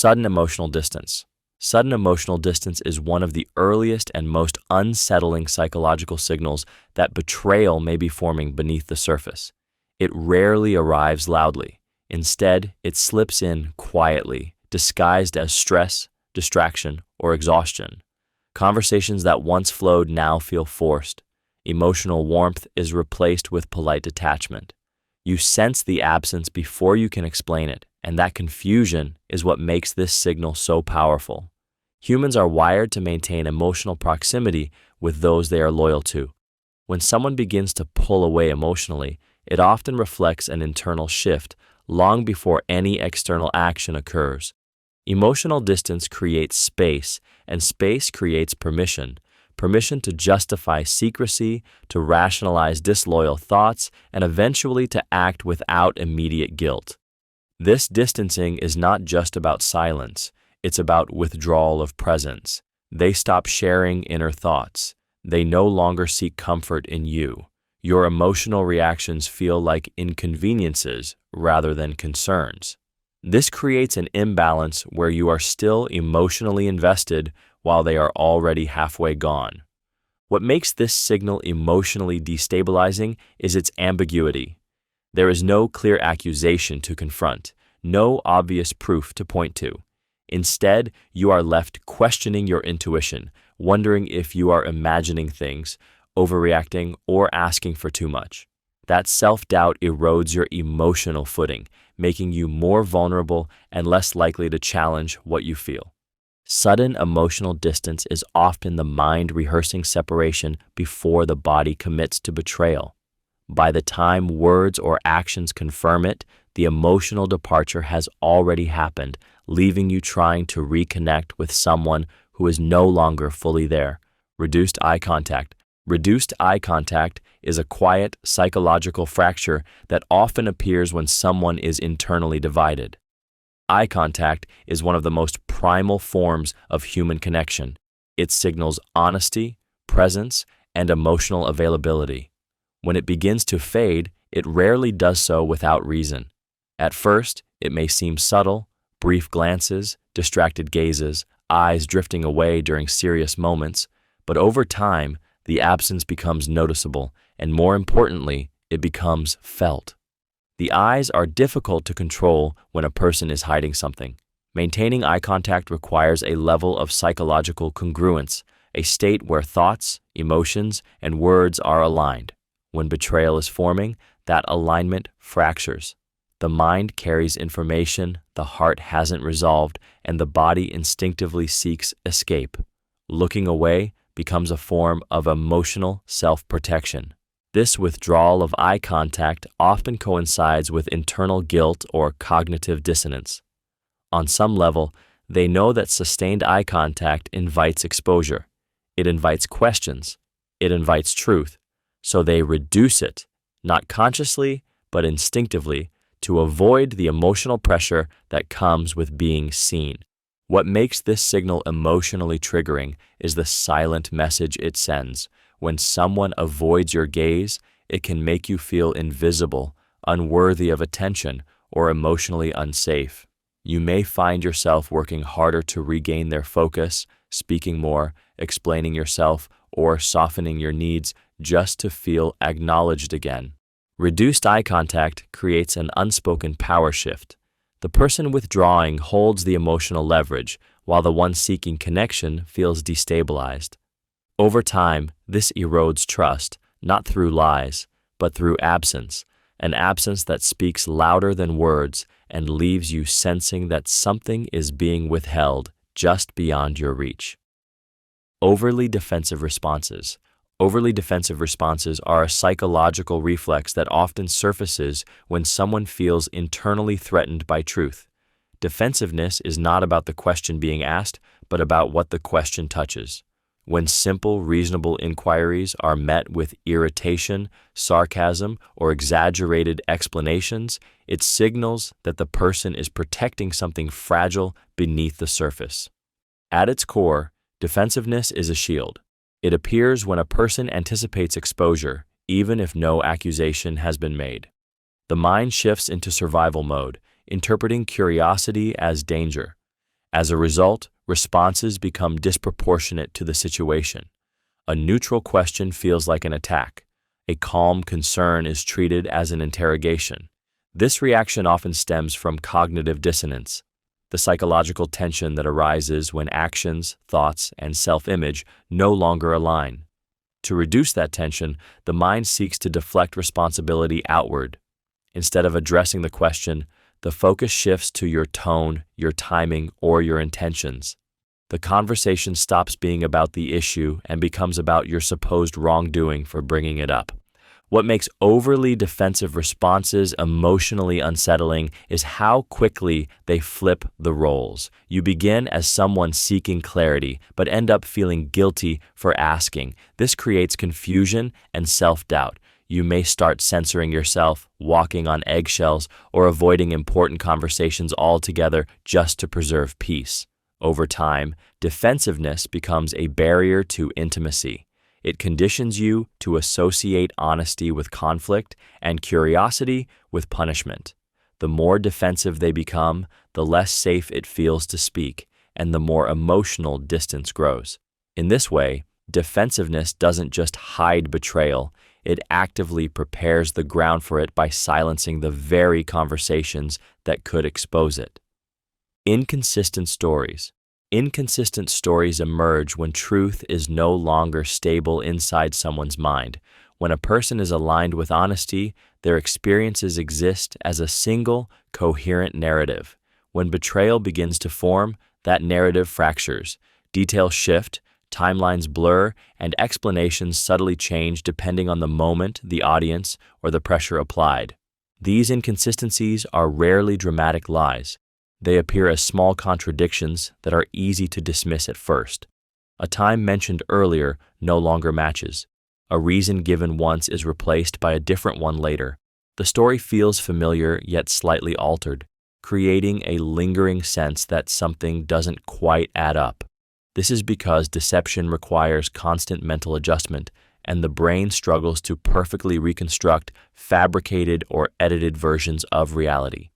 Sudden emotional distance. Sudden emotional distance is one of the earliest and most unsettling psychological signals that betrayal may be forming beneath the surface. It rarely arrives loudly. Instead, it slips in quietly, disguised as stress, distraction, or exhaustion. Conversations that once flowed now feel forced. Emotional warmth is replaced with polite detachment. You sense the absence before you can explain it, and that confusion is what makes this signal so powerful. Humans are wired to maintain emotional proximity with those they are loyal to. When someone begins to pull away emotionally, it often reflects an internal shift long before any external action occurs. Emotional distance creates space, and space creates permission. Permission to justify secrecy, to rationalize disloyal thoughts, and eventually to act without immediate guilt. This distancing is not just about silence, it's about withdrawal of presence. They stop sharing inner thoughts. They no longer seek comfort in you. Your emotional reactions feel like inconveniences rather than concerns. This creates an imbalance where you are still emotionally invested while they are already halfway gone. What makes this signal emotionally destabilizing is its ambiguity. There is no clear accusation to confront, no obvious proof to point to. Instead, you are left questioning your intuition, wondering if you are imagining things, overreacting, or asking for too much. That self-doubt erodes your emotional footing, making you more vulnerable and less likely to challenge what you feel. Sudden emotional distance is often the mind rehearsing separation before the body commits to betrayal. By the time words or actions confirm it, the emotional departure has already happened, leaving you trying to reconnect with someone who is no longer fully there. Reduced eye contact. Reduced eye contact is a quiet psychological fracture that often appears when someone is internally divided. Eye contact is one of the most primal forms of human connection. It signals honesty, presence, and emotional availability. When it begins to fade, it rarely does so without reason. At first, it may seem subtle, brief glances, distracted gazes, eyes drifting away during serious moments, but over time, the absence becomes noticeable, and more importantly, it becomes felt. The eyes are difficult to control when a person is hiding something. Maintaining eye contact requires a level of psychological congruence, a state where thoughts, emotions, and words are aligned. When betrayal is forming, that alignment fractures. The mind carries information the heart hasn't resolved, and the body instinctively seeks escape. Looking away becomes a form of emotional self-protection. This withdrawal of eye contact often coincides with internal guilt or cognitive dissonance. On some level, they know that sustained eye contact invites exposure. It invites questions. It invites truth. So they reduce it, not consciously, but instinctively, to avoid the emotional pressure that comes with being seen. What makes this signal emotionally triggering is the silent message it sends. When someone avoids your gaze, it can make you feel invisible, unworthy of attention, or emotionally unsafe. You may find yourself working harder to regain their focus, speaking more, explaining yourself, or softening your needs just to feel acknowledged again. Reduced eye contact creates an unspoken power shift. The person withdrawing holds the emotional leverage, while the one seeking connection feels destabilized. Over time, this erodes trust, not through lies, but through absence, an absence that speaks louder than words and leaves you sensing that something is being withheld just beyond your reach. Overly defensive responses. Overly defensive responses are a psychological reflex that often surfaces when someone feels internally threatened by truth. Defensiveness is not about the question being asked, but about what the question touches. When simple, reasonable inquiries are met with irritation, sarcasm, or exaggerated explanations, it signals that the person is protecting something fragile beneath the surface. At its core, defensiveness is a shield. It appears when a person anticipates exposure, even if no accusation has been made. The mind shifts into survival mode, interpreting curiosity as danger. As a result, responses become disproportionate to the situation. A neutral question feels like an attack. A calm concern is treated as an interrogation. This reaction often stems from cognitive dissonance, the psychological tension that arises when actions, thoughts, and self-image no longer align. To reduce that tension, the mind seeks to deflect responsibility outward. Instead of addressing the question, the focus shifts to your tone, your timing, or your intentions. The conversation stops being about the issue and becomes about your supposed wrongdoing for bringing it up. What makes overly defensive responses emotionally unsettling is how quickly they flip the roles. You begin as someone seeking clarity, but end up feeling guilty for asking. This creates confusion and self-doubt. You may start censoring yourself, walking on eggshells, or avoiding important conversations altogether just to preserve peace. Over time, defensiveness becomes a barrier to intimacy. It conditions you to associate honesty with conflict and curiosity with punishment. The more defensive they become, the less safe it feels to speak, and the more emotional distance grows. In this way, defensiveness doesn't just hide betrayal, it actively prepares the ground for it by silencing the very conversations that could expose it. Inconsistent stories. Inconsistent stories emerge when truth is no longer stable inside someone's mind. When a person is aligned with honesty, their experiences exist as a single, coherent narrative. When betrayal begins to form, that narrative fractures. Details shift, timelines blur, and explanations subtly change depending on the moment, the audience, or the pressure applied. These inconsistencies are rarely dramatic lies. They appear as small contradictions that are easy to dismiss at first. A time mentioned earlier no longer matches. A reason given once is replaced by a different one later. The story feels familiar yet slightly altered, creating a lingering sense that something doesn't quite add up. This is because deception requires constant mental adjustment, and the brain struggles to perfectly reconstruct fabricated or edited versions of reality.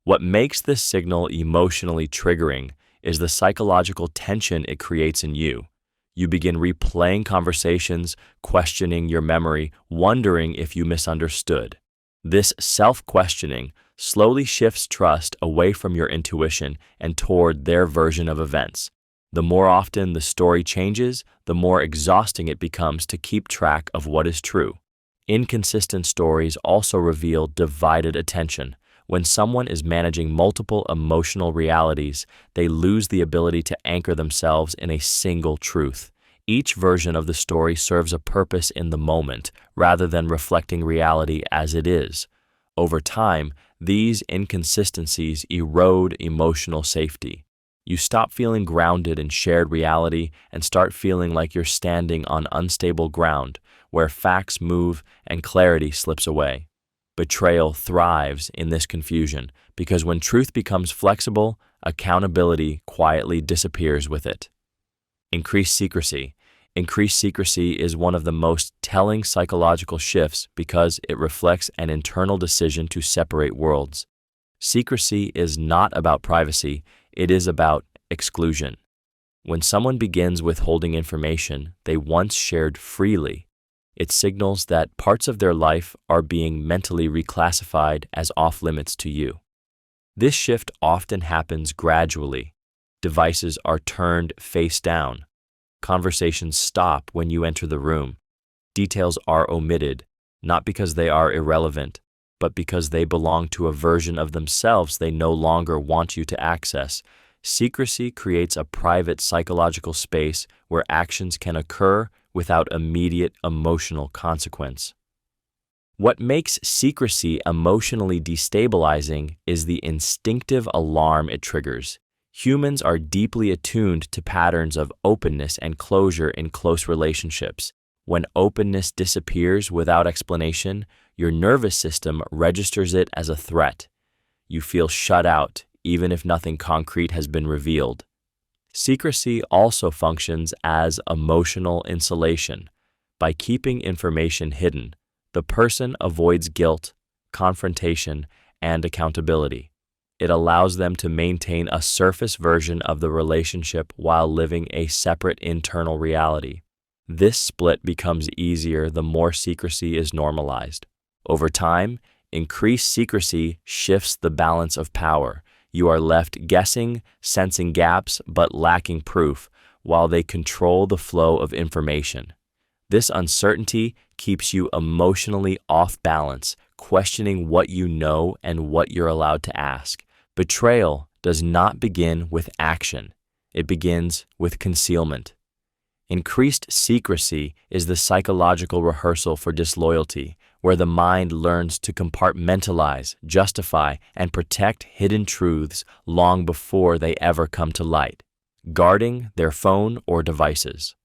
What makes this signal emotionally triggering is the psychological tension it creates in you. You begin replaying conversations, questioning your memory, wondering if you misunderstood. This self-questioning slowly shifts trust away from your intuition and toward their version of events. The more often the story changes, the more exhausting it becomes to keep track of what is true. Inconsistent stories also reveal divided attention. When someone is managing multiple emotional realities, they lose the ability to anchor themselves in a single truth. Each version of the story serves a purpose in the moment, rather than reflecting reality as it is. Over time, these inconsistencies erode emotional safety. You stop feeling grounded in shared reality and start feeling like you're standing on unstable ground, where facts move and clarity slips away. Betrayal thrives in this confusion because when truth becomes flexible, accountability quietly disappears with it. Increased secrecy. Increased secrecy is one of the most telling psychological shifts because it reflects an internal decision to separate worlds. Secrecy is not about privacy, it is about exclusion. When someone begins withholding information they once shared freely, it signals that parts of their life are being mentally reclassified as off-limits to you. This shift often happens gradually. Devices are turned face down. Conversations stop when you enter the room. Details are omitted, not because they are irrelevant, but because they belong to a version of themselves they no longer want you to access. Secrecy creates a private psychological space where actions can occur without immediate emotional consequence. What makes secrecy emotionally destabilizing is the instinctive alarm it triggers. Humans are deeply attuned to patterns of openness and closure in close relationships. When openness disappears without explanation, your nervous system registers it as a threat. You feel shut out, even if nothing concrete has been revealed. Secrecy also functions as emotional insulation. By keeping information hidden, the person avoids guilt, confrontation, and accountability. It allows them to maintain a surface version of the relationship while living a separate internal reality. This split becomes easier the more secrecy is normalized. Over time, increased secrecy shifts the balance of power. You are left guessing, sensing gaps, but lacking proof, while they control the flow of information. This uncertainty keeps you emotionally off balance, questioning what you know and what you're allowed to ask. Betrayal does not begin with action. It begins with concealment. Increased secrecy is the psychological rehearsal for disloyalty, where the mind learns to compartmentalize, justify, and protect hidden truths long before they ever come to light. Guarding their phone or devices.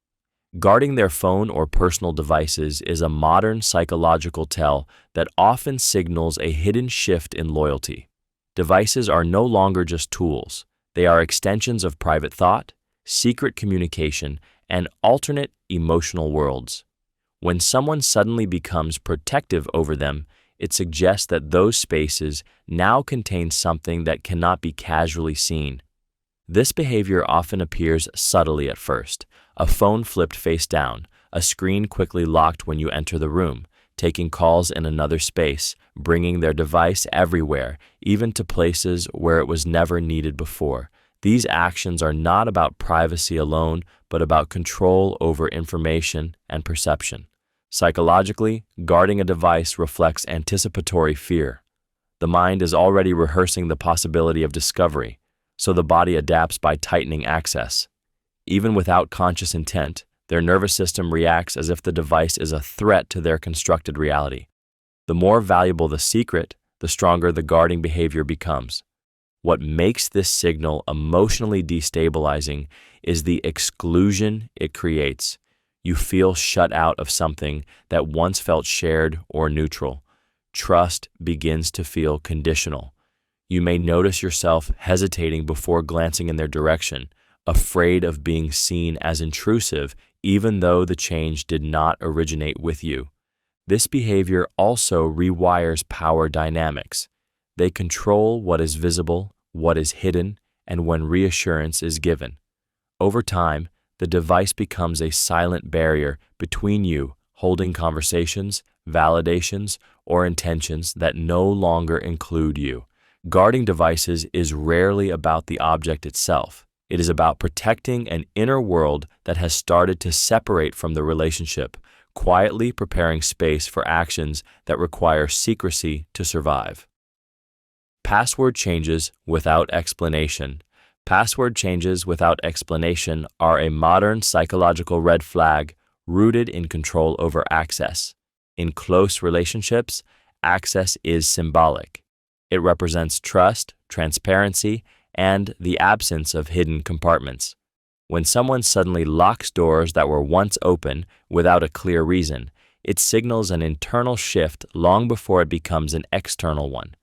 Guarding their phone or personal devices is a modern psychological tell that often signals a hidden shift in loyalty. Devices are no longer just tools. They are extensions of private thought, secret communication, and alternate emotional worlds. When someone suddenly becomes protective over them, it suggests that those spaces now contain something that cannot be casually seen. This behavior often appears subtly at first. A phone flipped face down, a screen quickly locked when you enter the room, taking calls in another space, bringing their device everywhere, even to places where it was never needed before. These actions are not about privacy alone, but about control over information and perception. Psychologically, guarding a device reflects anticipatory fear. The mind is already rehearsing the possibility of discovery, so the body adapts by tightening access. Even without conscious intent, their nervous system reacts as if the device is a threat to their constructed reality. The more valuable the secret, the stronger the guarding behavior becomes. What makes this signal emotionally destabilizing is the exclusion it creates. You feel shut out of something that once felt shared or neutral. Trust begins to feel conditional. You may notice yourself hesitating before glancing in their direction, afraid of being seen as intrusive, even though the change did not originate with you. This behavior also rewires power dynamics. They control what is visible, what is hidden, and when reassurance is given. Over time, the device becomes a silent barrier between you, holding conversations, validations, or intentions that no longer include you. Guarding devices is rarely about the object itself. It is about protecting an inner world that has started to separate from the relationship, quietly preparing space for actions that require secrecy to survive. Password changes without explanation. Password changes without explanation are a modern psychological red flag rooted in control over access. In close relationships, access is symbolic. It represents trust, transparency, and the absence of hidden compartments. When someone suddenly locks doors that were once open without a clear reason, it signals an internal shift long before it becomes an external one.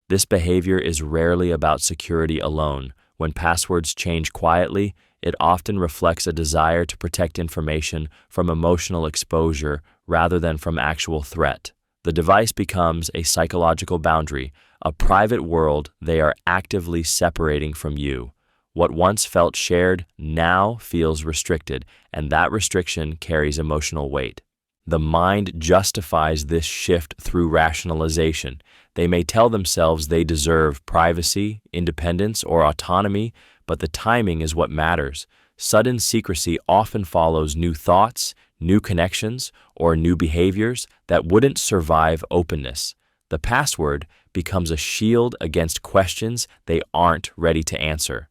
This behavior is rarely about security alone. When passwords change quietly, it often reflects a desire to protect information from emotional exposure rather than from actual threat. The device becomes a psychological boundary, a private world they are actively separating from you. What once felt shared now feels restricted, and that restriction carries emotional weight. The mind justifies this shift through rationalization. They may tell themselves they deserve privacy, independence, or autonomy, but the timing is what matters. Sudden secrecy often follows new thoughts, new connections, or new behaviors that wouldn't survive openness. The password becomes a shield against questions they aren't ready to answer.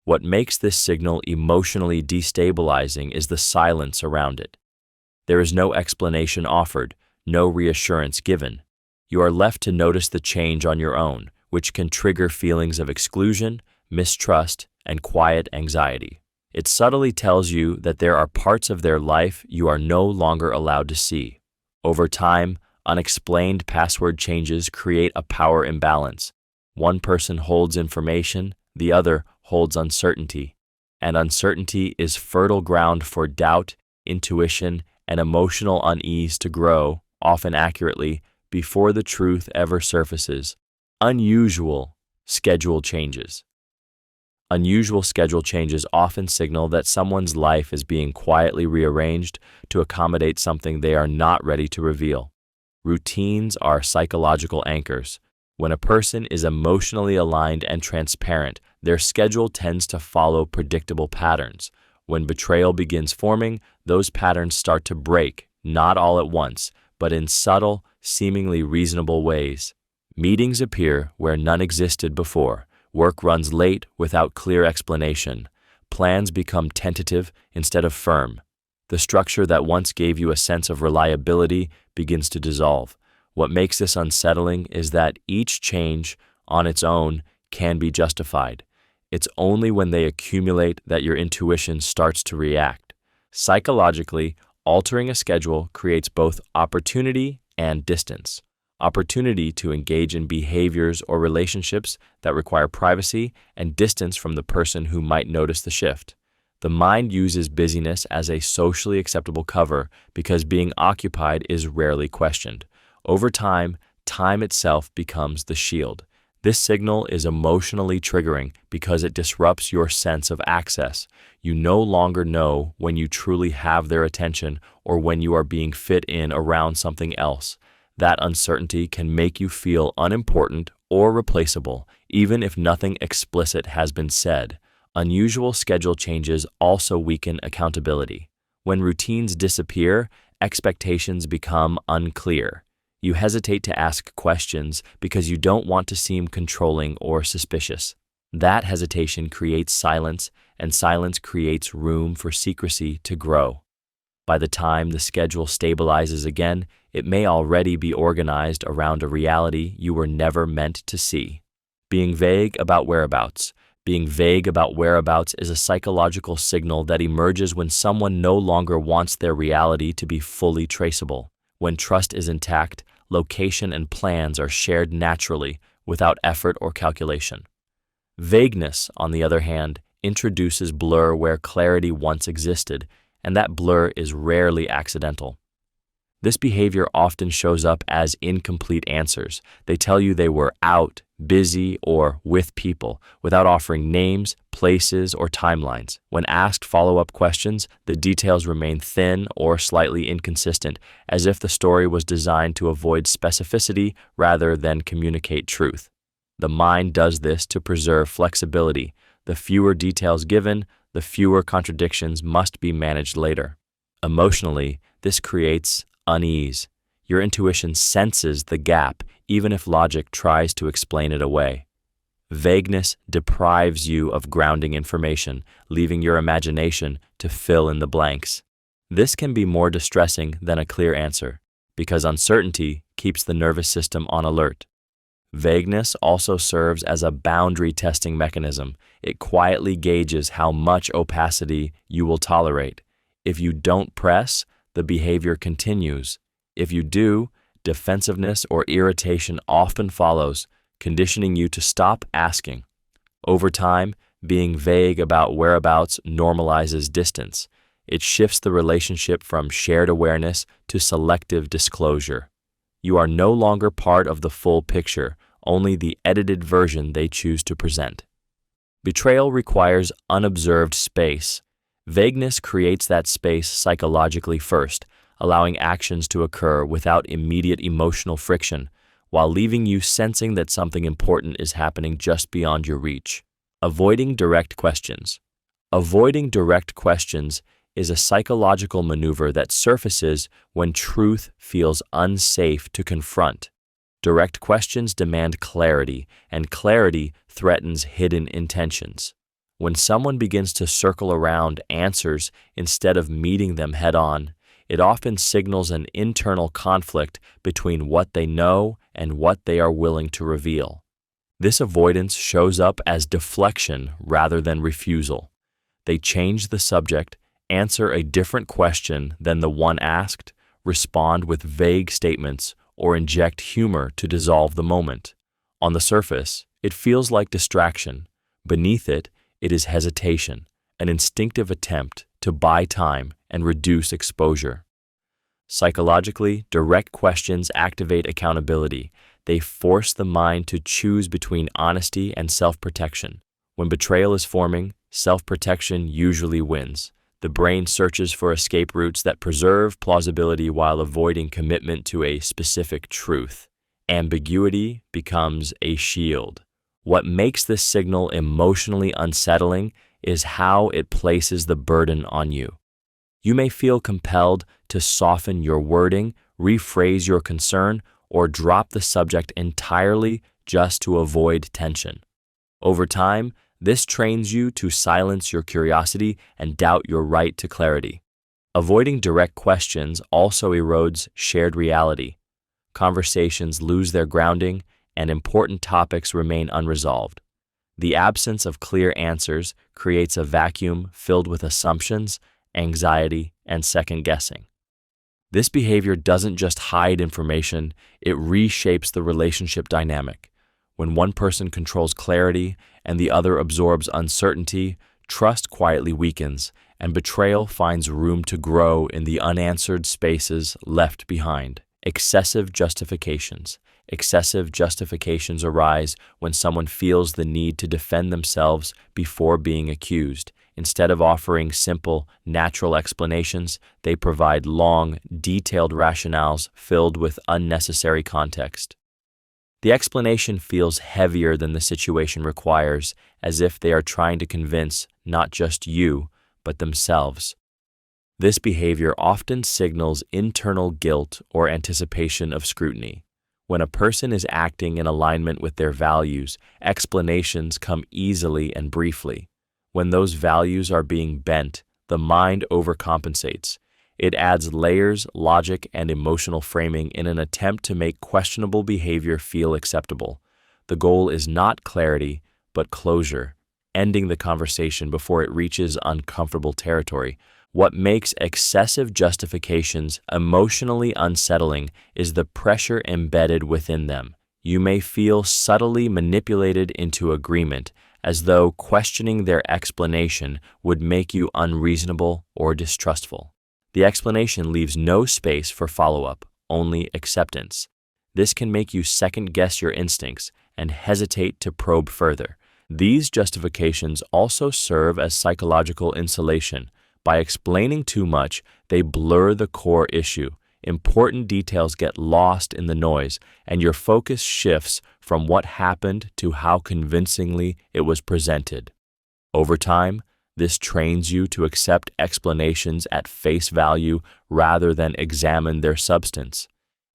What makes this signal emotionally destabilizing is the silence around it. There is no explanation offered, no reassurance given. You are left to notice the change on your own, which can trigger feelings of exclusion, mistrust, and quiet anxiety. It subtly tells you that there are parts of their life you are no longer allowed to see. Over time, unexplained password changes create a power imbalance. One person holds information, the other holds uncertainty, and uncertainty is fertile ground for doubt, intuition, and emotional unease to grow, often accurately, before the truth ever surfaces. Unusual Schedule changes. Unusual schedule changes often signal that someone's life is being quietly rearranged to accommodate something they are not ready to reveal. Routines are psychological anchors. When a person is emotionally aligned and transparent, their schedule tends to follow predictable patterns. When betrayal begins forming, those patterns start to break, not all at once, but in subtle, seemingly reasonable ways. Meetings appear where none existed before. Work runs late without clear explanation. Plans become tentative instead of firm. The structure that once gave you a sense of reliability begins to dissolve. What makes this unsettling is that each change, on its own, can be justified. It's only when they accumulate that your intuition starts to react. Psychologically, altering a schedule creates both opportunity and distance. Opportunity to engage in behaviors or relationships that require privacy, and distance from the person who might notice the shift. The mind uses busyness as a socially acceptable cover because being occupied is rarely questioned. Over time, time itself becomes the shield. This signal is emotionally triggering because it disrupts your sense of access. You no longer know when you truly have their attention or when you are being fit in around something else. That uncertainty can make you feel unimportant or replaceable, even if nothing explicit has been said. Unusual schedule changes also weaken accountability. When routines disappear, expectations become unclear. You hesitate to ask questions because you don't want to seem controlling or suspicious. That hesitation creates silence, and silence creates room for secrecy to grow. By the time the schedule stabilizes again, it may already be organized around a reality you were never meant to see. Being vague about whereabouts. Being vague about whereabouts is a psychological signal that emerges when someone no longer wants their reality to be fully traceable. When trust is intact, location and plans are shared naturally without effort or calculation. Vagueness, on the other hand, introduces blur where clarity once existed, and that blur is rarely accidental. This behavior often shows up as incomplete answers. They tell you they were out, busy, or with people, without offering names, places, or timelines. When asked follow-up questions, the details remain thin or slightly inconsistent, as if the story was designed to avoid specificity rather than communicate truth. The mind does this to preserve flexibility. The fewer details given, the fewer contradictions must be managed later. Emotionally, this creates unease. Your intuition senses the gap, even if logic tries to explain it away. Vagueness deprives you of grounding information, leaving your imagination to fill in the blanks. This can be more distressing than a clear answer, because uncertainty keeps the nervous system on alert. Vagueness also serves as a boundary testing mechanism. It quietly gauges how much opacity you will tolerate. If you don't press, the behavior continues. If you do, defensiveness or irritation often follows, conditioning you to stop asking. Over time, being vague about whereabouts normalizes distance. It shifts the relationship from shared awareness to selective disclosure. You are no longer part of the full picture, only the edited version they choose to present. Betrayal requires unobserved space. Vagueness creates that space psychologically first, allowing actions to occur without immediate emotional friction, while leaving you sensing that something important is happening just beyond your reach. Avoiding direct questions. Avoiding direct questions is a psychological maneuver that surfaces when truth feels unsafe to confront. Direct questions demand clarity, and clarity threatens hidden intentions. When someone begins to circle around answers instead of meeting them head-on, it often signals an internal conflict between what they know and what they are willing to reveal. This avoidance shows up as deflection rather than refusal. They change the subject, answer a different question than the one asked, respond with vague statements, or inject humor to dissolve the moment. On the surface, it feels like distraction. Beneath it, it is hesitation, an instinctive attempt to buy time and reduce exposure. Psychologically, direct questions activate accountability. They force the mind to choose between honesty and self-protection. When betrayal is forming, self-protection usually wins. The brain searches for escape routes that preserve plausibility while avoiding commitment to a specific truth. Ambiguity becomes a shield. What makes this signal emotionally unsettling is how it places the burden on you. You may feel compelled to soften your wording, rephrase your concern, or drop the subject entirely just to avoid tension. Over time, this trains you to silence your curiosity and doubt your right to clarity. Avoiding direct questions also erodes shared reality. Conversations lose their grounding, and important topics remain unresolved. The absence of clear answers creates a vacuum filled with assumptions, anxiety, and second-guessing. This behavior doesn't just hide information, it reshapes the relationship dynamic. When one person controls clarity and the other absorbs uncertainty, trust quietly weakens, and betrayal finds room to grow in the unanswered spaces left behind. Excessive justifications. Excessive justifications arise when someone feels the need to defend themselves before being accused. Instead of offering simple, natural explanations, they provide long, detailed rationales filled with unnecessary context. The explanation feels heavier than the situation requires, as if they are trying to convince not just you, but themselves. This behavior often signals internal guilt or anticipation of scrutiny. When a person is acting in alignment with their values, explanations come easily and briefly. When those values are being bent, the mind overcompensates. It adds layers, logic, and emotional framing in an attempt to make questionable behavior feel acceptable. The goal is not clarity, but closure, ending the conversation before it reaches uncomfortable territory. What makes excessive justifications emotionally unsettling is the pressure embedded within them. You may feel subtly manipulated into agreement, as though questioning their explanation would make you unreasonable or distrustful. The explanation leaves no space for follow-up, only acceptance. This can make you second-guess your instincts and hesitate to probe further. These justifications also serve as psychological insulation. By explaining too much, they blur the core issue. Important details get lost in the noise, and your focus shifts from what happened to how convincingly it was presented. Over time, this trains you to accept explanations at face value rather than examine their substance.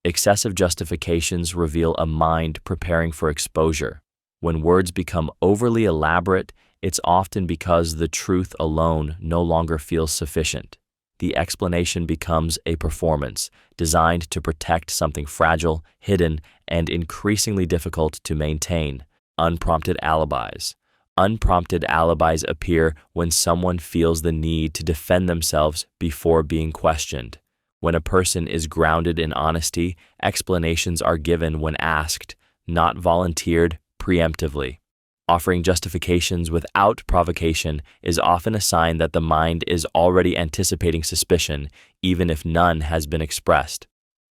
Excessive justifications reveal a mind preparing for exposure. When words become overly elaborate, it's often because the truth alone no longer feels sufficient. The explanation becomes a performance designed to protect something fragile, hidden, and increasingly difficult to maintain. Unprompted alibis. Unprompted alibis appear when someone feels the need to defend themselves before being questioned. When a person is grounded in honesty, explanations are given when asked, not volunteered preemptively. Offering justifications without provocation is often a sign that the mind is already anticipating suspicion, even if none has been expressed.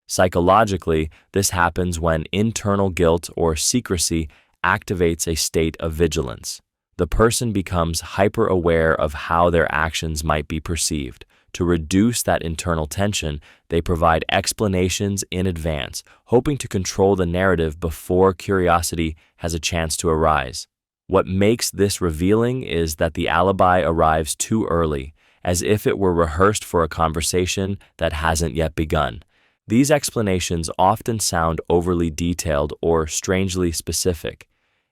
Psychologically, this happens when internal guilt or secrecy activates a state of vigilance. The person becomes hyper-aware of how their actions might be perceived. To reduce that internal tension, they provide explanations in advance, hoping to control the narrative before curiosity has a chance to arise. What makes this revealing is that the alibi arrives too early, as if it were rehearsed for a conversation that hasn't yet begun. These explanations often sound overly detailed or strangely specific.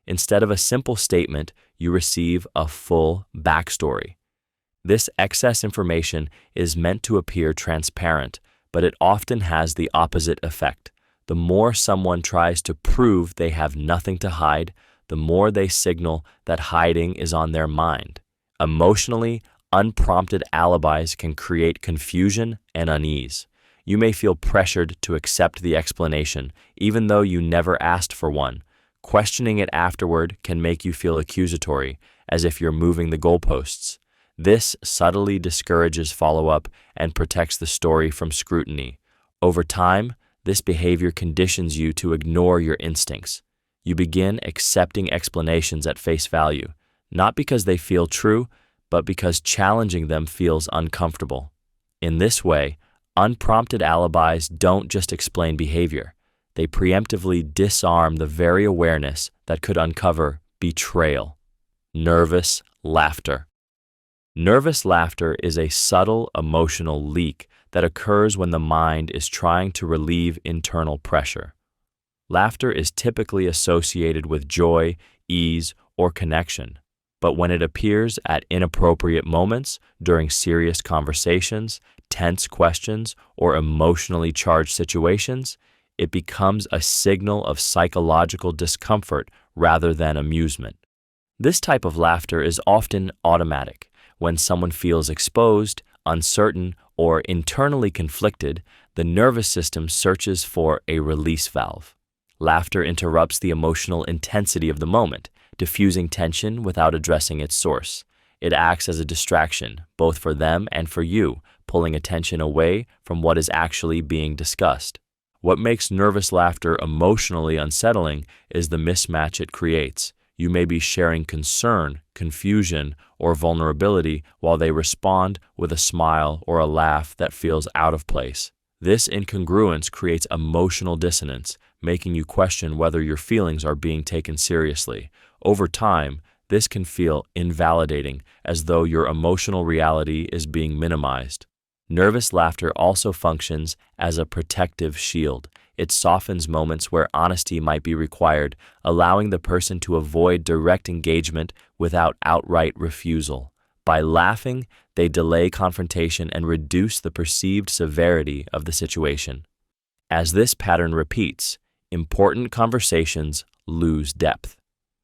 Instead of a simple statement, you receive a full backstory. This excess information is meant to appear transparent, but it often has the opposite effect. The more someone tries to prove they have nothing to hide, the more they signal that hiding is on their mind. Emotionally, unprompted alibis can create confusion and unease. You may feel pressured to accept the explanation, even though you never asked for one. Questioning it afterward can make you feel accusatory, as if you're moving the goalposts. This subtly discourages follow-up and protects the story from scrutiny. Over time, This behavior conditions you to ignore your instincts. You begin accepting explanations at face value, not because they feel true, but because challenging them feels uncomfortable. In this way, unprompted alibis don't just explain behavior. They preemptively disarm the very awareness that could uncover betrayal. Nervous laughter. Nervous laughter is a subtle emotional leak that occurs when the mind is trying to relieve internal pressure. Laughter is typically associated with joy, ease, or connection, but when it appears at inappropriate moments during serious conversations, tense questions, or emotionally charged situations, it becomes a signal of psychological discomfort rather than amusement. This type of laughter is often automatic. When someone feels exposed, uncertain, or internally conflicted, the nervous system searches for a release valve. Laughter interrupts the emotional intensity of the moment, diffusing tension without addressing its source. It acts as a distraction, both for them and for you, pulling attention away from what is actually being discussed. What makes nervous laughter emotionally unsettling is the mismatch it creates. You may be sharing concern, confusion, or vulnerability while they respond with a smile or a laugh that feels out of place. This incongruence creates emotional dissonance, making you question whether your feelings are being taken seriously. Over time, this can feel invalidating, as though your emotional reality is being minimized. Nervous laughter also functions as a protective shield. It softens moments where honesty might be required, allowing the person to avoid direct engagement without outright refusal. By laughing, they delay confrontation and reduce the perceived severity of the situation. As this pattern repeats, important conversations lose depth.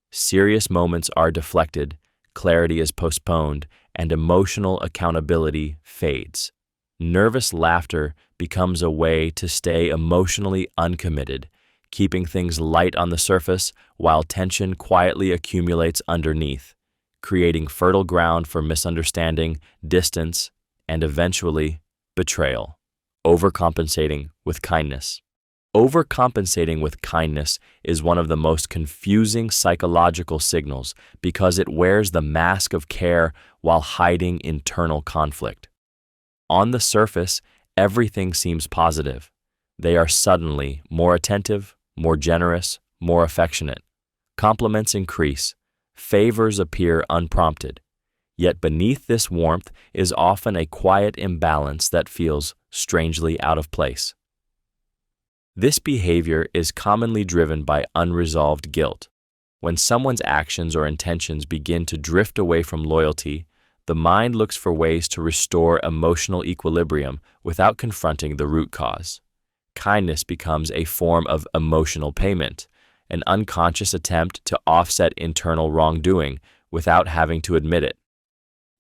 Serious moments are deflected, clarity is postponed, and emotional accountability fades. Nervous laughter becomes a way to stay emotionally uncommitted, keeping things light on the surface while tension quietly accumulates underneath, creating fertile ground for misunderstanding, distance, and eventually betrayal. Overcompensating with kindness. Overcompensating with kindness is one of the most confusing psychological signals because it wears the mask of care while hiding internal conflict. On the surface, everything seems positive. They are suddenly more attentive, more generous, more affectionate. Compliments increase. Favors appear unprompted. Yet beneath this warmth is often a quiet imbalance that feels strangely out of place. This behavior is commonly driven by unresolved guilt. When someone's actions or intentions begin to drift away from loyalty, the mind looks for ways to restore emotional equilibrium without confronting the root cause. Kindness becomes a form of emotional payment, an unconscious attempt to offset internal wrongdoing without having to admit it.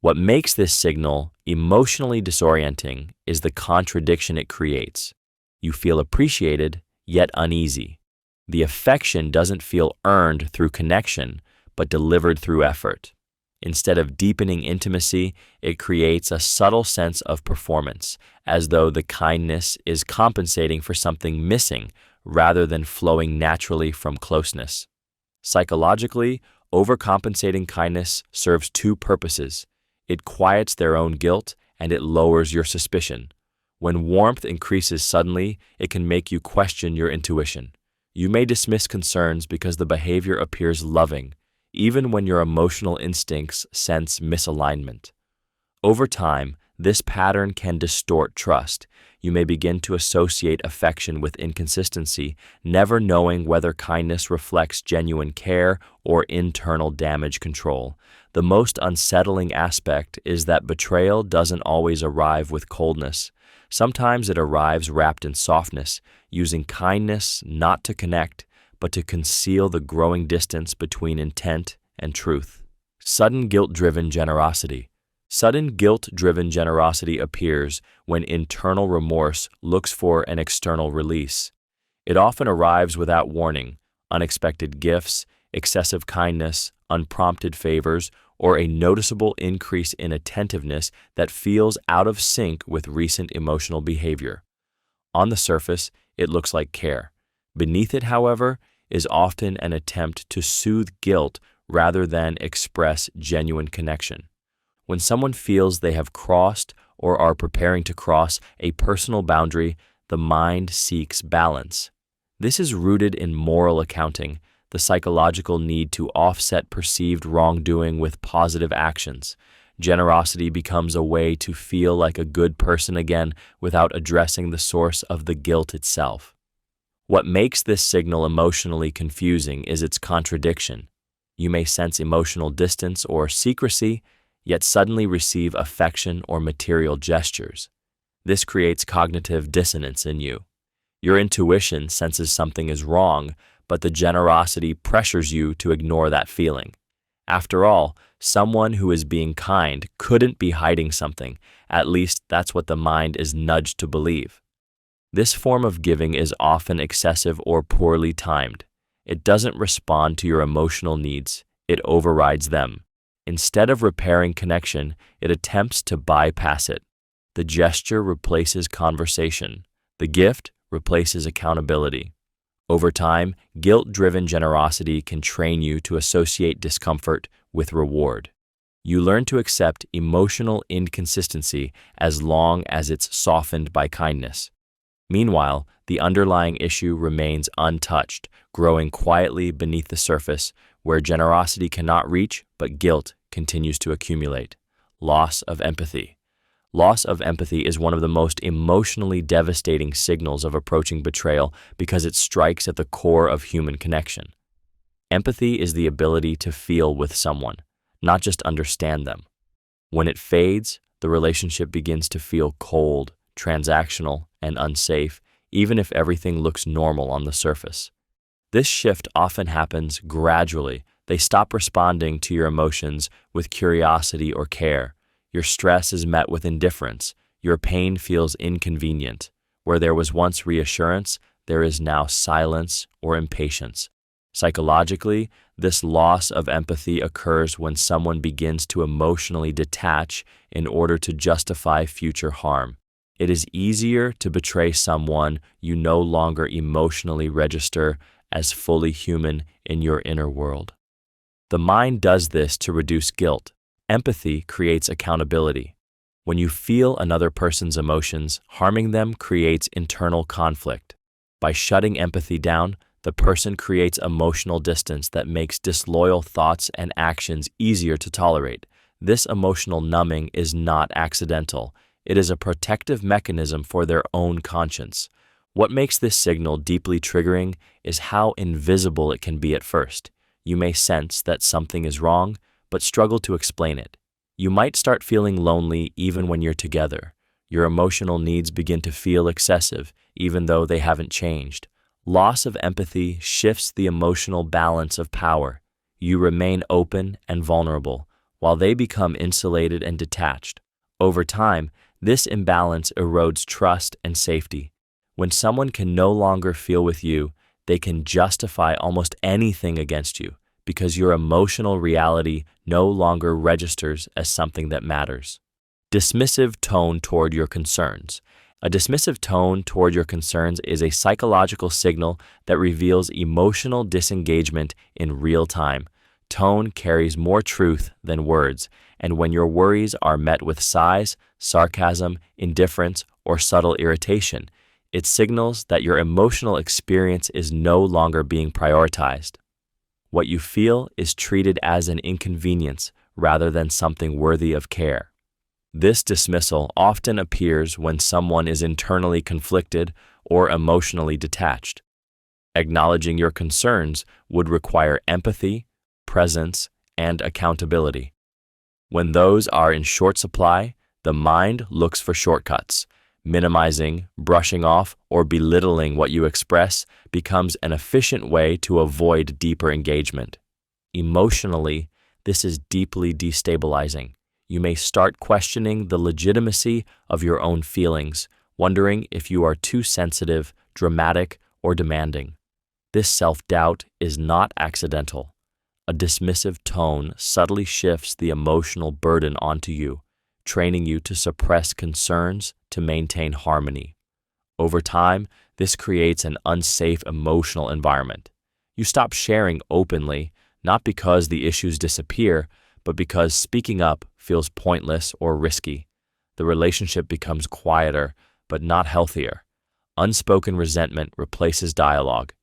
What makes this signal emotionally disorienting is the contradiction it creates. You feel appreciated, yet uneasy. The affection doesn't feel earned through connection, but delivered through effort. Instead of deepening intimacy, it creates a subtle sense of performance, as though the kindness is compensating for something missing rather than flowing naturally from closeness. Psychologically, overcompensating kindness serves two purposes. It quiets their own guilt and it lowers your suspicion. When warmth increases suddenly, it can make you question your intuition. You may dismiss concerns because the behavior appears loving, even when your emotional instincts sense misalignment. Over time, this pattern can distort trust. You may begin to associate affection with inconsistency, never knowing whether kindness reflects genuine care or internal damage control. The most unsettling aspect is that betrayal doesn't always arrive with coldness. Sometimes it arrives wrapped in softness, using kindness not to connect, but to conceal the growing distance between intent and truth. Sudden guilt-driven generosity. Sudden guilt-driven generosity appears when internal remorse looks for an external release. It often arrives without warning: unexpected gifts, excessive kindness, unprompted favors, or a noticeable increase in attentiveness that feels out of sync with recent emotional behavior. On the surface, it looks like care. Beneath it, however, is often an attempt to soothe guilt rather than express genuine connection. When someone feels they have crossed or are preparing to cross a personal boundary, the mind seeks balance. This is rooted in moral accounting, the psychological need to offset perceived wrongdoing with positive actions. Generosity becomes a way to feel like a good person again without addressing the source of the guilt itself. What makes this signal emotionally confusing is its contradiction. You may sense emotional distance or secrecy, yet suddenly receive affection or material gestures. This creates cognitive dissonance in you. Your intuition senses something is wrong, but the generosity pressures you to ignore that feeling. After all, someone who is being kind couldn't be hiding something. At least that's what the mind is nudged to believe. This form of giving is often excessive or poorly timed. It doesn't respond to your emotional needs, it overrides them. Instead of repairing connection, it attempts to bypass it. The gesture replaces conversation. The gift replaces accountability. Over time, guilt-driven generosity can train you to associate discomfort with reward. You learn to accept emotional inconsistency as long as it's softened by kindness. Meanwhile, the underlying issue remains untouched, growing quietly beneath the surface, where generosity cannot reach, but guilt continues to accumulate. Loss of empathy. Loss of empathy is one of the most emotionally devastating signals of approaching betrayal because it strikes at the core of human connection. Empathy is the ability to feel with someone, not just understand them. When it fades, the relationship begins to feel cold, transactional, and unsafe, even if everything looks normal on the surface. This shift often happens gradually. They stop responding to your emotions with curiosity or care. Your stress is met with indifference. Your pain feels inconvenient. Where there was once reassurance, there is now silence or impatience. Psychologically, this loss of empathy occurs when someone begins to emotionally detach in order to justify future harm. It is easier to betray someone you no longer emotionally register as fully human in your inner world. The mind does this to reduce guilt. Empathy creates accountability. When you feel another person's emotions, harming them creates internal conflict. By shutting empathy down, the person creates emotional distance that makes disloyal thoughts and actions easier to tolerate. This emotional numbing is not accidental. It is a protective mechanism for their own conscience. What makes this signal deeply triggering is how invisible it can be at first. You may sense that something is wrong, but struggle to explain it. You might start feeling lonely even when you're together. Your emotional needs begin to feel excessive, even though they haven't changed. Loss of empathy shifts the emotional balance of power. You remain open and vulnerable, while they become insulated and detached. Over time, this imbalance erodes trust and safety. When someone can no longer feel with you, they can justify almost anything against you, because your emotional reality no longer registers as something that matters. Dismissive tone toward your concerns. A dismissive tone toward your concerns is a psychological signal that reveals emotional disengagement in real time. Tone carries more truth than words, and when your worries are met with sighs, sarcasm, indifference, or subtle irritation, it signals that your emotional experience is no longer being prioritized. What you feel is treated as an inconvenience rather than something worthy of care. This dismissal often appears when someone is internally conflicted or emotionally detached. Acknowledging your concerns would require empathy, presence, and accountability. When those are in short supply, the mind looks for shortcuts. Minimizing, brushing off, or belittling what you express becomes an efficient way to avoid deeper engagement. Emotionally, this is deeply destabilizing. You may start questioning the legitimacy of your own feelings, wondering if you are too sensitive, dramatic, or demanding. This self-doubt is not accidental. A dismissive tone subtly shifts the emotional burden onto you, training you to suppress concerns to maintain harmony. Over time, This creates an unsafe emotional environment. You stop sharing openly, not because the issues disappear, but because speaking up feels pointless or risky. The relationship becomes quieter, but not healthier. Unspoken resentment replaces dialogue.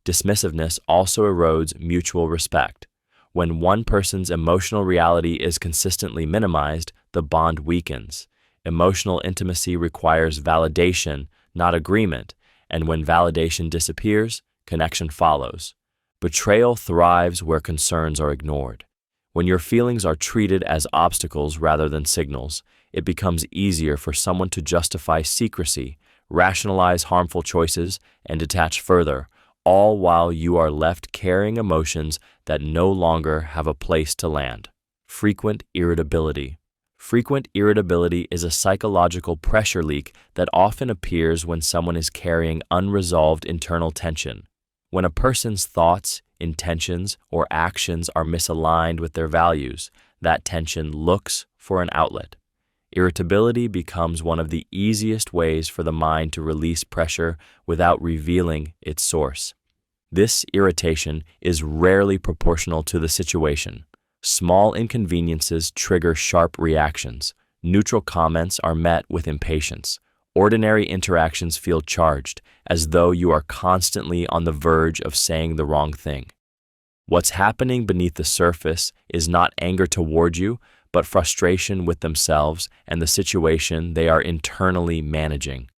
Dismissiveness also erodes mutual respect. When one person's emotional reality is consistently minimized, the bond weakens. Emotional intimacy requires validation, not agreement, and when validation disappears, connection follows. Betrayal thrives where concerns are ignored. When your feelings are treated as obstacles rather than signals, it becomes easier for someone to justify secrecy, rationalize harmful choices, and detach further, all while you are left carrying emotions that no longer have a place to land. Frequent irritability. Frequent irritability is a psychological pressure leak that often appears when someone is carrying unresolved internal tension. When a person's thoughts, intentions, or actions are misaligned with their values, that tension looks for an outlet. Irritability becomes one of the easiest ways for the mind to release pressure without revealing its source. This irritation is rarely proportional to the situation. Small inconveniences trigger sharp reactions. Neutral comments are met with impatience. Ordinary interactions feel charged, as though you are constantly on the verge of saying the wrong thing. What's happening beneath the surface is not anger toward you, but frustration with themselves and the situation they are internally managing.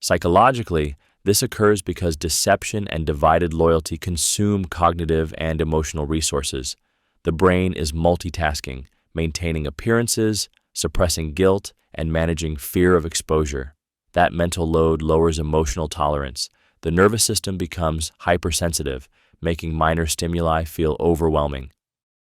Psychologically, this occurs because deception and divided loyalty consume cognitive and emotional resources. The brain is multitasking, maintaining appearances, suppressing guilt, and managing fear of exposure. That mental load lowers emotional tolerance. The nervous system becomes hypersensitive, making minor stimuli feel overwhelming.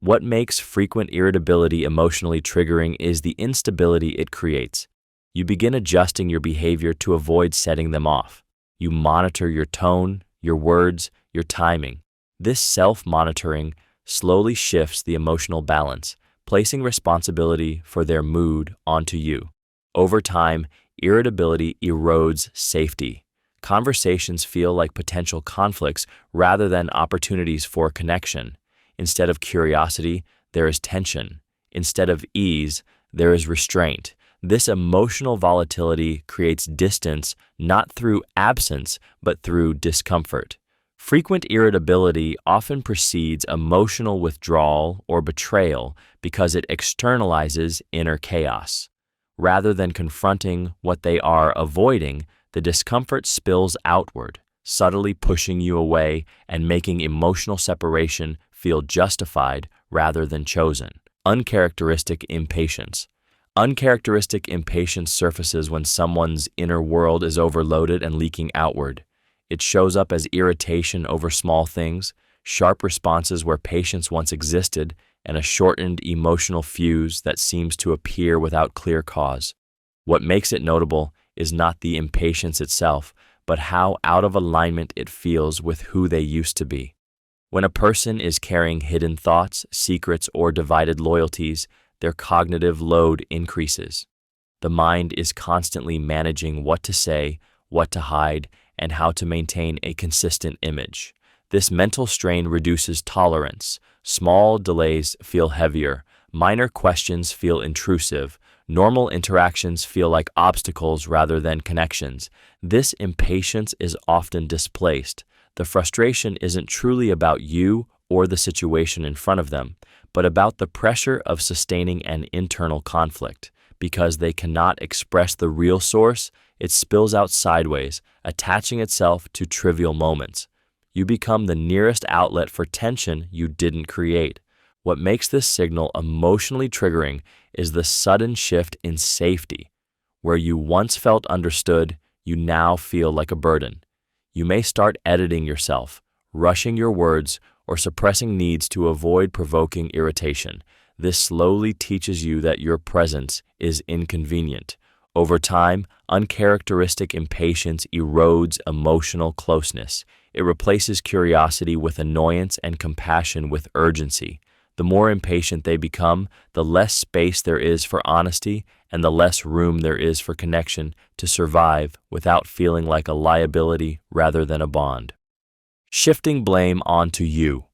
What makes frequent irritability emotionally triggering is the instability it creates. You begin adjusting your behavior to avoid setting them off. You monitor your tone, your words, your timing. This self-monitoring slowly shifts the emotional balance, placing responsibility for their mood onto you. Over time, irritability erodes safety. Conversations feel like potential conflicts rather than opportunities for connection. Instead of curiosity, there is tension. Instead of ease, there is restraint. This emotional volatility creates distance not through absence, but through discomfort. Frequent irritability often precedes emotional withdrawal or betrayal because it externalizes inner chaos. Rather than confronting what they are avoiding, the discomfort spills outward, subtly pushing you away and making emotional separation feel justified rather than chosen. Uncharacteristic impatience. Uncharacteristic impatience surfaces when someone's inner world is overloaded and leaking outward. It shows up as irritation over small things, sharp responses where patience once existed, and a shortened emotional fuse that seems to appear without clear cause. What makes it notable is not the impatience itself, but how out of alignment it feels with who they used to be. When a person is carrying hidden thoughts, secrets, or divided loyalties, their cognitive load increases. The mind is constantly managing what to say, what to hide, and how to maintain a consistent image. This mental strain reduces tolerance. Small delays feel heavier. Minor questions feel intrusive. Normal interactions feel like obstacles rather than connections. This impatience is often displaced. The frustration isn't truly about you or the situation in front of them, but about the pressure of sustaining an internal conflict. Because they cannot express the real source, it spills out sideways, attaching itself to trivial moments. You become the nearest outlet for tension you didn't create. What makes this signal emotionally triggering is the sudden shift in safety. Where you once felt understood, you now feel like a burden. You may start editing yourself, rushing your words, or suppressing needs to avoid provoking irritation. This slowly teaches you that your presence is inconvenient. Over time, uncharacteristic impatience erodes emotional closeness. It replaces curiosity with annoyance and compassion with urgency. The more impatient they become, the less space there is for honesty and the less room there is for connection to survive without feeling like a liability rather than a bond. Shifting blame onto you.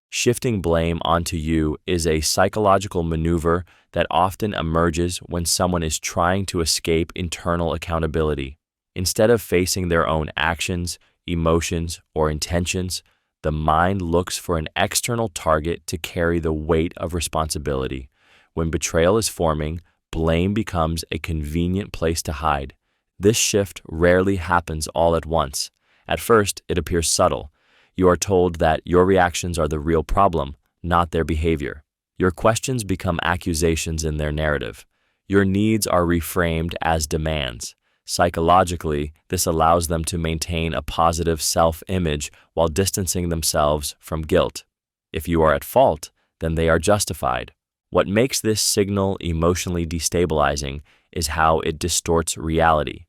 Shifting blame onto you is a psychological maneuver that often emerges when someone is trying to escape internal accountability. Instead of facing their own actions, emotions, or intentions, the mind looks for an external target to carry the weight of responsibility. When betrayal is forming, blame becomes a convenient place to hide. This shift rarely happens all at once. At first, it appears subtle. You are told that your reactions are the real problem, not their behavior. Your questions become accusations in their narrative. Your needs are reframed as demands. Psychologically, this allows them to maintain a positive self-image while distancing themselves from guilt. If you are at fault, then they are justified. What makes this signal emotionally destabilizing is how it distorts reality.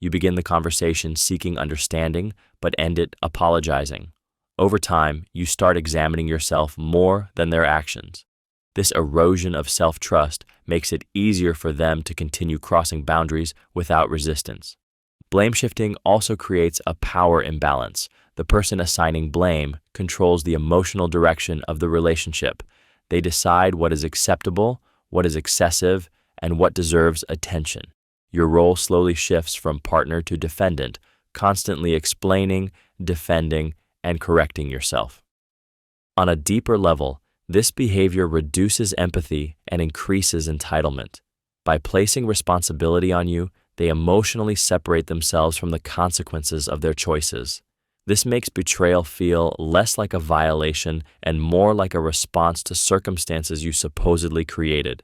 You begin the conversation seeking understanding, but end it apologizing. Over time, you start examining yourself more than their actions. This erosion of self-trust makes it easier for them to continue crossing boundaries without resistance. Blame shifting also creates a power imbalance. The person assigning blame controls the emotional direction of the relationship. They decide what is acceptable, what is excessive, and what deserves attention. Your role slowly shifts from partner to defendant, constantly explaining, defending, and correcting yourself. On a deeper level, this behavior reduces empathy and increases entitlement. By placing responsibility on you, they emotionally separate themselves from the consequences of their choices. This makes betrayal feel less like a violation and more like a response to circumstances you supposedly created.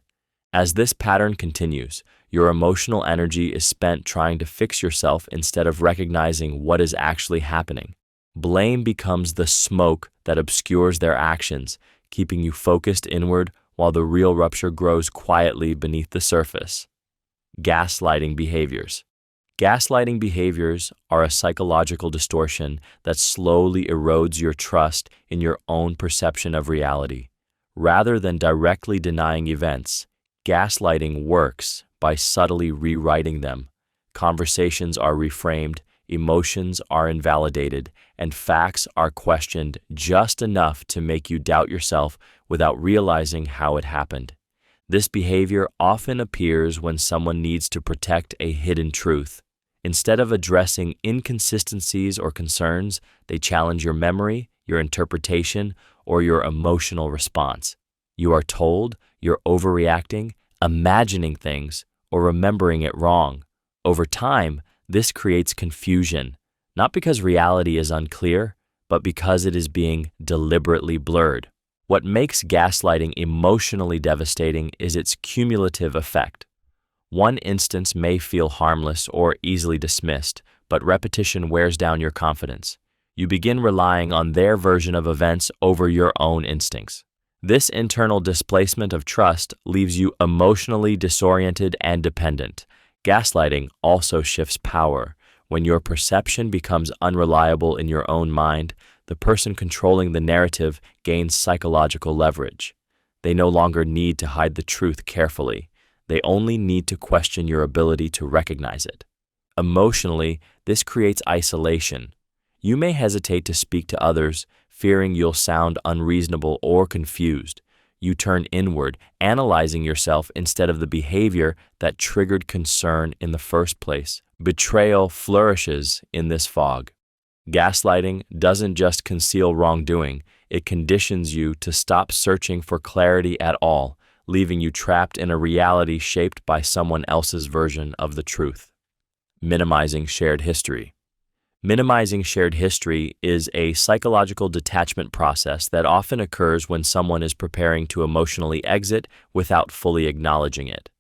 As this pattern continues, your emotional energy is spent trying to fix yourself instead of recognizing what is actually happening. Blame becomes the smoke that obscures their actions, keeping you focused inward while the real rupture grows quietly beneath the surface. Gaslighting behaviors. Gaslighting behaviors are a psychological distortion that slowly erodes your trust in your own perception of reality. Rather than directly denying events, gaslighting works by subtly rewriting them. Conversations are reframed, emotions are invalidated, and facts are questioned just enough to make you doubt yourself without realizing how it happened. This behavior often appears when someone needs to protect a hidden truth. Instead of addressing inconsistencies or concerns, they challenge your memory, your interpretation, or your emotional response. You are told you're overreacting, imagining things, or remembering it wrong. Over time, this creates confusion, not because reality is unclear, but because it is being deliberately blurred. What makes gaslighting emotionally devastating is its cumulative effect. One instance may feel harmless or easily dismissed, but repetition wears down your confidence. You begin relying on their version of events over your own instincts. This internal displacement of trust leaves you emotionally disoriented and dependent. Gaslighting also shifts power. When your perception becomes unreliable in your own mind, the person controlling the narrative gains psychological leverage. They no longer need to hide the truth carefully. They only need to question your ability to recognize it. Emotionally, this creates isolation. You may hesitate to speak to others, fearing you'll sound unreasonable or confused. You turn inward, analyzing yourself instead of the behavior that triggered concern in the first place. Betrayal flourishes in this fog. Gaslighting doesn't just conceal wrongdoing, it conditions you to stop searching for clarity at all, leaving you trapped in a reality shaped by someone else's version of the truth. Minimizing shared history. Minimizing shared history is a psychological detachment process that often occurs when someone is preparing to emotionally exit without fully acknowledging it.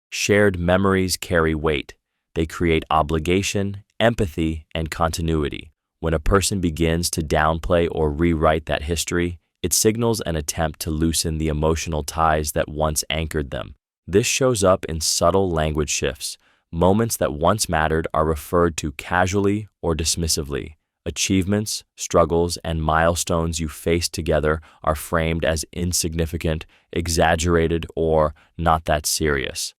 Shared memories carry weight. They create obligation, empathy, and continuity. When a person begins to downplay or rewrite that history, it signals an attempt to loosen the emotional ties that once anchored them. This shows up in subtle language shifts. Moments that once mattered are referred to casually or dismissively. Achievements, struggles, and milestones you face together are framed as insignificant, exaggerated, or not that serious.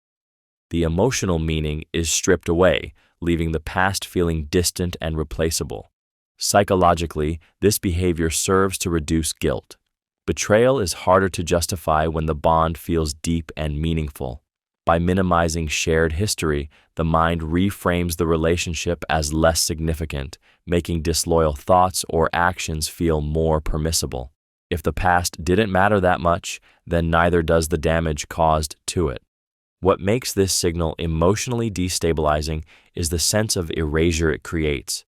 The emotional meaning is stripped away, leaving the past feeling distant and replaceable. Psychologically, this behavior serves to reduce guilt. Betrayal is harder to justify when the bond feels deep and meaningful. By minimizing shared history, the mind reframes the relationship as less significant, making disloyal thoughts or actions feel more permissible. If the past didn't matter that much, then neither does the damage caused to it. What makes this signal emotionally destabilizing is the sense of erasure it creates.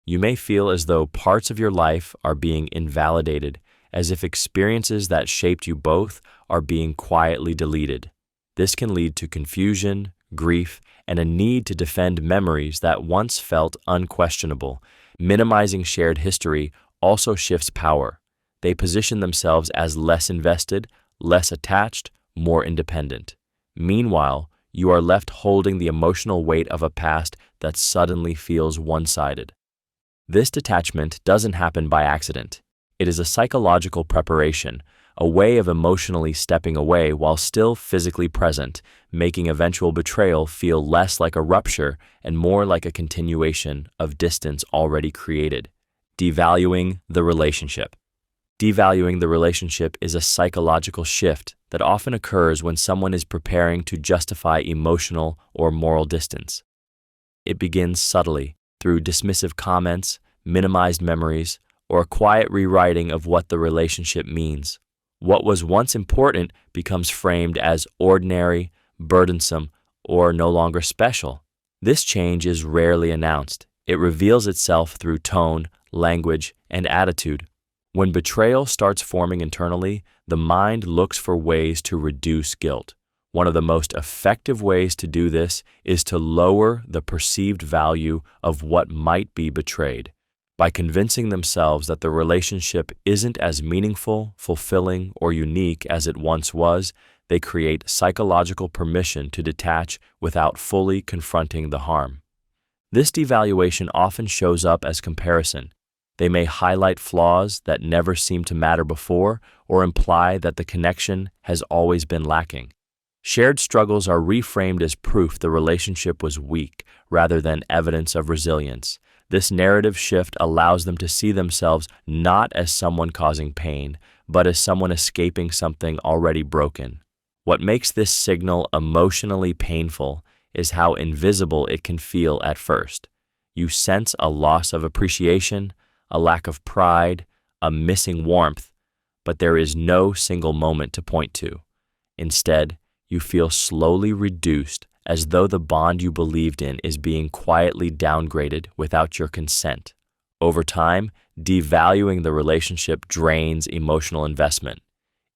You may feel as though parts of your life are being invalidated, as if experiences that shaped you both are being quietly deleted. This can lead to confusion, grief, and a need to defend memories that once felt unquestionable. Minimizing shared history also shifts power. They position themselves as less invested, less attached, more independent. Meanwhile, you are left holding the emotional weight of a past that suddenly feels one-sided. This detachment doesn't happen by accident. It is a psychological preparation, a way of emotionally stepping away while still physically present, making eventual betrayal feel less like a rupture and more like a continuation of distance already created. Devaluing the relationship. Devaluing the relationship is a psychological shift that often occurs when someone is preparing to justify emotional or moral distance. It begins subtly, through dismissive comments, minimized memories, or a quiet rewriting of what the relationship means. What was once important becomes framed as ordinary, burdensome, or no longer special. This change is rarely announced. It reveals itself through tone, language, and attitude. When betrayal starts forming internally, the mind looks for ways to reduce guilt. One of the most effective ways to do this is to lower the perceived value of what might be betrayed. By convincing themselves that the relationship isn't as meaningful, fulfilling, or unique as it once was, they create psychological permission to detach without fully confronting the harm. This devaluation often shows up as comparison. They may highlight flaws that never seemed to matter before or imply that the connection has always been lacking. Shared struggles are reframed as proof the relationship was weak rather than evidence of resilience. This narrative shift allows them to see themselves not as someone causing pain, but as someone escaping something already broken. What makes this signal emotionally painful is how invisible it can feel at first. You sense a loss of appreciation, a lack of pride, a missing warmth, but there is no single moment to point to. Instead, you feel slowly reduced, as though the bond you believed in is being quietly downgraded without your consent. Over time, devaluing the relationship drains emotional investment.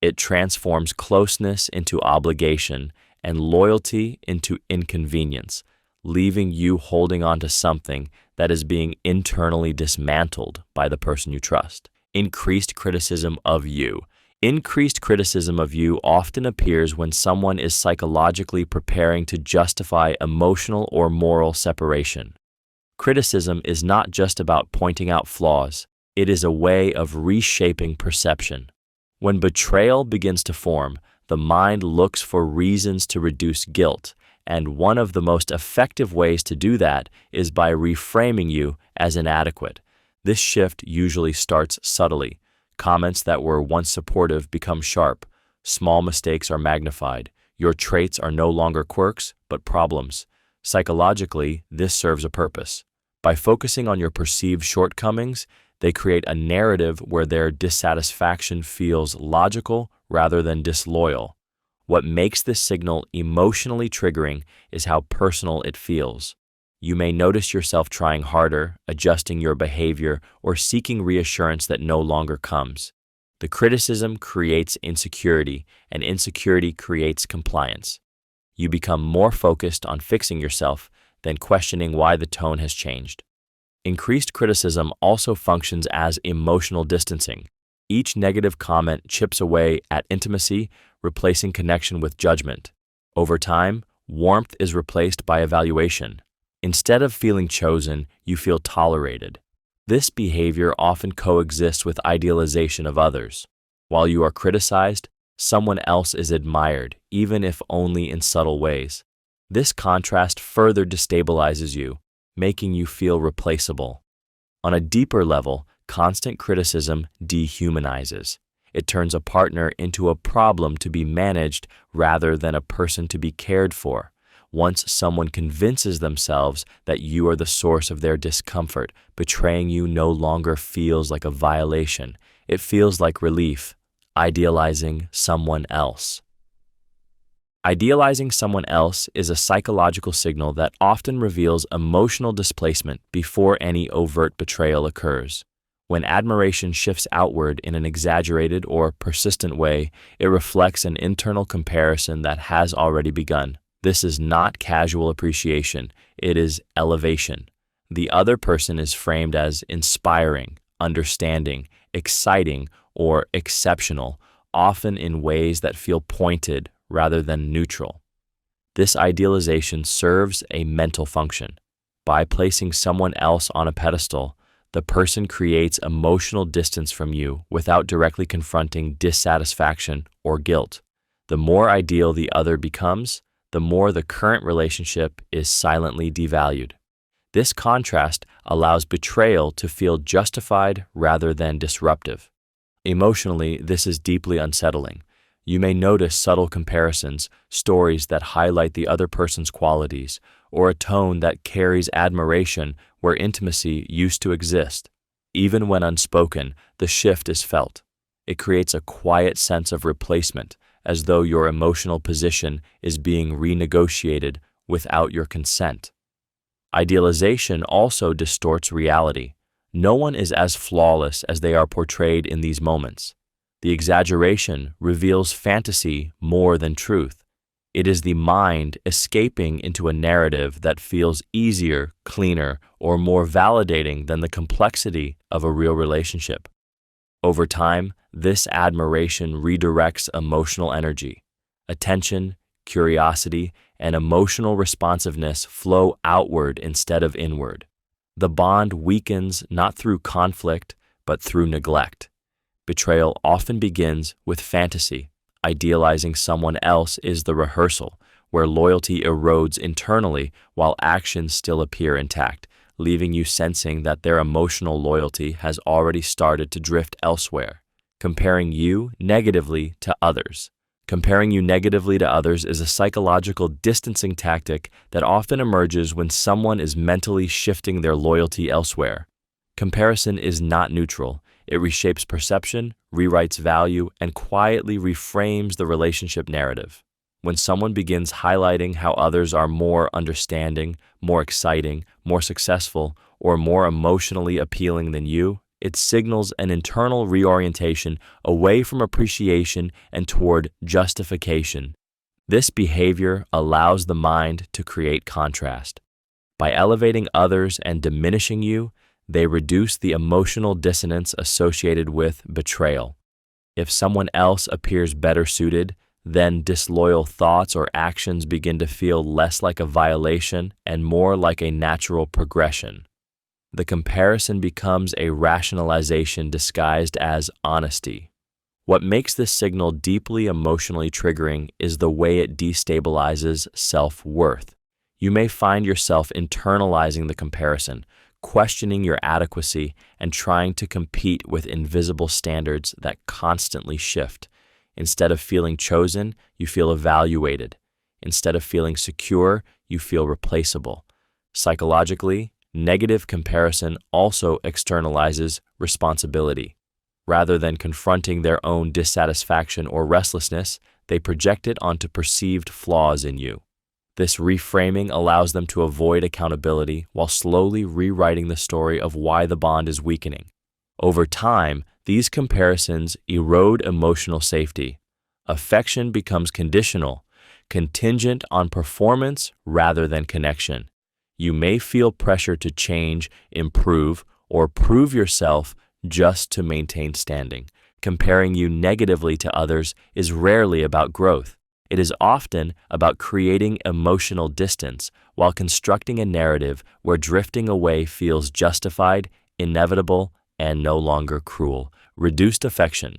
It transforms closeness into obligation and loyalty into inconvenience, leaving you holding on to something that is being internally dismantled by the person you trust. Increased criticism of you. Increased criticism of you often appears when someone is psychologically preparing to justify emotional or moral separation. Criticism is not just about pointing out flaws, it is a way of reshaping perception. When betrayal begins to form, the mind looks for reasons to reduce guilt, and one of the most effective ways to do that is by reframing you as inadequate. This shift usually starts subtly. Comments that were once supportive become sharp. Small mistakes are magnified. Your traits are no longer quirks, but problems. Psychologically, this serves a purpose. By focusing on your perceived shortcomings, they create a narrative where their dissatisfaction feels logical rather than disloyal. What makes this signal emotionally triggering is how personal it feels. You may notice yourself trying harder, adjusting your behavior, or seeking reassurance that no longer comes. The criticism creates insecurity, and insecurity creates compliance. You become more focused on fixing yourself than questioning why the tone has changed. Increased criticism also functions as emotional distancing. Each negative comment chips away at intimacy, replacing connection with judgment. Over time, warmth is replaced by evaluation. Instead of feeling chosen, you feel tolerated. This behavior often coexists with idealization of others. While you are criticized, someone else is admired, even if only in subtle ways. This contrast further destabilizes you, making you feel replaceable. On a deeper level, constant criticism dehumanizes. It turns a partner into a problem to be managed rather than a person to be cared for. Once someone convinces themselves that you are the source of their discomfort, betraying you no longer feels like a violation. It feels like relief. Idealizing someone else. Idealizing someone else is a psychological signal that often reveals emotional displacement before any overt betrayal occurs. When admiration shifts outward in an exaggerated or persistent way, it reflects an internal comparison that has already begun. This is not casual appreciation, it is elevation. The other person is framed as inspiring, understanding, exciting, or exceptional, often in ways that feel pointed rather than neutral. This idealization serves a mental function. By placing someone else on a pedestal, the person creates emotional distance from you without directly confronting dissatisfaction or guilt. The more ideal the other becomes, the more the current relationship is silently devalued. This contrast allows betrayal to feel justified rather than disruptive. Emotionally, this is deeply unsettling. You may notice subtle comparisons, stories that highlight the other person's qualities, or a tone that carries admiration where intimacy used to exist. Even when unspoken, the shift is felt. It creates a quiet sense of replacement, as though your emotional position is being renegotiated without your consent. Idealization also distorts reality. No one is as flawless as they are portrayed in these moments. The exaggeration reveals fantasy more than truth. It is the mind escaping into a narrative that feels easier, cleaner, or more validating than the complexity of a real relationship. Over time, this admiration redirects emotional energy. Attention, curiosity, and emotional responsiveness flow outward instead of inward. The bond weakens not through conflict, but through neglect. Betrayal often begins with fantasy. Idealizing someone else is the rehearsal, where loyalty erodes internally while actions still appear intact, leaving you sensing that their emotional loyalty has already started to drift elsewhere. Comparing you negatively to others. Comparing you negatively to others is a psychological distancing tactic that often emerges when someone is mentally shifting their loyalty elsewhere. Comparison is not neutral. It reshapes perception, rewrites value, and quietly reframes the relationship narrative. When someone begins highlighting how others are more understanding, more exciting, more successful, or more emotionally appealing than you, it signals an internal reorientation away from appreciation and toward justification. This behavior allows the mind to create contrast. By elevating others and diminishing you, they reduce the emotional dissonance associated with betrayal. If someone else appears better suited, then disloyal thoughts or actions begin to feel less like a violation and more like a natural progression. The comparison becomes a rationalization disguised as honesty. What makes this signal deeply emotionally triggering is the way it destabilizes self-worth. You may find yourself internalizing the comparison, questioning your adequacy, and trying to compete with invisible standards that constantly shift. Instead of feeling chosen, you feel evaluated. Instead of feeling secure, you feel replaceable. Psychologically, negative comparison also externalizes responsibility. Rather than confronting their own dissatisfaction or restlessness, they project it onto perceived flaws in you. This reframing allows them to avoid accountability while slowly rewriting the story of why the bond is weakening. Over time, these comparisons erode emotional safety. Affection becomes conditional, contingent on performance rather than connection. You may feel pressure to change, improve, or prove yourself just to maintain standing. Comparing you negatively to others is rarely about growth. It is often about creating emotional distance while constructing a narrative where drifting away feels justified inevitable, and no longer cruel. Reduced affection.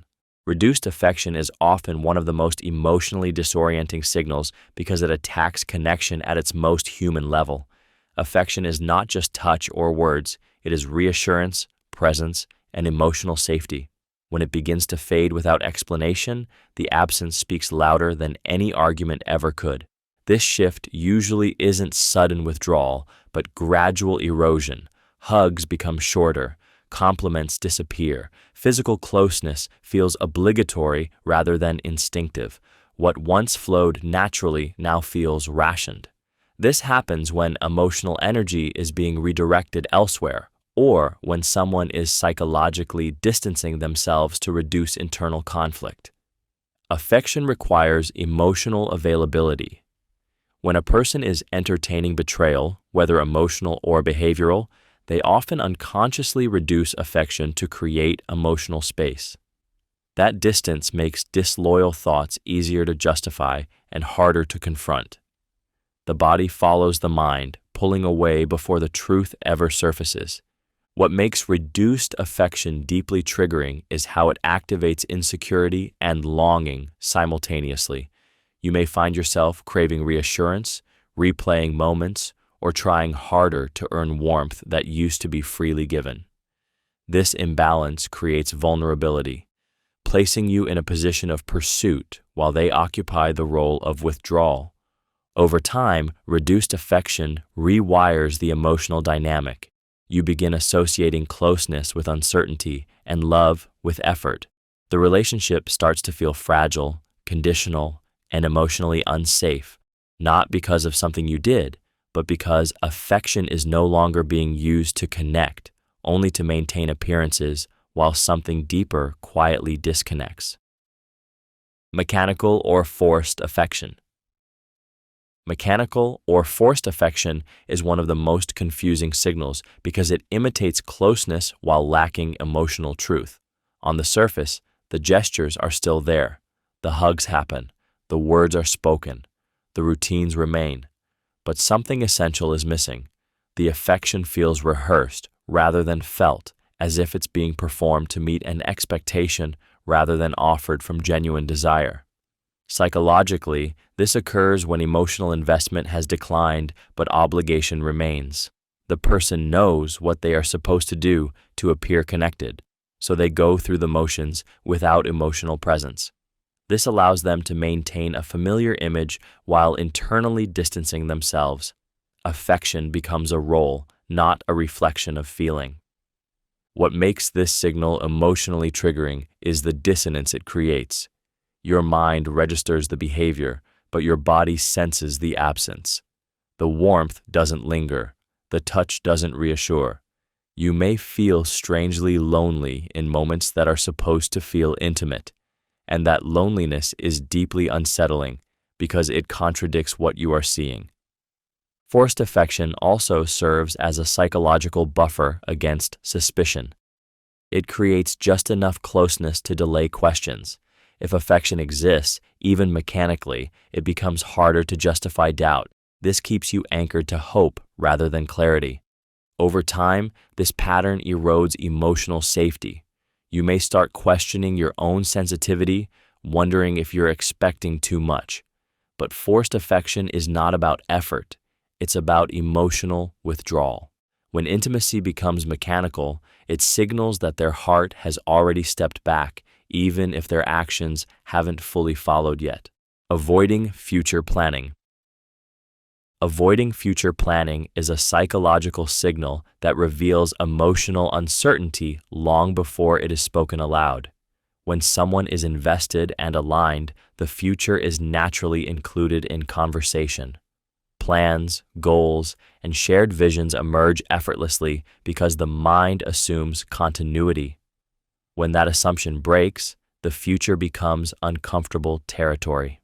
Reduced affection is often one of the most emotionally disorienting signals because it attacks connection at its most human level. Affection is not just touch or words, it is reassurance, presence, and emotional safety. When it begins to fade without explanation, the absence speaks louder than any argument ever could. This shift usually isn't sudden withdrawal, but gradual erosion. Hugs become shorter, compliments disappear, physical closeness feels obligatory rather than instinctive. What once flowed naturally now feels rationed. This happens when emotional energy is being redirected elsewhere, or when someone is psychologically distancing themselves to reduce internal conflict. Affection requires emotional availability. When a person is entertaining betrayal, whether emotional or behavioral, they often unconsciously reduce affection to create emotional space. That distance makes disloyal thoughts easier to justify and harder to confront. The body follows the mind, pulling away before the truth ever surfaces. What makes reduced affection deeply triggering is how it activates insecurity and longing simultaneously. You may find yourself craving reassurance, replaying moments, or trying harder to earn warmth that used to be freely given. This imbalance creates vulnerability, placing you in a position of pursuit while they occupy the role of withdrawal. Over time, reduced affection rewires the emotional dynamic. You begin associating closeness with uncertainty and love with effort. The relationship starts to feel fragile, conditional, and emotionally unsafe, not because of something you did, but because affection is no longer being used to connect, only to maintain appearances while something deeper quietly disconnects. Mechanical or forced affection. Mechanical or forced affection is one of the most confusing signals because it imitates closeness while lacking emotional truth. On the surface, the gestures are still there. The hugs happen. The words are spoken. The routines remain. But something essential is missing. The affection feels rehearsed rather than felt, as if it's being performed to meet an expectation rather than offered from genuine desire. Psychologically, this occurs when emotional investment has declined but obligation remains. The person knows what they are supposed to do to appear connected, so they go through the motions without emotional presence. This allows them to maintain a familiar image while internally distancing themselves. Affection becomes a role, not a reflection of feeling. What makes this signal emotionally triggering is the dissonance it creates. Your mind registers the behavior, but your body senses the absence. The warmth doesn't linger. The touch doesn't reassure. You may feel strangely lonely in moments that are supposed to feel intimate, and that loneliness is deeply unsettling because it contradicts what you are seeing. Forced affection also serves as a psychological buffer against suspicion. It creates just enough closeness to delay questions. If affection exists, even mechanically, it becomes harder to justify doubt. This keeps you anchored to hope rather than clarity. Over time, this pattern erodes emotional safety. You may start questioning your own sensitivity, wondering if you're expecting too much. But forced affection is not about effort. It's about emotional withdrawal. When intimacy becomes mechanical, it signals that their heart has already stepped back, even if their actions haven't fully followed yet. Avoiding future planning. Avoiding future planning is a psychological signal that reveals emotional uncertainty long before it is spoken aloud. When someone is invested and aligned, the future is naturally included in conversation. Plans, goals, and shared visions emerge effortlessly because the mind assumes continuity. When that assumption breaks, the future becomes uncomfortable territory.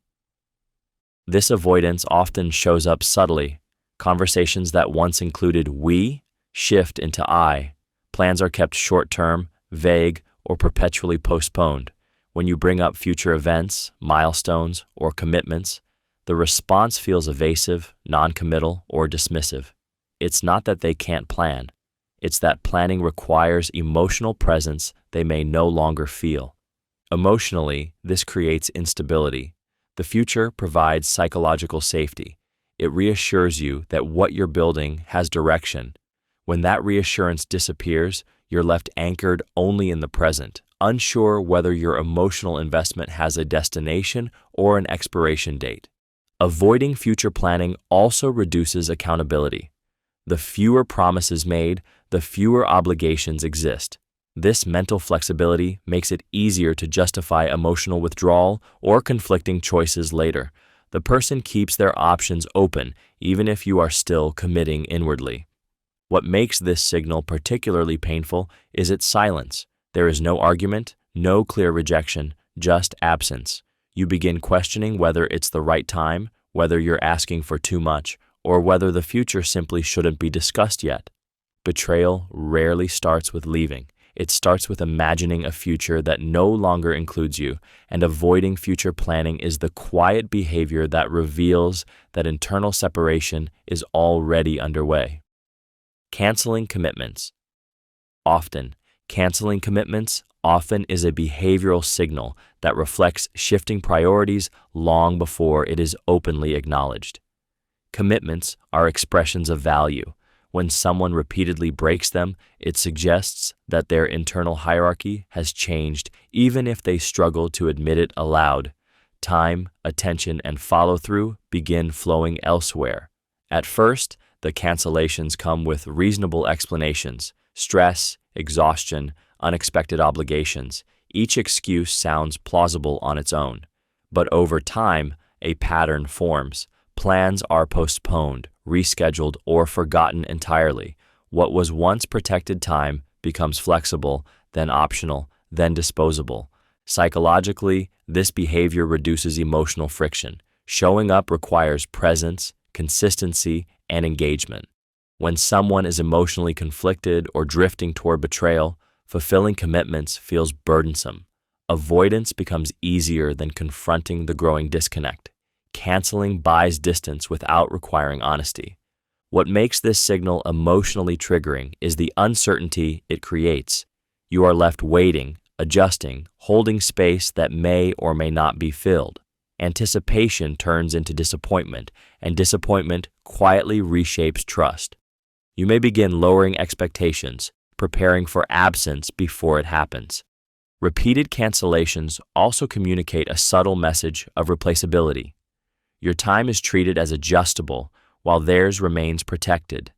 This avoidance often shows up subtly. Conversations that once included we shift into I. Plans are kept short-term, vague, or perpetually postponed. When you bring up future events, milestones, or commitments, the response feels evasive, non-committal, or dismissive. It's not that they can't plan. It's that planning requires emotional presence they may no longer feel. Emotionally, this creates instability. The future provides psychological safety. It reassures you that what you're building has direction. When that reassurance disappears, you're left anchored only in the present, unsure whether your emotional investment has a destination or an expiration date. Avoiding future planning also reduces accountability. The fewer promises made, the fewer obligations exist. This mental flexibility makes it easier to justify emotional withdrawal or conflicting choices later. The person keeps their options open, even if you are still committing inwardly. What makes this signal particularly painful is its silence. There is no argument, no clear rejection, just absence. You begin questioning whether it's the right time, whether you're asking for too much, or whether the future simply shouldn't be discussed yet. Betrayal rarely starts with leaving. It starts with imagining a future that no longer includes you, and avoiding future planning is the quiet behavior that reveals that internal separation is already underway. Canceling commitments. Canceling commitments often is a behavioral signal that reflects shifting priorities long before it is openly acknowledged. Commitments are expressions of value. When someone repeatedly breaks them, it suggests that their internal hierarchy has changed, even if they struggle to admit it aloud. Time, attention, and follow-through begin flowing elsewhere. At first, the cancellations come with reasonable explanations: stress, exhaustion, unexpected obligations. Each excuse sounds plausible on its own. But over time, a pattern forms. Plans are postponed, rescheduled, or forgotten entirely. What was once protected time becomes flexible, then optional, then disposable. Psychologically, this behavior reduces emotional friction. Showing up requires presence, consistency, and engagement. When someone is emotionally conflicted or drifting toward betrayal, fulfilling commitments feels burdensome. Avoidance becomes easier than confronting the growing disconnect. Canceling buys distance without requiring honesty. What makes this signal emotionally triggering is the uncertainty it creates. You are left waiting, adjusting, holding space that may or may not be filled. Anticipation turns into disappointment, and disappointment quietly reshapes trust. You may begin lowering expectations, preparing for absence before it happens. Repeated cancellations also communicate a subtle message of replaceability. Your time is treated as adjustable, while theirs remains protected.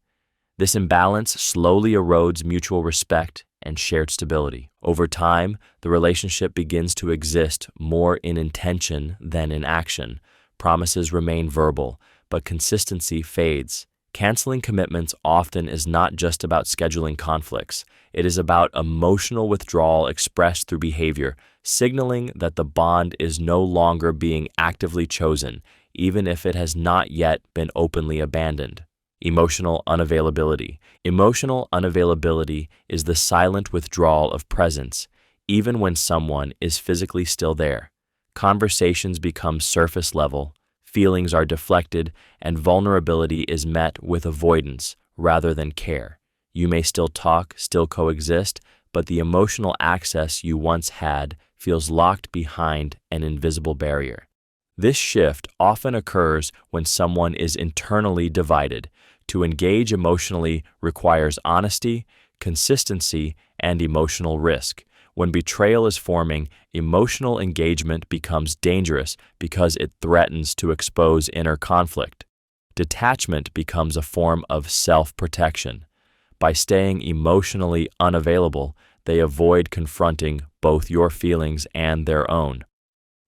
This imbalance slowly erodes mutual respect and shared stability. Over time, the relationship begins to exist more in intention than in action. Promises remain verbal, but consistency fades. Canceling commitments often is not just about scheduling conflicts. It is about emotional withdrawal expressed through behavior, signaling that the bond is no longer being actively chosen, even if it has not yet been openly abandoned. Emotional unavailability. Emotional unavailability is the silent withdrawal of presence, even when someone is physically still there. Conversations become surface level, feelings are deflected, and vulnerability is met with avoidance rather than care. You may still talk, still coexist, but the emotional access you once had feels locked behind an invisible barrier. This shift often occurs when someone is internally divided. To engage emotionally requires honesty, consistency, and emotional risk. When betrayal is forming, emotional engagement becomes dangerous because it threatens to expose inner conflict. Detachment becomes a form of self-protection. By staying emotionally unavailable, they avoid confronting both your feelings and their own.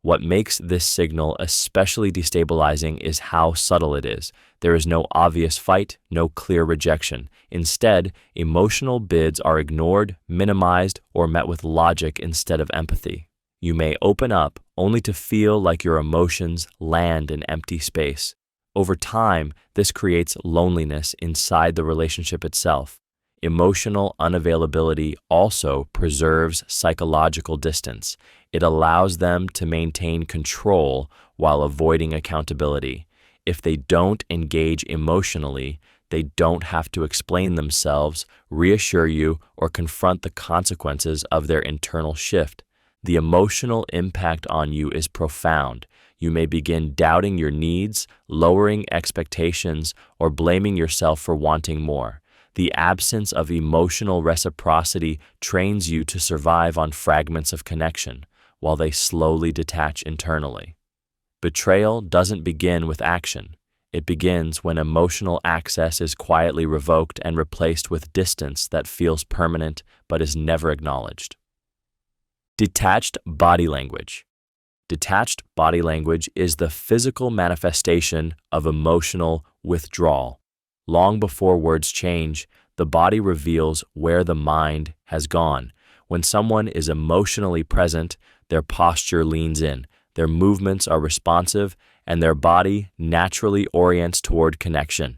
What makes this signal especially destabilizing is how subtle it is. There is no obvious fight, no clear rejection. Instead, emotional bids are ignored, minimized, or met with logic instead of empathy. You may open up only to feel like your emotions land in empty space. Over time, this creates loneliness inside the relationship itself. Emotional unavailability also preserves psychological distance. It allows them to maintain control while avoiding accountability. If they don't engage emotionally, They don't have to explain themselves, reassure you, or confront the consequences of their internal shift. The emotional impact on you is profound. You may begin doubting your needs, lowering expectations, or blaming yourself for wanting more. The absence of emotional reciprocity trains you to survive on fragments of connection, while they slowly detach internally. Betrayal doesn't begin with action. It begins when emotional access is quietly revoked and replaced with distance that feels permanent but is never acknowledged. Detached body language. Detached body language is the physical manifestation of emotional withdrawal. Long before words change, the body reveals where the mind has gone. When someone is emotionally present, their posture leans in, their movements are responsive, and their body naturally orients toward connection.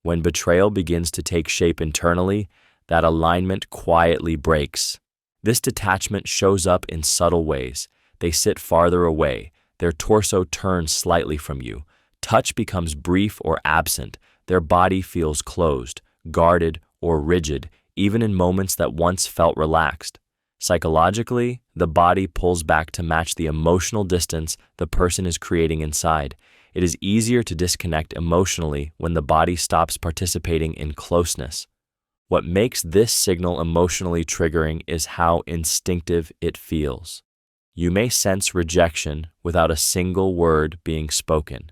When betrayal begins to take shape internally, that alignment quietly breaks. This detachment shows up in subtle ways. They sit farther away. Their torso turns slightly from you. Touch becomes brief or absent. Their body feels closed, guarded, or rigid, even in moments that once felt relaxed. Psychologically, the body pulls back to match the emotional distance the person is creating inside. It is easier to disconnect emotionally when the body stops participating in closeness. What makes this signal emotionally triggering is how instinctive it feels. You may sense rejection without a single word being spoken.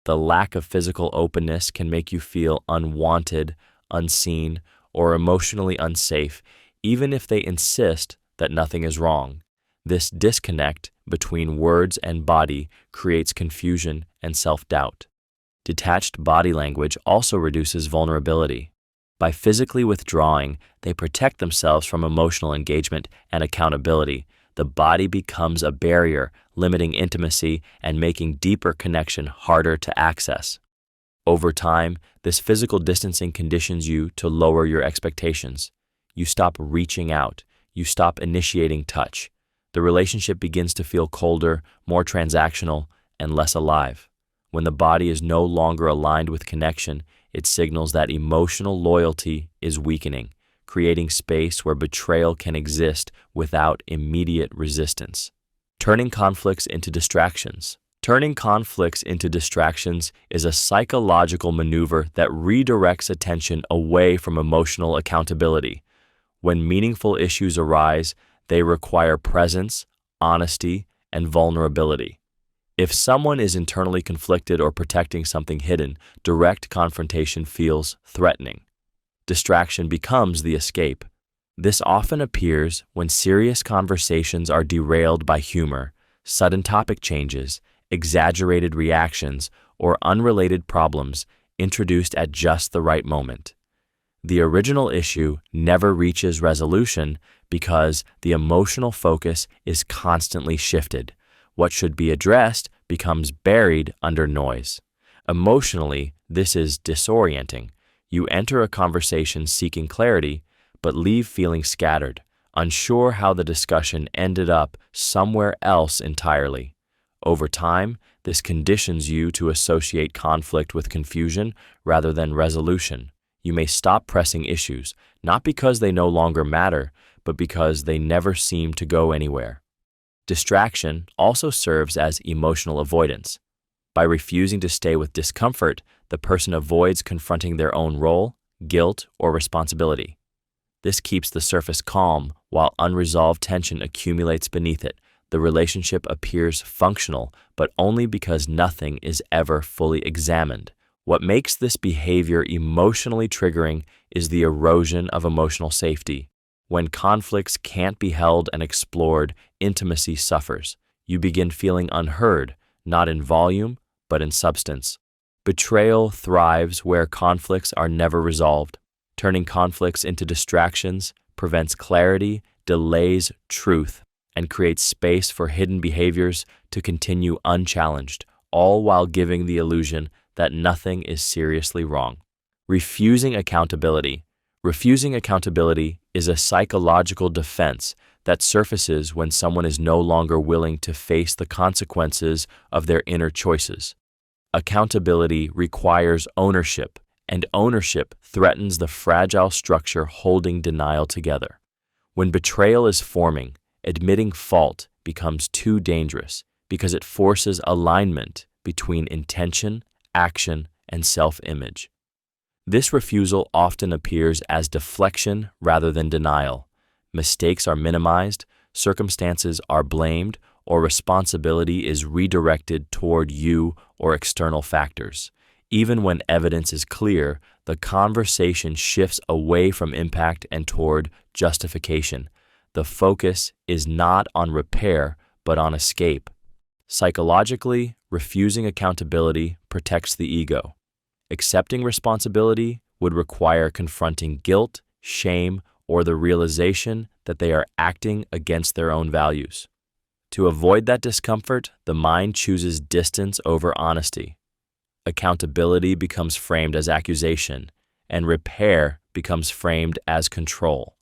The lack of physical openness can make you feel unwanted, unseen, or emotionally unsafe, even if they insist that nothing is wrong. This disconnect between words and body creates confusion and self-doubt. Detached body language also reduces vulnerability. By physically withdrawing, they protect themselves from emotional engagement and accountability. The body becomes a barrier, limiting intimacy and making deeper connection harder to access. Over time, this physical distancing conditions you to lower your expectations. You stop reaching out. You stop initiating touch. The relationship begins to feel colder, more transactional, and less alive. When the body is no longer aligned with connection, it signals that emotional loyalty is weakening, creating space where betrayal can exist without immediate resistance. Turning conflicts into distractions. Turning conflicts into distractions is a psychological maneuver that redirects attention away from emotional accountability. When meaningful issues arise, they require presence, honesty, and vulnerability. If someone is internally conflicted or protecting something hidden, direct confrontation feels threatening. Distraction becomes the escape. This often appears when serious conversations are derailed by humor, sudden topic changes, exaggerated reactions, or unrelated problems introduced at just the right moment. The original issue never reaches resolution because the emotional focus is constantly shifted. What should be addressed becomes buried under noise. Emotionally, this is disorienting. You enter a conversation seeking clarity, but leave feeling scattered, unsure how the discussion ended up somewhere else entirely. Over time, this conditions you to associate conflict with confusion rather than resolution. You may stop pressing issues, not because they no longer matter, but because they never seem to go anywhere. Distraction also serves as emotional avoidance. By refusing to stay with discomfort, the person avoids confronting their own role, guilt, or responsibility. This keeps the surface calm while unresolved tension accumulates beneath it. The relationship appears functional, but only because nothing is ever fully examined. What makes this behavior emotionally triggering is the erosion of emotional safety. When conflicts can't be held and explored, intimacy suffers. You begin feeling unheard, not in volume, but in substance. Betrayal thrives where conflicts are never resolved. Turning conflicts into distractions prevents clarity, delays truth, and creates space for hidden behaviors to continue unchallenged, all while giving the illusion that nothing is seriously wrong. Refusing accountability. Refusing accountability is a psychological defense that surfaces when someone is no longer willing to face the consequences of their inner choices. Accountability requires ownership, and ownership threatens the fragile structure holding denial together. When betrayal is forming, admitting fault becomes too dangerous because it forces alignment between intention, action, and self-image. This refusal often appears as deflection rather than denial. Mistakes are minimized, circumstances are blamed, or responsibility is redirected toward you or external factors. Even when evidence is clear, the conversation shifts away from impact and toward justification. The focus is not on repair, but on escape. Psychologically, refusing accountability protects the ego. Accepting responsibility would require confronting guilt, shame, or the realization that they are acting against their own values. To avoid that discomfort, the mind chooses distance over honesty. Accountability becomes framed as accusation, and repair becomes framed as control.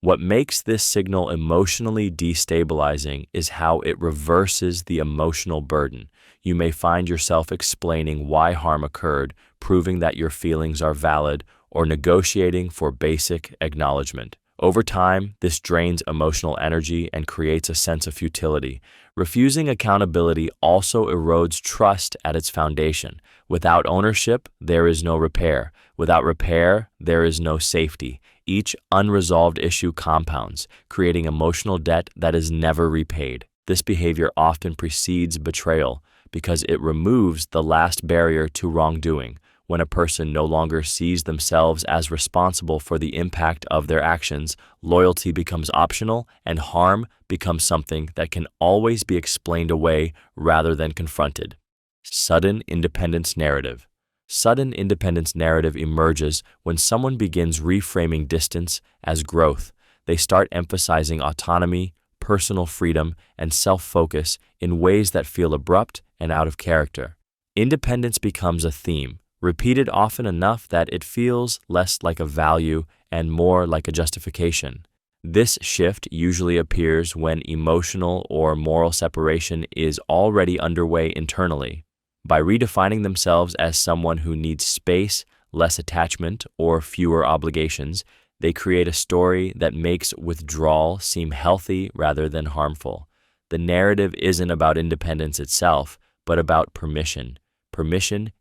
What makes this signal emotionally destabilizing is how it reverses the emotional burden. You may find yourself explaining why harm occurred, proving that your feelings are valid, or negotiating for basic acknowledgement. Over time, this drains emotional energy and creates a sense of futility. Refusing accountability also erodes trust at its foundation. Without ownership, there is no repair. Without repair, there is no safety. Each unresolved issue compounds, creating emotional debt that is never repaid. This behavior often precedes betrayal because it removes the last barrier to wrongdoing. When a person no longer sees themselves as responsible for the impact of their actions, loyalty becomes optional and harm becomes something that can always be explained away rather than confronted. Sudden independence narrative. Sudden independence narrative emerges when someone begins reframing distance as growth. They start emphasizing autonomy, personal freedom, and self-focus in ways that feel abrupt and out of character. Independence becomes a theme, repeated often enough that it feels less like a value and more like a justification. This shift usually appears when emotional or moral separation is already underway internally. By redefining themselves as someone who needs space, less attachment, or fewer obligations, they create a story that makes withdrawal seem healthy rather than harmful. The narrative isn't about independence itself, but about permission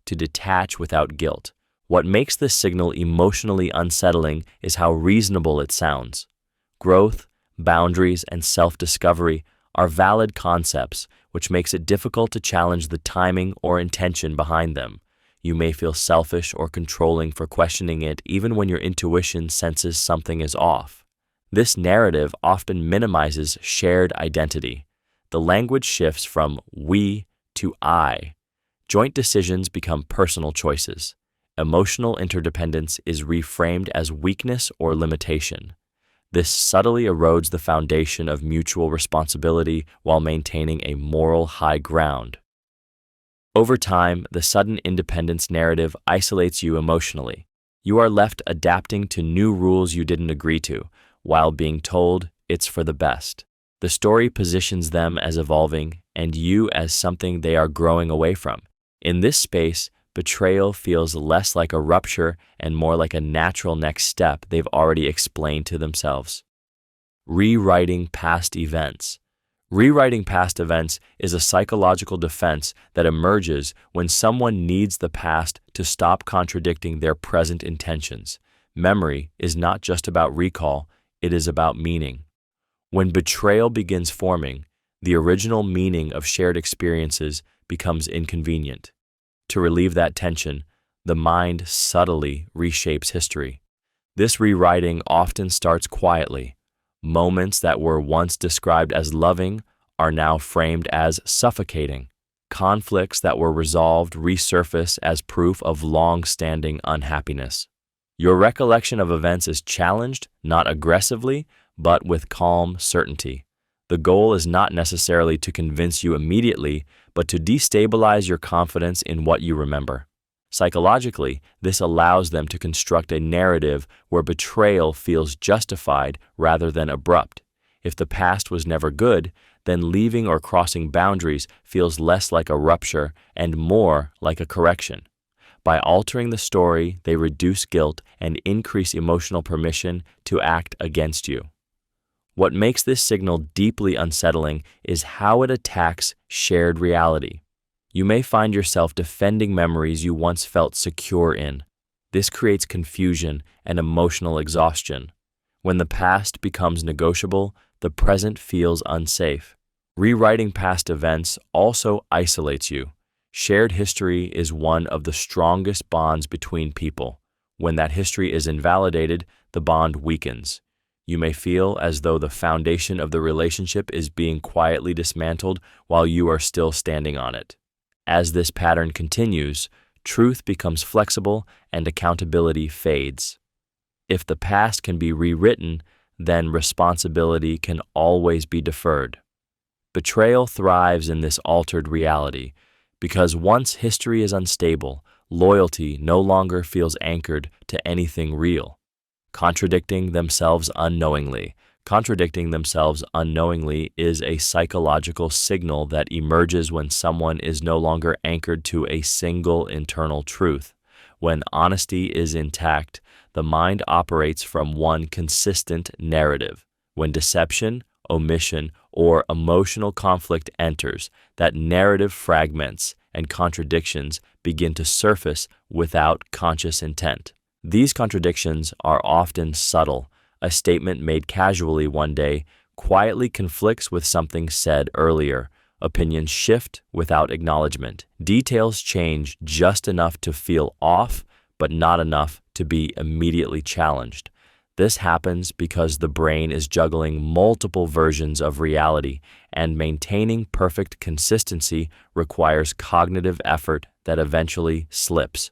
to detach without guilt. What makes this signal emotionally unsettling is how reasonable it sounds. Growth, boundaries, and self-discovery are valid concepts, which makes it difficult to challenge the timing or intention behind them. You may feel selfish or controlling for questioning it even when your intuition senses something is off. This narrative often minimizes shared identity. The language shifts from we to I. Joint decisions become personal choices. Emotional interdependence is reframed as weakness or limitation. This subtly erodes the foundation of mutual responsibility while maintaining a moral high ground. Over time, the sudden independence narrative isolates you emotionally. You are left adapting to new rules you didn't agree to, while being told it's for the best. The story positions them as evolving and you as something they are growing away from. In this space, betrayal feels less like a rupture and more like a natural next step they've already explained to themselves. Rewriting past events. Rewriting past events is a psychological defense that emerges when someone needs the past to stop contradicting their present intentions. Memory is not just about recall, it is about meaning. When betrayal begins forming, the original meaning of shared experiences becomes inconvenient. To relieve that tension, the mind subtly reshapes history. This rewriting often starts quietly. Moments that were once described as loving are now framed as suffocating. Conflicts that were resolved resurface as proof of long-standing unhappiness. Your recollection of events is challenged, not aggressively, but with calm certainty. The goal is not necessarily to convince you immediately, but to destabilize your confidence in what you remember. Psychologically, this allows them to construct a narrative where betrayal feels justified rather than abrupt. If the past was never good, then leaving or crossing boundaries feels less like a rupture and more like a correction. By altering the story, they reduce guilt and increase emotional permission to act against you. What makes this signal deeply unsettling is how it attacks shared reality. You may find yourself defending memories you once felt secure in. This creates confusion and emotional exhaustion. When the past becomes negotiable, the present feels unsafe. Rewriting past events also isolates you. Shared history is one of the strongest bonds between people. When that history is invalidated, the bond weakens. You may feel as though the foundation of the relationship is being quietly dismantled while you are still standing on it. As this pattern continues, truth becomes flexible and accountability fades. If the past can be rewritten, then responsibility can always be deferred. Betrayal thrives in this altered reality because once history is unstable, loyalty no longer feels anchored to anything real. Contradicting themselves unknowingly is a psychological signal that emerges when someone is no longer anchored to a single internal truth. When honesty is intact, the mind operates from one consistent narrative. When deception, omission, or emotional conflict enters, that narrative fragments and contradictions begin to surface without conscious intent. These contradictions are often subtle. A statement made casually one day quietly conflicts with something said earlier. Opinions shift without acknowledgement. Details change just enough to feel off, but not enough to be immediately challenged. This happens because the brain is juggling multiple versions of reality, and maintaining perfect consistency requires cognitive effort that eventually slips.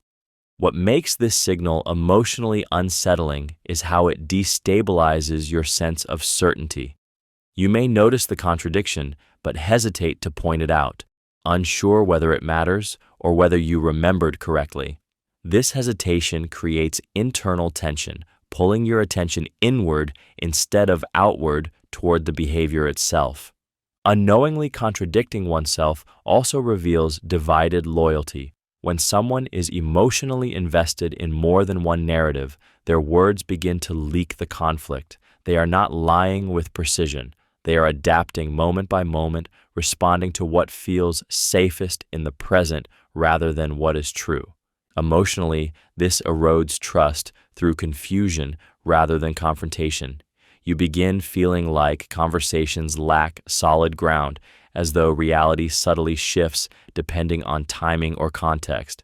What makes this signal emotionally unsettling is how it destabilizes your sense of certainty. You may notice the contradiction, but hesitate to point it out, unsure whether it matters or whether you remembered correctly. This hesitation creates internal tension, pulling your attention inward instead of outward toward the behavior itself. Unknowingly contradicting oneself also reveals divided loyalty. When someone is emotionally invested in more than one narrative, their words begin to leak the conflict. They are not lying with precision. They are adapting moment by moment, responding to what feels safest in the present rather than what is true. Emotionally, this erodes trust through confusion rather than confrontation. You begin feeling like conversations lack solid ground, as though reality subtly shifts depending on timing or context.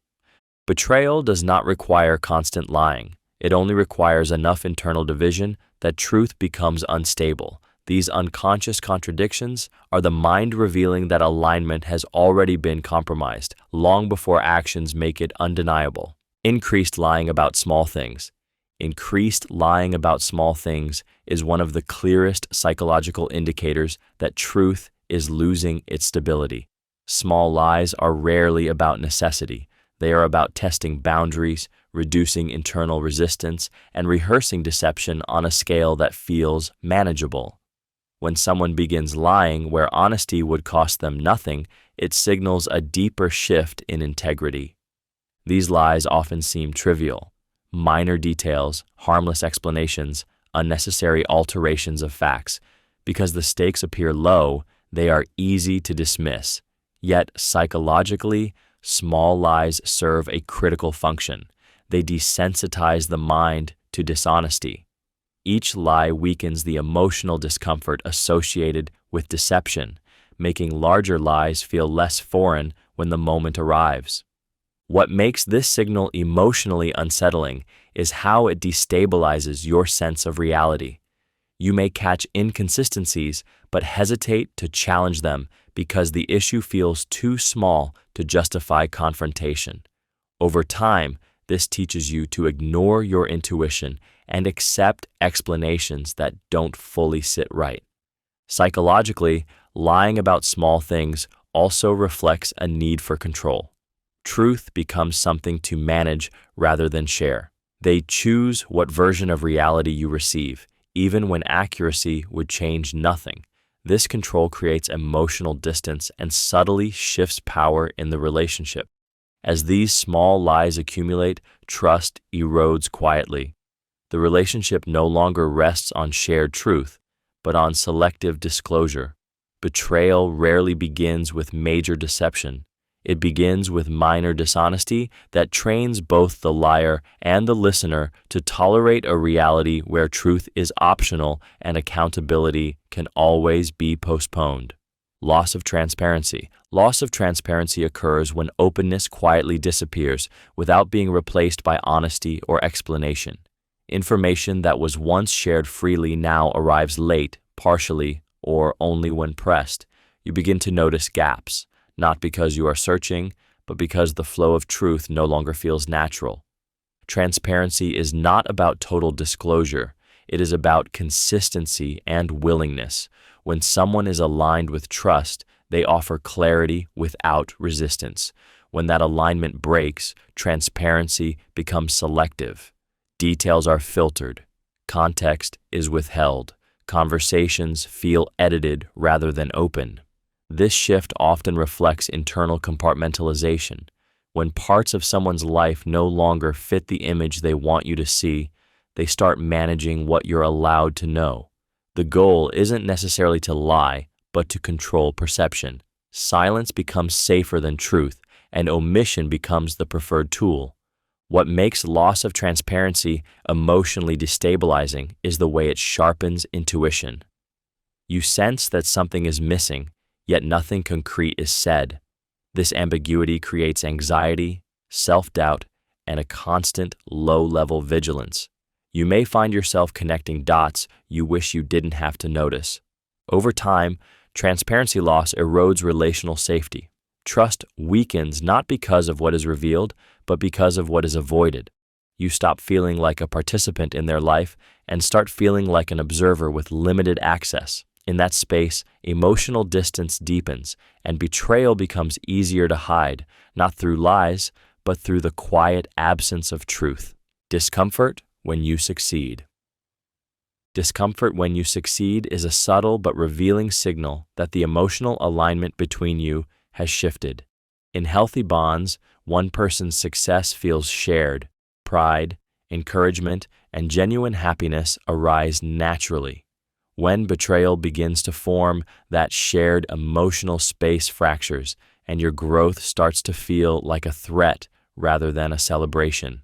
Betrayal does not require constant lying. It only requires enough internal division that truth becomes unstable. These unconscious contradictions are the mind revealing that alignment has already been compromised, long before actions make it undeniable. Increased lying about small things. Increased lying about small things is one of the clearest psychological indicators that truth is losing its stability. Small lies are rarely about necessity. They are about testing boundaries, reducing internal resistance, and rehearsing deception on a scale that feels manageable. When someone begins lying where honesty would cost them nothing, it signals a deeper shift in integrity. These lies often seem trivial. Minor details, harmless explanations, unnecessary alterations of facts. Because the stakes appear low, they are easy to dismiss. Yet, psychologically, small lies serve a critical function. They desensitize the mind to dishonesty. Each lie weakens the emotional discomfort associated with deception, making larger lies feel less foreign when the moment arrives. What makes this signal emotionally unsettling is how it destabilizes your sense of reality. You may catch inconsistencies, but hesitate to challenge them because the issue feels too small to justify confrontation. Over time, this teaches you to ignore your intuition and accept explanations that don't fully sit right. Psychologically, lying about small things also reflects a need for control. Truth becomes something to manage rather than share. They choose what version of reality you receive, even when accuracy would change nothing. This control creates emotional distance and subtly shifts power in the relationship. As these small lies accumulate, trust erodes quietly. The relationship no longer rests on shared truth, but on selective disclosure. Betrayal rarely begins with major deception. It begins with minor dishonesty that trains both the liar and the listener to tolerate a reality where truth is optional and accountability can always be postponed. Loss of transparency. Loss of transparency occurs when openness quietly disappears without being replaced by honesty or explanation. Information that was once shared freely now arrives late, partially, or only when pressed. You begin to notice gaps, not because you are searching, but because the flow of truth no longer feels natural. Transparency is not about total disclosure. It is about consistency and willingness. When someone is aligned with trust, they offer clarity without resistance. When that alignment breaks, transparency becomes selective. Details are filtered. Context is withheld. Conversations feel edited rather than open. This shift often reflects internal compartmentalization. When parts of someone's life no longer fit the image they want you to see, they start managing what you're allowed to know. The goal isn't necessarily to lie, but to control perception. Silence becomes safer than truth, and omission becomes the preferred tool. What makes loss of transparency emotionally destabilizing is the way it sharpens intuition. You sense that something is missing, yet nothing concrete is said. This ambiguity creates anxiety, self-doubt, and a constant low-level vigilance. You may find yourself connecting dots you wish you didn't have to notice. Over time, transparency loss erodes relational safety. Trust weakens not because of what is revealed, but because of what is avoided. You stop feeling like a participant in their life and start feeling like an observer with limited access. In that space, emotional distance deepens, and betrayal becomes easier to hide, not through lies, but through the quiet absence of truth. Discomfort when you succeed. Discomfort when you succeed is a subtle but revealing signal that the emotional alignment between you has shifted. In healthy bonds, one person's success feels shared. Pride, encouragement, and genuine happiness arise naturally. When betrayal begins to form, that shared emotional space fractures, and your growth starts to feel like a threat rather than a celebration.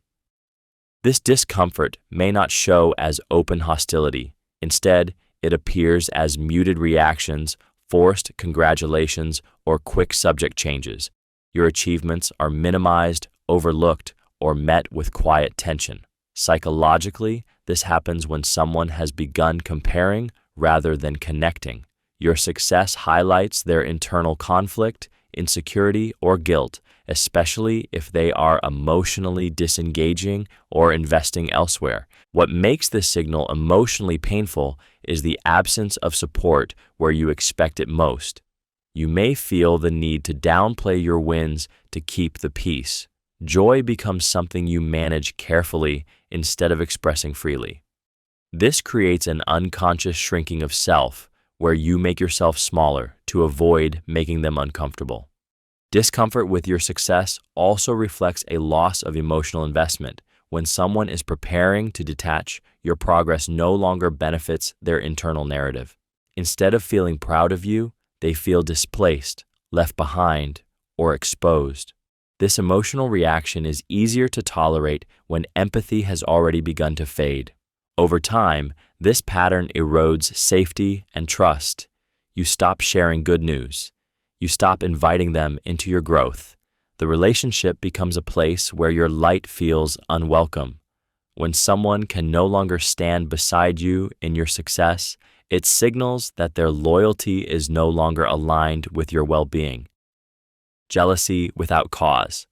This discomfort may not show as open hostility. Instead, it appears as muted reactions, forced congratulations, or quick subject changes. Your achievements are minimized, overlooked, or met with quiet tension. Psychologically, this happens when someone has begun comparing rather than connecting. Your success highlights their internal conflict, insecurity, or guilt, especially if they are emotionally disengaging or investing elsewhere. What makes this signal emotionally painful is the absence of support where you expect it most. You may feel the need to downplay your wins to keep the peace. Joy becomes something you manage carefully instead of expressing freely. This creates an unconscious shrinking of self, where you make yourself smaller to avoid making them uncomfortable. Discomfort with your success also reflects a loss of emotional investment. When someone is preparing to detach, your progress no longer benefits their internal narrative. Instead of feeling proud of you, they feel displaced, left behind, or exposed. This emotional reaction is easier to tolerate when empathy has already begun to fade. Over time, this pattern erodes safety and trust. You stop sharing good news. You stop inviting them into your growth. The relationship becomes a place where your light feels unwelcome. When someone can no longer stand beside you in your success, it signals that their loyalty is no longer aligned with your well-being. Jealousy without cause.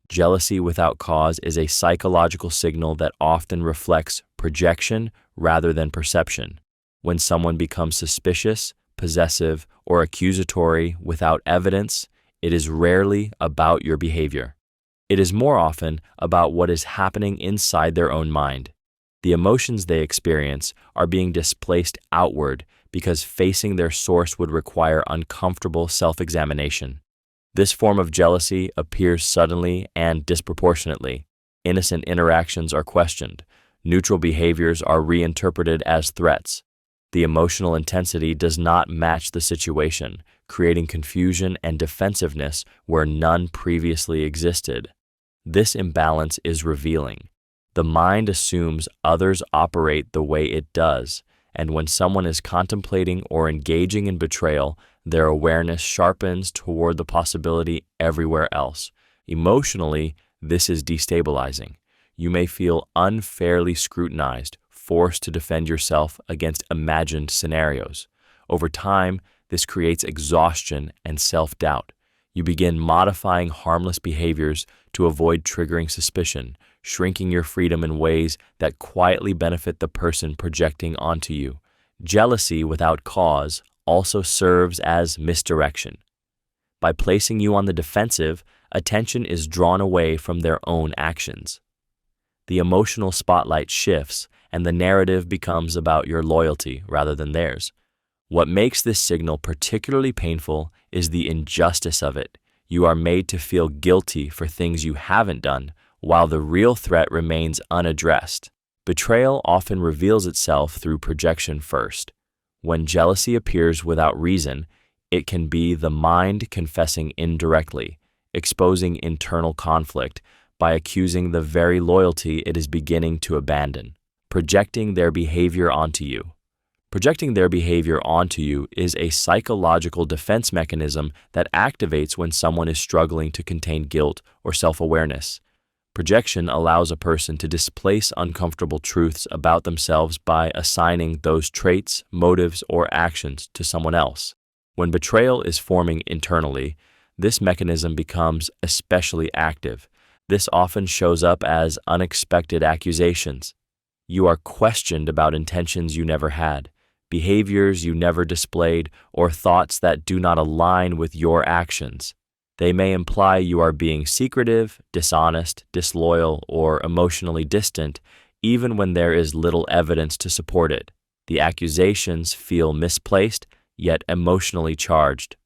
Jealousy without cause is a psychological signal that often reflects projection rather than perception. When someone becomes suspicious, possessive, or accusatory without evidence, it is rarely about your behavior. It is more often about what is happening inside their own mind. The emotions they experience are being displaced outward because facing their source would require uncomfortable self-examination. This form of jealousy appears suddenly and disproportionately. Innocent interactions are questioned. Neutral behaviors are reinterpreted as threats. The emotional intensity does not match the situation, creating confusion and defensiveness where none previously existed. This imbalance is revealing. The mind assumes others operate the way it does, and when someone is contemplating or engaging in betrayal, their awareness sharpens toward the possibility everywhere else. Emotionally, this is destabilizing. You may feel unfairly scrutinized, forced to defend yourself against imagined scenarios. Over time, this creates exhaustion and self-doubt. You begin modifying harmless behaviors to avoid triggering suspicion, shrinking your freedom in ways that quietly benefit the person projecting onto you. Jealousy without cause also serves as misdirection. By placing you on the defensive, attention is drawn away from their own actions. The emotional spotlight shifts, and the narrative becomes about your loyalty rather than theirs. What makes this signal particularly painful is the injustice of it. You are made to feel guilty for things you haven't done, while the real threat remains unaddressed. Betrayal often reveals itself through projection first. When jealousy appears without reason, it can be the mind confessing indirectly, exposing internal conflict by accusing the very loyalty it is beginning to abandon. Projecting their behavior onto you. Projecting their behavior onto you is a psychological defense mechanism that activates when someone is struggling to contain guilt or self-awareness. Projection allows a person to displace uncomfortable truths about themselves by assigning those traits, motives, or actions to someone else. When betrayal is forming internally, this mechanism becomes especially active. This often shows up as unexpected accusations. You are questioned about intentions you never had, behaviors you never displayed, or thoughts that do not align with your actions. They may imply you are being secretive, dishonest, disloyal, or emotionally distant, even when there is little evidence to support it. The accusations feel misplaced, yet emotionally charged.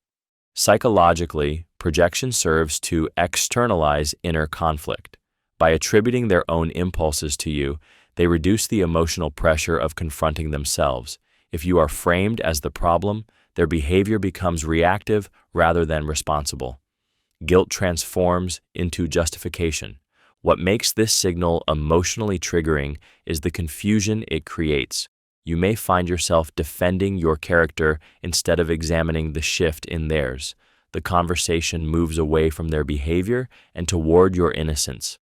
Psychologically, projection serves to externalize inner conflict. By attributing their own impulses to you, they reduce the emotional pressure of confronting themselves. If you are framed as the problem, their behavior becomes reactive rather than responsible. Guilt transforms into justification. What makes this signal emotionally triggering is the confusion it creates. You may find yourself defending your character instead of examining the shift in theirs. The conversation moves away from their behavior and toward your innocence.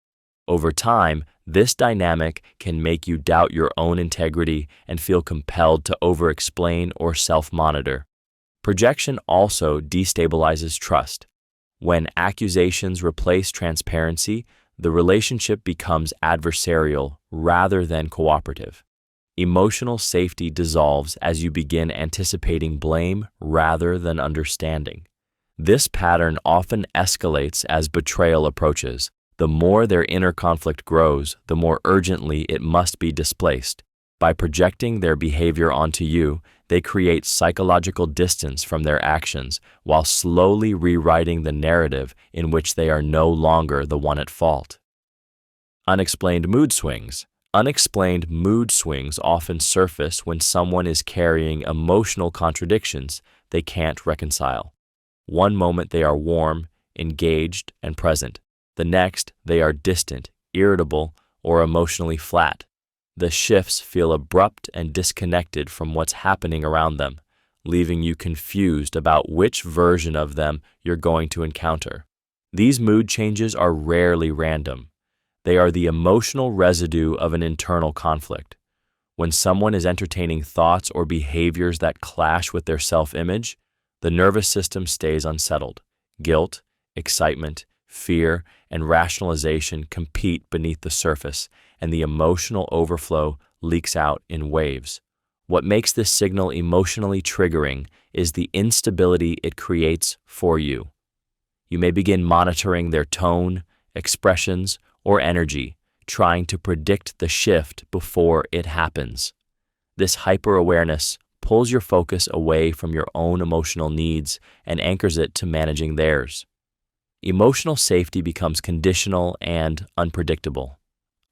Over time, this dynamic can make you doubt your own integrity and feel compelled to over-explain or self-monitor. Projection also destabilizes trust. When accusations replace transparency, the relationship becomes adversarial rather than cooperative. Emotional safety dissolves as you begin anticipating blame rather than understanding. This pattern often escalates as betrayal approaches. The more their inner conflict grows, the more urgently it must be displaced. By projecting their behavior onto you, they create psychological distance from their actions while slowly rewriting the narrative in which they are no longer the one at fault. Unexplained mood swings. Unexplained mood swings often surface when someone is carrying emotional contradictions they can't reconcile. One moment they are warm, engaged, and present. The next, they are distant, irritable, or emotionally flat. The shifts feel abrupt and disconnected from what's happening around them, leaving you confused about which version of them you're going to encounter. These mood changes are rarely random. They are the emotional residue of an internal conflict. When someone is entertaining thoughts or behaviors that clash with their self-image, the nervous system stays unsettled. Guilt, excitement, fear, and rationalization compete beneath the surface, and the emotional overflow leaks out in waves. What makes this signal emotionally triggering is the instability it creates for you. You may begin monitoring their tone, expressions, or energy, trying to predict the shift before it happens. This hyper-awareness pulls your focus away from your own emotional needs and anchors it to managing theirs. Emotional safety becomes conditional and unpredictable.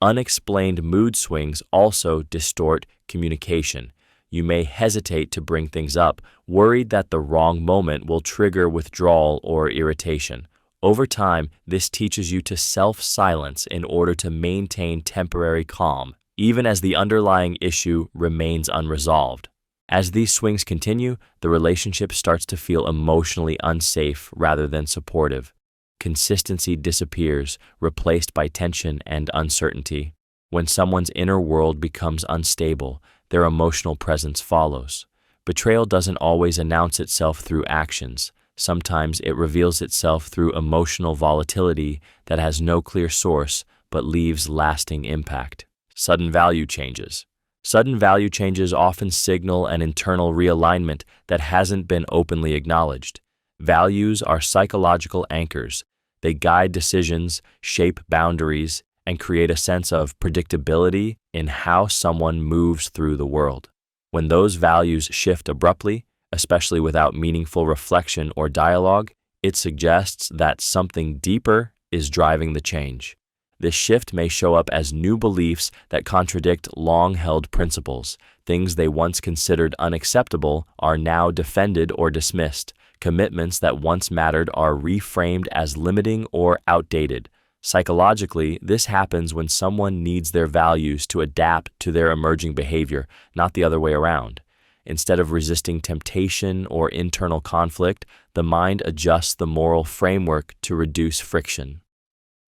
Unexplained mood swings also distort communication. You may hesitate to bring things up, worried that the wrong moment will trigger withdrawal or irritation. Over time, this teaches you to self-silence in order to maintain temporary calm, even as the underlying issue remains unresolved. As these swings continue, the relationship starts to feel emotionally unsafe rather than supportive. Consistency disappears, replaced by tension and uncertainty. When someone's inner world becomes unstable, their emotional presence follows. Betrayal doesn't always announce itself through actions. Sometimes it reveals itself through emotional volatility that has no clear source but leaves lasting impact. Sudden value changes. Sudden value changes often signal an internal realignment that hasn't been openly acknowledged. Values are psychological anchors. They guide decisions, shape boundaries, and create a sense of predictability in how someone moves through the world. When those values shift abruptly, especially without meaningful reflection or dialogue, it suggests that something deeper is driving the change. This shift may show up as new beliefs that contradict long-held principles. Things they once considered unacceptable are now defended or dismissed. Commitments that once mattered are reframed as limiting or outdated. Psychologically, this happens when someone needs their values to adapt to their emerging behavior, not the other way around. Instead of resisting temptation or internal conflict, the mind adjusts the moral framework to reduce friction.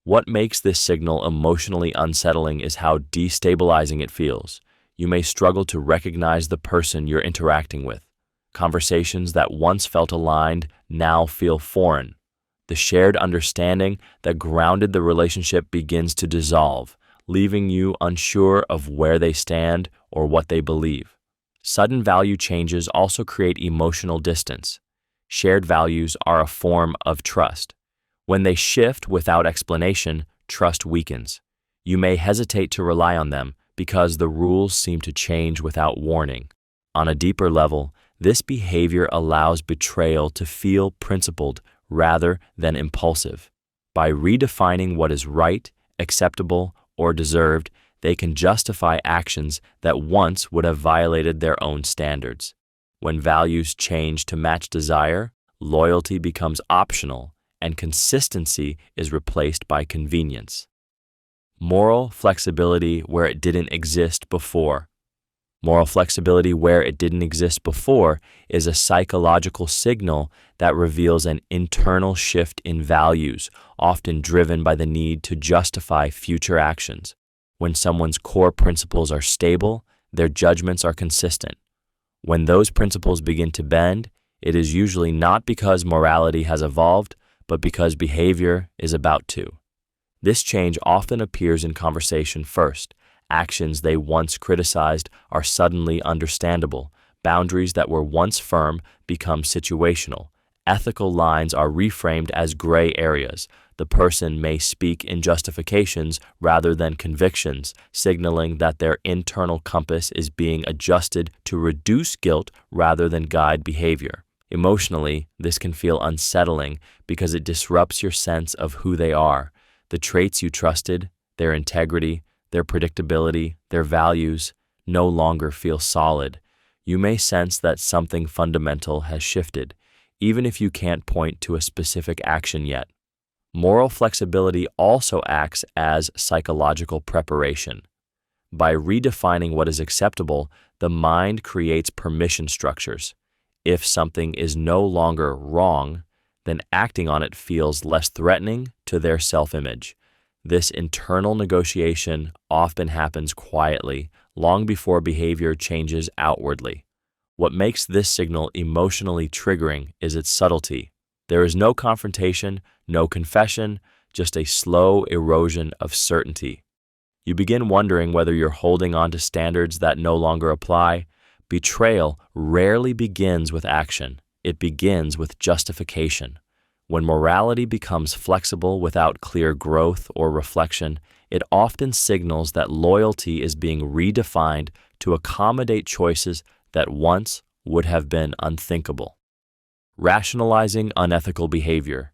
What makes this signal emotionally unsettling is how destabilizing it feels. You may struggle to recognize the person you're interacting with. Conversations that once felt aligned now feel foreign. The shared understanding that grounded the relationship begins to dissolve, leaving you unsure of where they stand or what they believe. Sudden value changes also create emotional distance. Shared values are a form of trust. When they shift without explanation, trust weakens. You may hesitate to rely on them because the rules seem to change without warning. On a deeper level, this behavior allows betrayal to feel principled rather than impulsive. By redefining what is right, acceptable, or deserved, they can justify actions that once would have violated their own standards. When values change to match desire, loyalty becomes optional, and consistency is replaced by convenience. Moral flexibility where it didn't exist before. Moral flexibility where it didn't exist before is a psychological signal that reveals an internal shift in values, often driven by the need to justify future actions. When someone's core principles are stable, their judgments are consistent. When those principles begin to bend, it is usually not because morality has evolved, but because behavior is about to. This change often appears in conversation first. Actions they once criticized are suddenly understandable. Boundaries that were once firm become situational. Ethical lines are reframed as gray areas. The person may speak in justifications rather than convictions, signaling that their internal compass is being adjusted to reduce guilt rather than guide behavior. Emotionally, this can feel unsettling because it disrupts your sense of who they are. The traits you trusted, their integrity, their predictability, their values, no longer feel solid. You may sense that something fundamental has shifted, even if you can't point to a specific action yet. Moral flexibility also acts as psychological preparation. By redefining what is acceptable, the mind creates permission structures. If something is no longer wrong, then acting on it feels less threatening to their self-image. This internal negotiation often happens quietly, long before behavior changes outwardly. What makes this signal emotionally triggering is its subtlety. There is no confrontation, no confession, just a slow erosion of certainty. You begin wondering whether you're holding on to standards that no longer apply. Betrayal rarely begins with action. It begins with justification. When morality becomes flexible without clear growth or reflection, it often signals that loyalty is being redefined to accommodate choices that once would have been unthinkable. Rationalizing unethical behavior.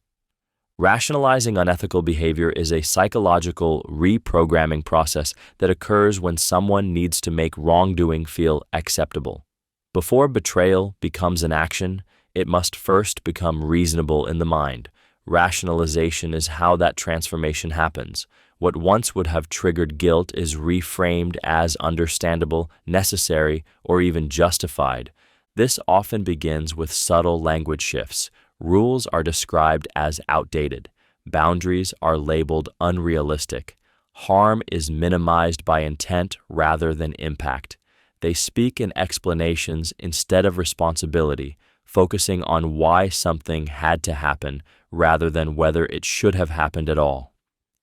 Rationalizing unethical behavior is a psychological reprogramming process that occurs when someone needs to make wrongdoing feel acceptable. Before betrayal becomes an action, it must first become reasonable in the mind. Rationalization is how that transformation happens. What once would have triggered guilt is reframed as understandable, necessary, or even justified. This often begins with subtle language shifts. Rules are described as outdated. Boundaries are labeled unrealistic. Harm is minimized by intent rather than impact. They speak in explanations instead of responsibility, focusing on why something had to happen rather than whether it should have happened at all.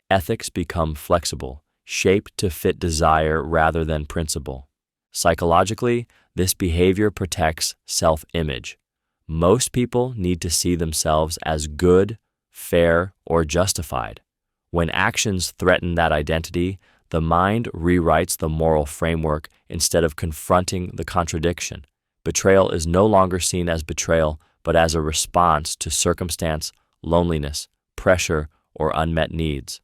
Ethics become flexible, shaped to fit desire rather than principle. Psychologically, this behavior protects self-image. Most people need to see themselves as good, fair, or justified. When actions threaten that identity, the mind rewrites the moral framework instead of confronting the contradiction. Betrayal is no longer seen as betrayal, but as a response to circumstance, loneliness, pressure, or unmet needs.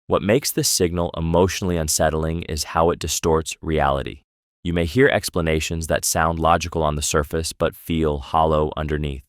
What makes this signal emotionally unsettling is how it distorts reality. You may hear explanations that sound logical on the surface but feel hollow underneath.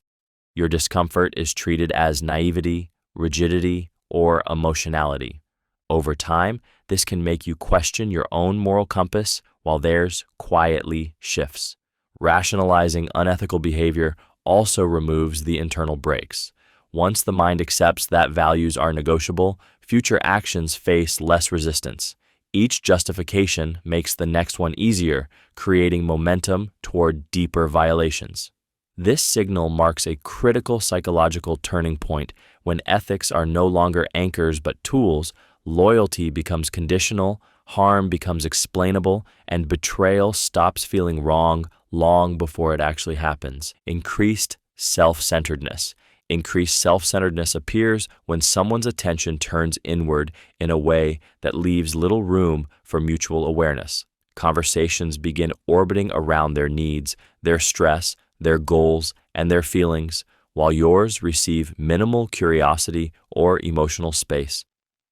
Your discomfort is treated as naivety, rigidity, or emotionality. Over time, this can make you question your own moral compass while theirs quietly shifts. Rationalizing unethical behavior also removes the internal brakes. Once the mind accepts that values are negotiable, future actions face less resistance. Each justification makes the next one easier, creating momentum toward deeper violations. This signal marks a critical psychological turning point. When ethics are no longer anchors but tools, loyalty becomes conditional, harm becomes explainable, and betrayal stops feeling wrong long before it actually happens. Increased self-centeredness. Increased self-centeredness appears when someone's attention turns inward in a way that leaves little room for mutual awareness. Conversations begin orbiting around their needs, their stress, their goals, and their feelings, while yours receive minimal curiosity or emotional space.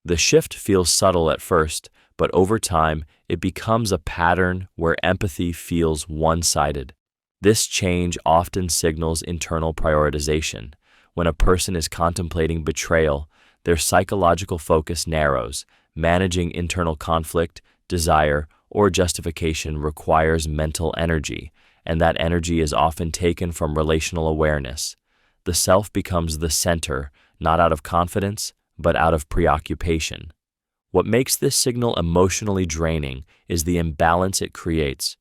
The shift feels subtle at first, but over time, it becomes a pattern where empathy feels one-sided. This change often signals internal prioritization. When a person is contemplating betrayal, their psychological focus narrows. Managing internal conflict, desire, or justification requires mental energy, and that energy is often taken from relational awareness. The self becomes the center, not out of confidence, but out of preoccupation. What makes this signal emotionally draining is the imbalance it creates.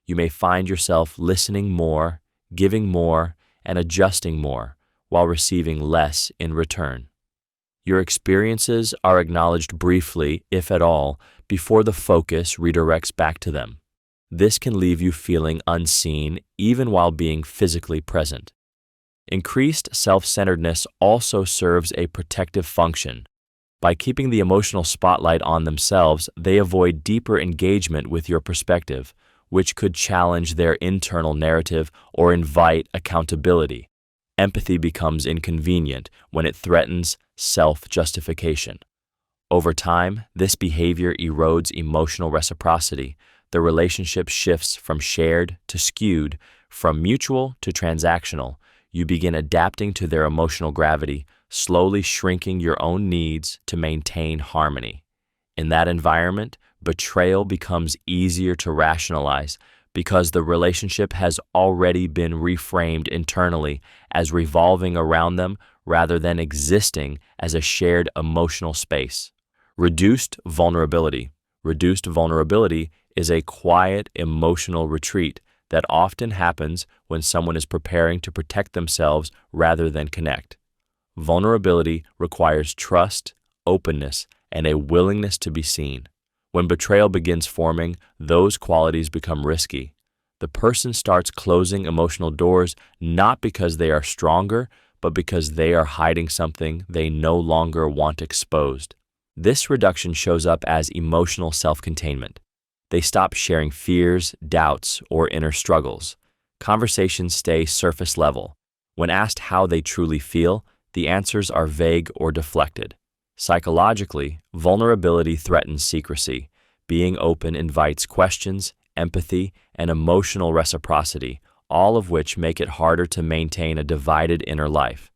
You may find yourself listening more, giving more, and adjusting more, while receiving less in return. Your experiences are acknowledged briefly, if at all, before the focus redirects back to them. This can leave you feeling unseen even while being physically present. Increased self-centeredness also serves a protective function. By keeping the emotional spotlight on themselves, they avoid deeper engagement with your perspective, which could challenge their internal narrative or invite accountability. Empathy becomes inconvenient when it threatens self-justification. Over time, this behavior erodes emotional reciprocity. The relationship shifts from shared to skewed, from mutual to transactional. You begin adapting to their emotional gravity, slowly shrinking your own needs to maintain harmony. In that environment, betrayal becomes easier to rationalize because the relationship has already been reframed internally as revolving around them rather than existing as a shared emotional space. Reduced vulnerability. Reduced vulnerability is a quiet emotional retreat that often happens when someone is preparing to protect themselves rather than connect. Vulnerability requires trust, openness, and a willingness to be seen. When betrayal begins forming, those qualities become risky. The person starts closing emotional doors not because they are stronger, but because they are hiding something they no longer want exposed. This reduction shows up as emotional self-containment. They stop sharing fears, doubts, or inner struggles. Conversations stay surface level. When asked how they truly feel, the answers are vague or deflected. Psychologically, vulnerability threatens secrecy. Being open invites questions, empathy, and emotional reciprocity, all of which make it harder to maintain a divided inner life.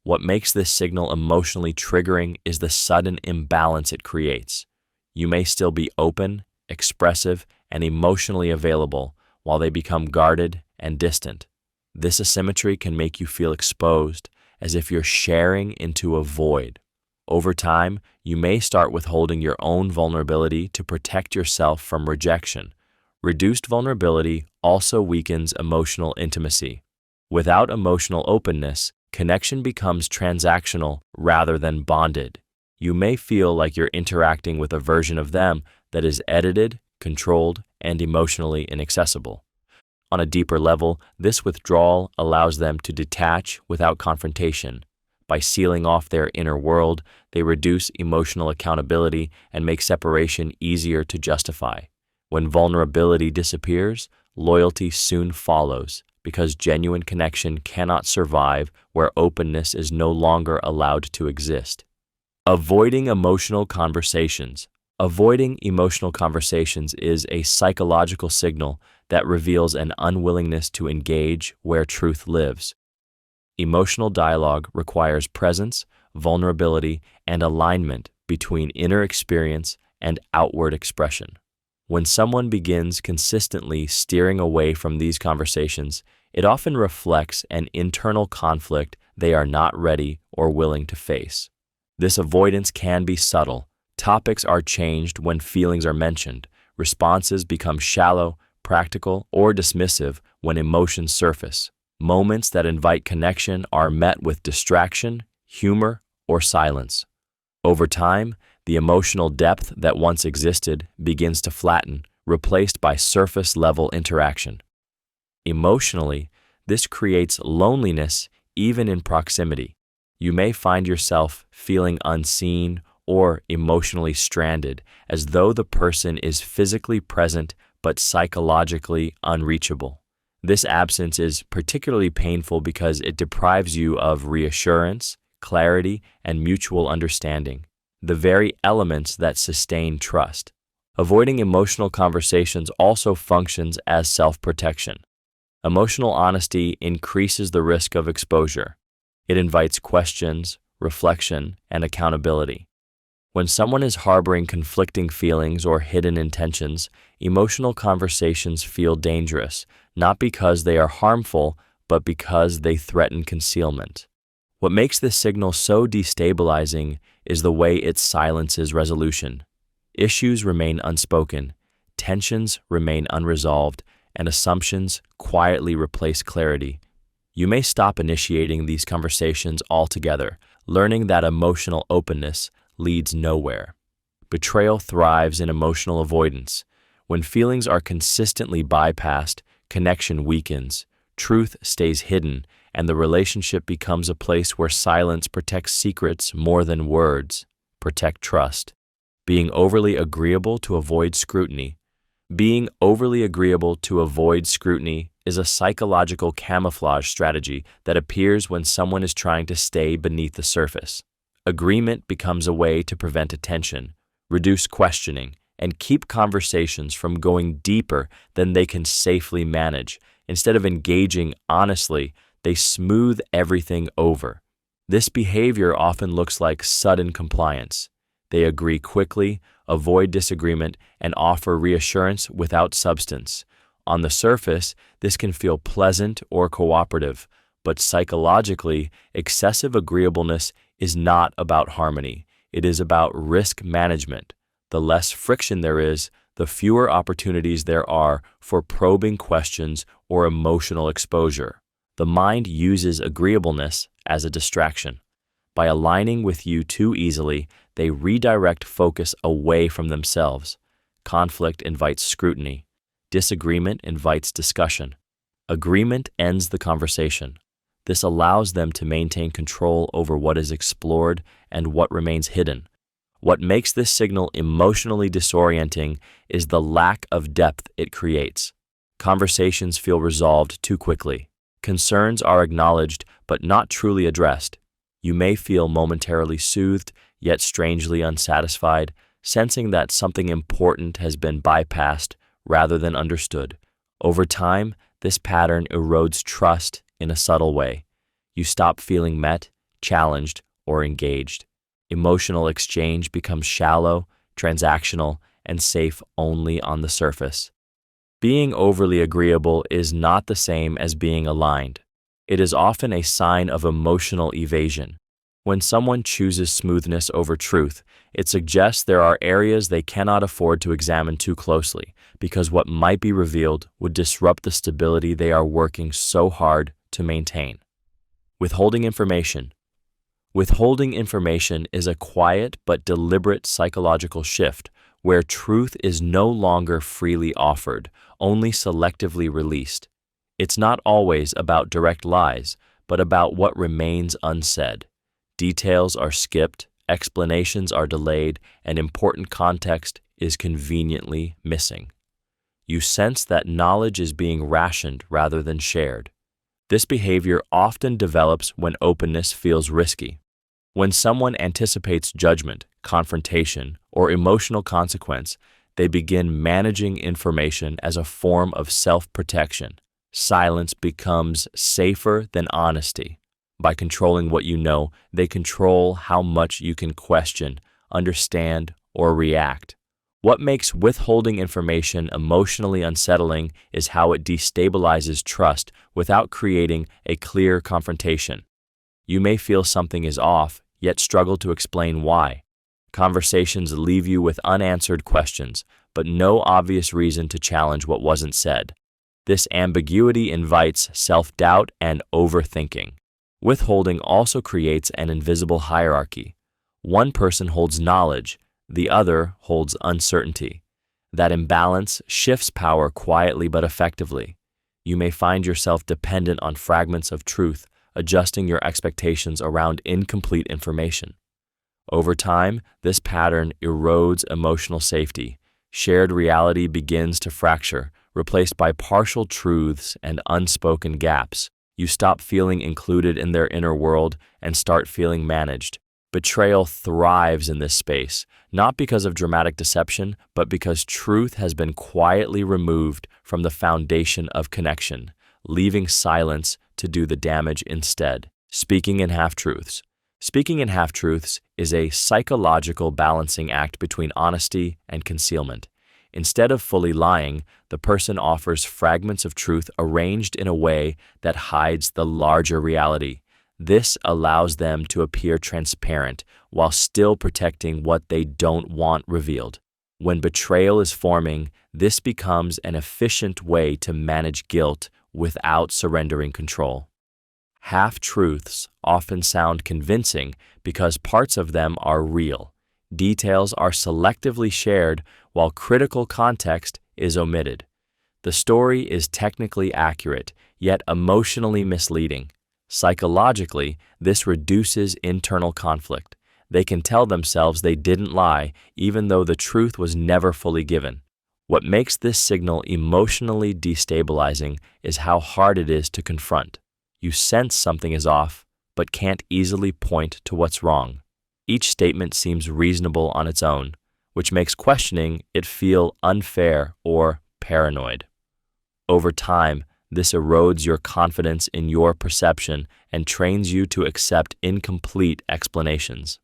What makes this signal emotionally triggering is the sudden imbalance it creates. You may still be open, expressive, and emotionally available while they become guarded and distant. This asymmetry can make you feel exposed, as if you're sharing into a void. Over time, you may start withholding your own vulnerability to protect yourself from rejection. Reduced vulnerability also weakens emotional intimacy. Without emotional openness, connection becomes transactional rather than bonded. You may feel like you're interacting with a version of them that is edited, controlled, and emotionally inaccessible. On a deeper level, this withdrawal allows them to detach without confrontation. By sealing off their inner world, they reduce emotional accountability and make separation easier to justify. When vulnerability disappears, loyalty soon follows, because genuine connection cannot survive where openness is no longer allowed to exist. Avoiding emotional conversations. Avoiding emotional conversations is a psychological signal that reveals an unwillingness to engage where truth lives. Emotional dialogue requires presence, vulnerability, and alignment between inner experience and outward expression. When someone begins consistently steering away from these conversations, it often reflects an internal conflict they are not ready or willing to face. This avoidance can be subtle. Topics are changed when feelings are mentioned. Responses become shallow, practical, or dismissive when emotions surface. Moments that invite connection are met with distraction, humor, or silence. Over time, the emotional depth that once existed begins to flatten, replaced by surface-level interaction. Emotionally, this creates loneliness even in proximity. You may find yourself feeling unseen or emotionally stranded, as though the person is physically present but psychologically unreachable. This absence is particularly painful because it deprives you of reassurance, clarity, and mutual understanding, the very elements that sustain trust. Avoiding emotional conversations also functions as self-protection. Emotional honesty increases the risk of exposure. It invites questions, reflection, and accountability. When someone is harboring conflicting feelings or hidden intentions, emotional conversations feel dangerous, not because they are harmful, but because they threaten concealment. What makes this signal so destabilizing is the way it silences resolution. Issues remain unspoken, tensions remain unresolved, and assumptions quietly replace clarity. You may stop initiating these conversations altogether, learning that emotional openness leads nowhere. Betrayal thrives in emotional avoidance. When feelings are consistently bypassed, connection weakens, truth stays hidden, and the relationship becomes a place where silence protects secrets more than words protect trust. Being overly agreeable to avoid scrutiny. Being overly agreeable to avoid scrutiny is a psychological camouflage strategy that appears when someone is trying to stay beneath the surface. Agreement becomes a way to prevent attention, reduce questioning, and keep conversations from going deeper than they can safely manage. Instead of engaging honestly, they smooth everything over. This behavior often looks like sudden compliance. They agree quickly, avoid disagreement, and offer reassurance without substance. On the surface, this can feel pleasant or cooperative, but psychologically, excessive agreeableness is not about harmony. It is about risk management. The less friction there is, the fewer opportunities there are for probing questions or emotional exposure. The mind uses agreeableness as a distraction. By aligning with you too easily, they redirect focus away from themselves. Conflict invites scrutiny. Disagreement invites discussion. Agreement ends the conversation. This allows them to maintain control over what is explored and what remains hidden. What makes this signal emotionally disorienting is the lack of depth it creates. Conversations feel resolved too quickly. Concerns are acknowledged but not truly addressed. You may feel momentarily soothed, yet strangely unsatisfied, sensing that something important has been bypassed rather than understood. Over time, this pattern erodes trust in a subtle way. You stop feeling met, challenged, or engaged. Emotional exchange becomes shallow, transactional, and safe only on the surface. Being overly agreeable is not the same as being aligned. It is often a sign of emotional evasion. When someone chooses smoothness over truth, it suggests there are areas they cannot afford to examine too closely, because what might be revealed would disrupt the stability they are working so hard to maintain. Withholding information. Withholding information is a quiet but deliberate psychological shift where truth is no longer freely offered, only selectively released. It's not always about direct lies, but about what remains unsaid. Details are skipped, explanations are delayed, and important context is conveniently missing. You sense that knowledge is being rationed rather than shared. This behavior often develops when openness feels risky. When someone anticipates judgment, confrontation, or emotional consequence, they begin managing information as a form of self-protection. Silence becomes safer than honesty. By controlling what you know, they control how much you can question, understand, or react. What makes withholding information emotionally unsettling is how it destabilizes trust without creating a clear confrontation. You may feel something is off, yet struggle to explain why. Conversations leave you with unanswered questions, but no obvious reason to challenge what wasn't said. This ambiguity invites self-doubt and overthinking. Withholding also creates an invisible hierarchy. One person holds knowledge, the other holds uncertainty. That imbalance shifts power quietly but effectively. You may find yourself dependent on fragments of truth, adjusting your expectations around incomplete information. Over time, this pattern erodes emotional safety. Shared reality begins to fracture, replaced by partial truths and unspoken gaps. You stop feeling included in their inner world and start feeling managed. Betrayal thrives in this space, not because of dramatic deception, but because truth has been quietly removed from the foundation of connection, leaving silence to do the damage instead. Speaking in half-truths. Speaking in half-truths is a psychological balancing act between honesty and concealment. Instead of fully lying, the person offers fragments of truth arranged in a way that hides the larger reality. This allows them to appear transparent while still protecting what they don't want revealed. When betrayal is forming, this becomes an efficient way to manage guilt without surrendering control. Half-truths often sound convincing because parts of them are real. Details are selectively shared while critical context is omitted. The story is technically accurate, yet emotionally misleading. Psychologically, this reduces internal conflict. They can tell themselves they didn't lie, even though the truth was never fully given. What makes this signal emotionally destabilizing is how hard it is to confront. You sense something is off, but can't easily point to what's wrong. Each statement seems reasonable on its own, which makes questioning it feel unfair or paranoid. Over time, this erodes your confidence in your perception and trains you to accept incomplete explanations.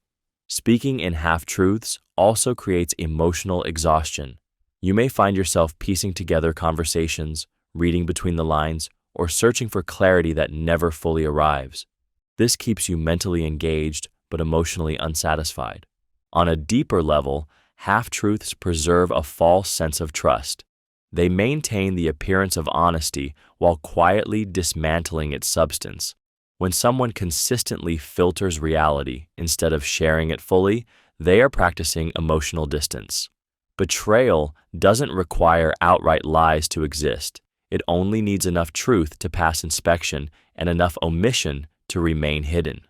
Speaking in half-truths also creates emotional exhaustion. You may find yourself piecing together conversations, reading between the lines, or searching for clarity that never fully arrives. This keeps you mentally engaged but emotionally unsatisfied. On a deeper level, half-truths preserve a false sense of trust. They maintain the appearance of honesty while quietly dismantling its substance. When someone consistently filters reality instead of sharing it fully, they are practicing emotional distance. Betrayal doesn't require outright lies to exist. It only needs enough truth to pass inspection and enough omission to remain hidden.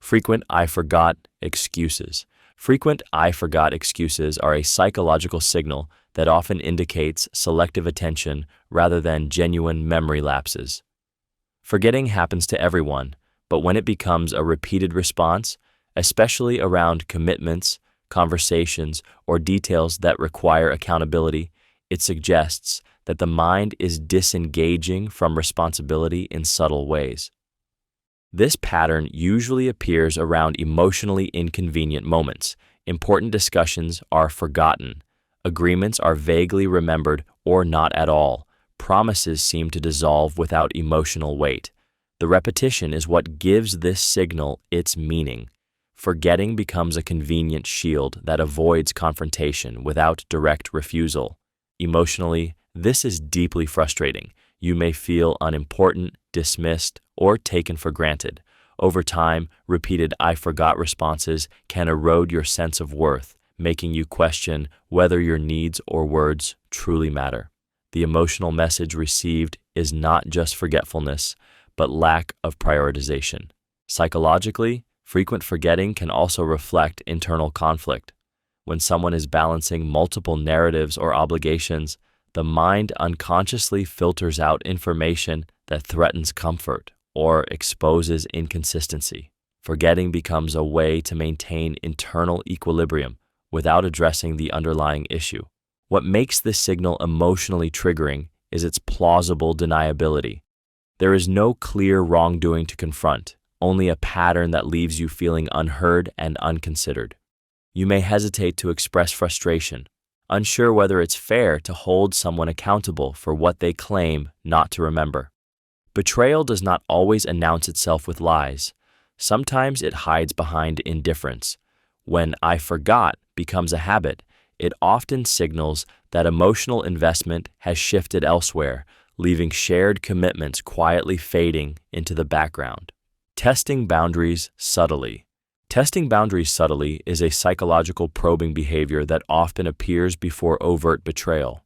Frequent "I forgot" excuses. Frequent "I forgot" excuses are a psychological signal that often indicates selective attention rather than genuine memory lapses. Forgetting happens to everyone, But when it becomes a repeated response, especially around commitments, conversations, or details that require accountability, it suggests that the mind is disengaging from responsibility in subtle ways. This pattern usually appears around emotionally inconvenient moments. Important discussions are forgotten. Agreements are vaguely remembered or not at all. Promises seem to dissolve without emotional weight. The repetition is what gives this signal its meaning. Forgetting becomes a convenient shield that avoids confrontation without direct refusal. Emotionally, this is deeply frustrating. You may feel unimportant, dismissed, or taken for granted. Over time, repeated "I forgot" responses can erode your sense of worth, making you question whether your needs or words truly matter. The emotional message received is not just forgetfulness, but lack of prioritization. Psychologically, frequent forgetting can also reflect internal conflict. When someone is balancing multiple narratives or obligations, the mind unconsciously filters out information that threatens comfort or exposes inconsistency. Forgetting becomes a way to maintain internal equilibrium without addressing the underlying issue. What makes this signal emotionally triggering is its plausible deniability. There is no clear wrongdoing to confront, only a pattern that leaves you feeling unheard and unconsidered. You may hesitate to express frustration, unsure whether it's fair to hold someone accountable for what they claim not to remember. Betrayal does not always announce itself with lies. Sometimes it hides behind indifference. When "I forgot" becomes a habit, it often signals that emotional investment has shifted elsewhere, leaving shared commitments quietly fading into the background. Testing boundaries subtly. Testing boundaries subtly is a psychological probing behavior that often appears before overt betrayal.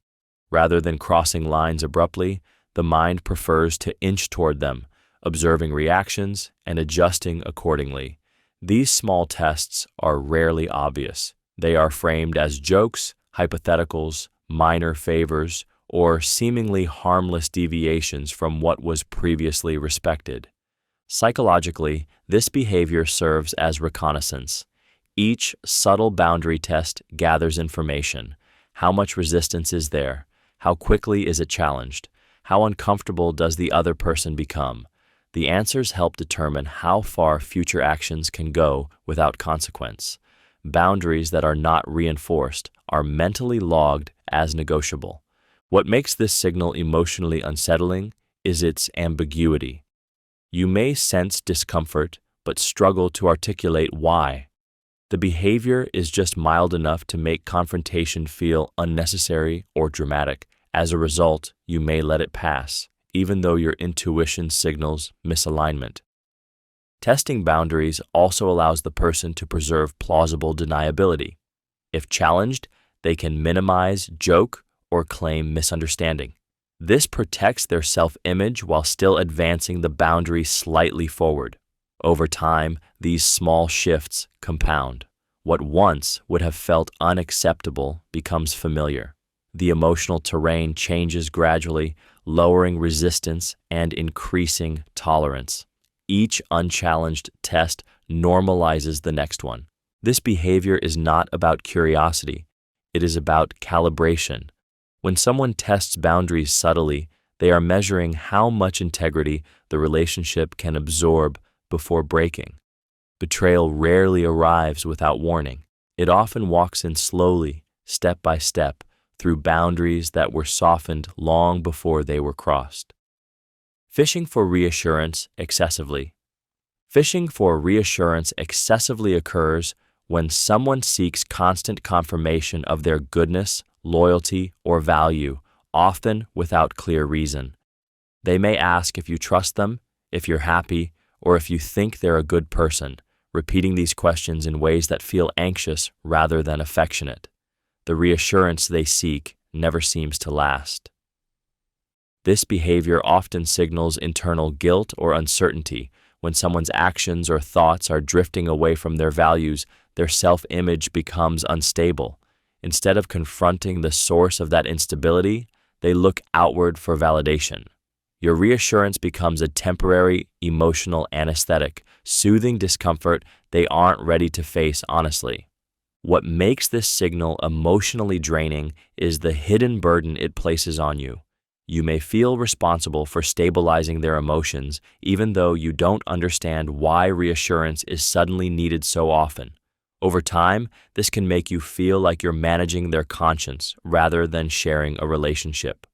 Rather than crossing lines abruptly, the mind prefers to inch toward them, observing reactions and adjusting accordingly. These small tests are rarely obvious. They are framed as jokes, hypotheticals, minor favors, or seemingly harmless deviations from what was previously respected. Psychologically, this behavior serves as reconnaissance. Each subtle boundary test gathers information. How much resistance is there? How quickly is it challenged? How uncomfortable does the other person become? The answers help determine how far future actions can go without consequence. Boundaries that are not reinforced are mentally logged as negotiable. What makes this signal emotionally unsettling is its ambiguity. You may sense discomfort, but struggle to articulate why. The behavior is just mild enough to make confrontation feel unnecessary or dramatic. As a result, you may let it pass, even though your intuition signals misalignment. Testing boundaries also allows the person to preserve plausible deniability. If challenged, they can minimize, joke, or claim misunderstanding. This protects their self-image while still advancing the boundary slightly forward. Over time, these small shifts compound. What once would have felt unacceptable becomes familiar. The emotional terrain changes gradually, lowering resistance and increasing tolerance. Each unchallenged test normalizes the next one. This behavior is not about curiosity. It is about calibration. When someone tests boundaries subtly, they are measuring how much integrity the relationship can absorb before breaking. Betrayal rarely arrives without warning. It often walks in slowly, step by step, through boundaries that were softened long before they were crossed. Fishing for reassurance excessively. Fishing for reassurance excessively occurs when someone seeks constant confirmation of their goodness, loyalty, or value, often without clear reason. They may ask if you trust them, if you're happy, or if you think they're a good person, repeating these questions in ways that feel anxious rather than affectionate. The reassurance they seek never seems to last. This behavior often signals internal guilt or uncertainty. When someone's actions or thoughts are drifting away from their values, their self-image becomes unstable. Instead of confronting the source of that instability, they look outward for validation. Your reassurance becomes a temporary emotional anesthetic, soothing discomfort they aren't ready to face honestly. What makes this signal emotionally draining is the hidden burden it places on you. You may feel responsible for stabilizing their emotions, even though you don't understand why reassurance is suddenly needed so often. Over time, this can make you feel like you're managing their conscience rather than sharing a relationship.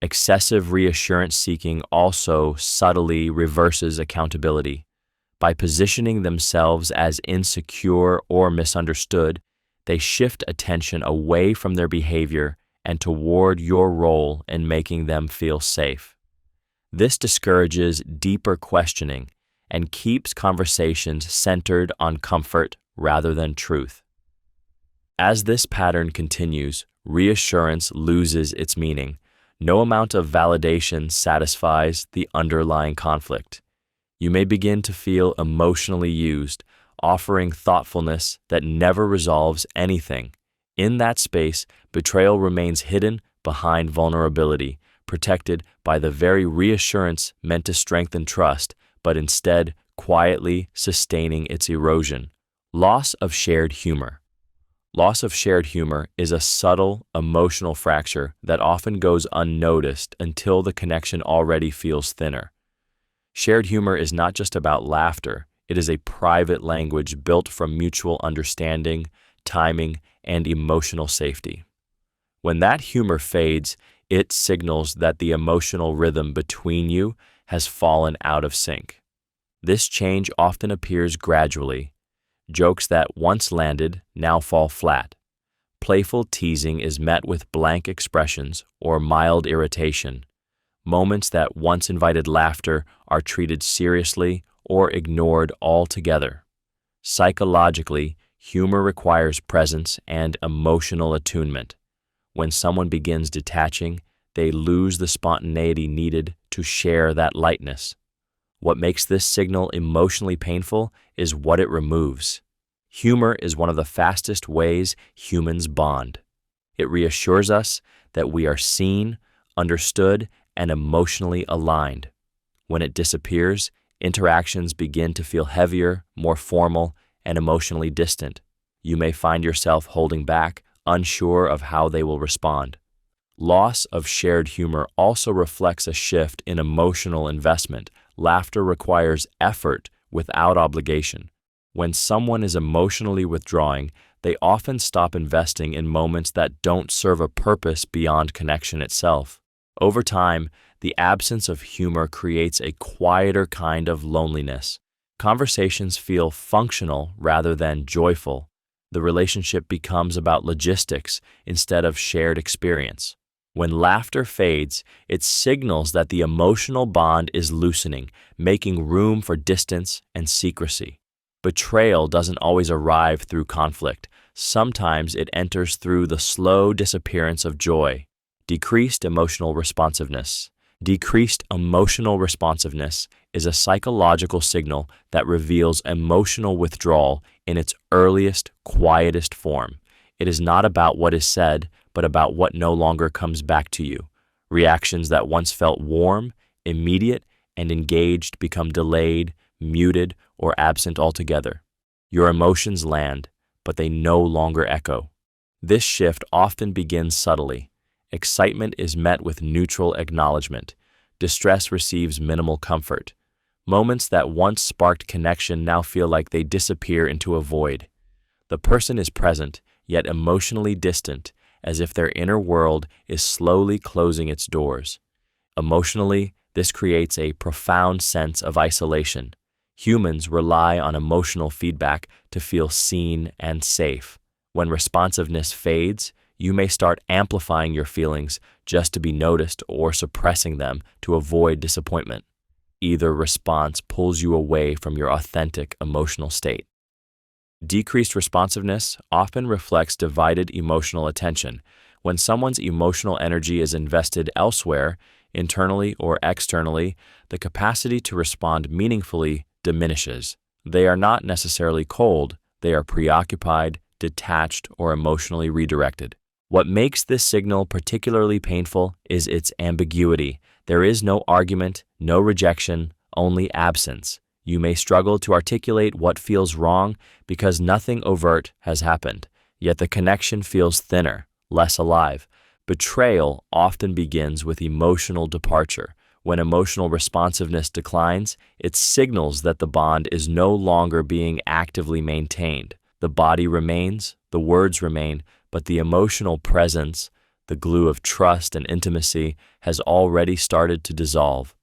Excessive reassurance seeking also subtly reverses accountability. By positioning themselves as insecure or misunderstood, they shift attention away from their behavior and toward your role in making them feel safe. This discourages deeper questioning and keeps conversations centered on comfort rather than truth. As this pattern continues, reassurance loses its meaning. No amount of validation satisfies the underlying conflict. You may begin to feel emotionally used, offering thoughtfulness that never resolves anything. In that space, betrayal remains hidden behind vulnerability, protected by the very reassurance meant to strengthen trust, but instead quietly sustaining its erosion. Loss of shared humor. Loss of shared humor is a subtle emotional fracture that often goes unnoticed until the connection already feels thinner. Shared humor is not just about laughter, it is a private language built from mutual understanding, timing, and emotional safety. When that humor fades, it signals that the emotional rhythm between you has fallen out of sync. This change often appears gradually. Jokes that once landed now fall flat. Playful teasing is met with blank expressions or mild irritation. Moments that once invited laughter are treated seriously or ignored altogether. Psychologically, humor requires presence and emotional attunement. When someone begins detaching, they lose the spontaneity needed to share that lightness. What makes this signal emotionally painful is what it removes. Humor is one of the fastest ways humans bond. It reassures us that we are seen, understood, and emotionally aligned. When it disappears, interactions begin to feel heavier, more formal, and emotionally distant. You may find yourself holding back, unsure of how they will respond. Loss of shared humor also reflects a shift in emotional investment. Laughter requires effort without obligation. When someone is emotionally withdrawing, they often stop investing in moments that don't serve a purpose beyond connection itself. Over time, the absence of humor creates a quieter kind of loneliness. Conversations feel functional rather than joyful. The relationship becomes about logistics instead of shared experience. When laughter fades, it signals that the emotional bond is loosening, making room for distance and secrecy. Betrayal doesn't always arrive through conflict. Sometimes it enters through the slow disappearance of joy. Decreased emotional responsiveness. Decreased emotional responsiveness is a psychological signal that reveals emotional withdrawal in its earliest, quietest form. It is not about what is said, but about what no longer comes back to you. Reactions that once felt warm, immediate, and engaged become delayed, muted, or absent altogether. Your emotions land, but they no longer echo. This shift often begins subtly. Excitement is met with neutral acknowledgement. Distress receives minimal comfort. Moments that once sparked connection now feel like they disappear into a void. The person is present, yet emotionally distant, as if their inner world is slowly closing its doors. Emotionally, this creates a profound sense of isolation. Humans rely on emotional feedback to feel seen and safe. When responsiveness fades, you may start amplifying your feelings just to be noticed or suppressing them to avoid disappointment. Either response pulls you away from your authentic emotional state. Decreased responsiveness often reflects divided emotional attention. When someone's emotional energy is invested elsewhere, internally or externally, the capacity to respond meaningfully diminishes. They are not necessarily cold, they are preoccupied, detached, or emotionally redirected. What makes this signal particularly painful is its ambiguity. There is no argument, no rejection, only absence. You may struggle to articulate what feels wrong because nothing overt has happened, yet the connection feels thinner, less alive. Betrayal often begins with emotional departure. When emotional responsiveness declines, it signals that the bond is no longer being actively maintained. The body remains, the words remain, but the emotional presence, the glue of trust and intimacy, has already started to dissolve.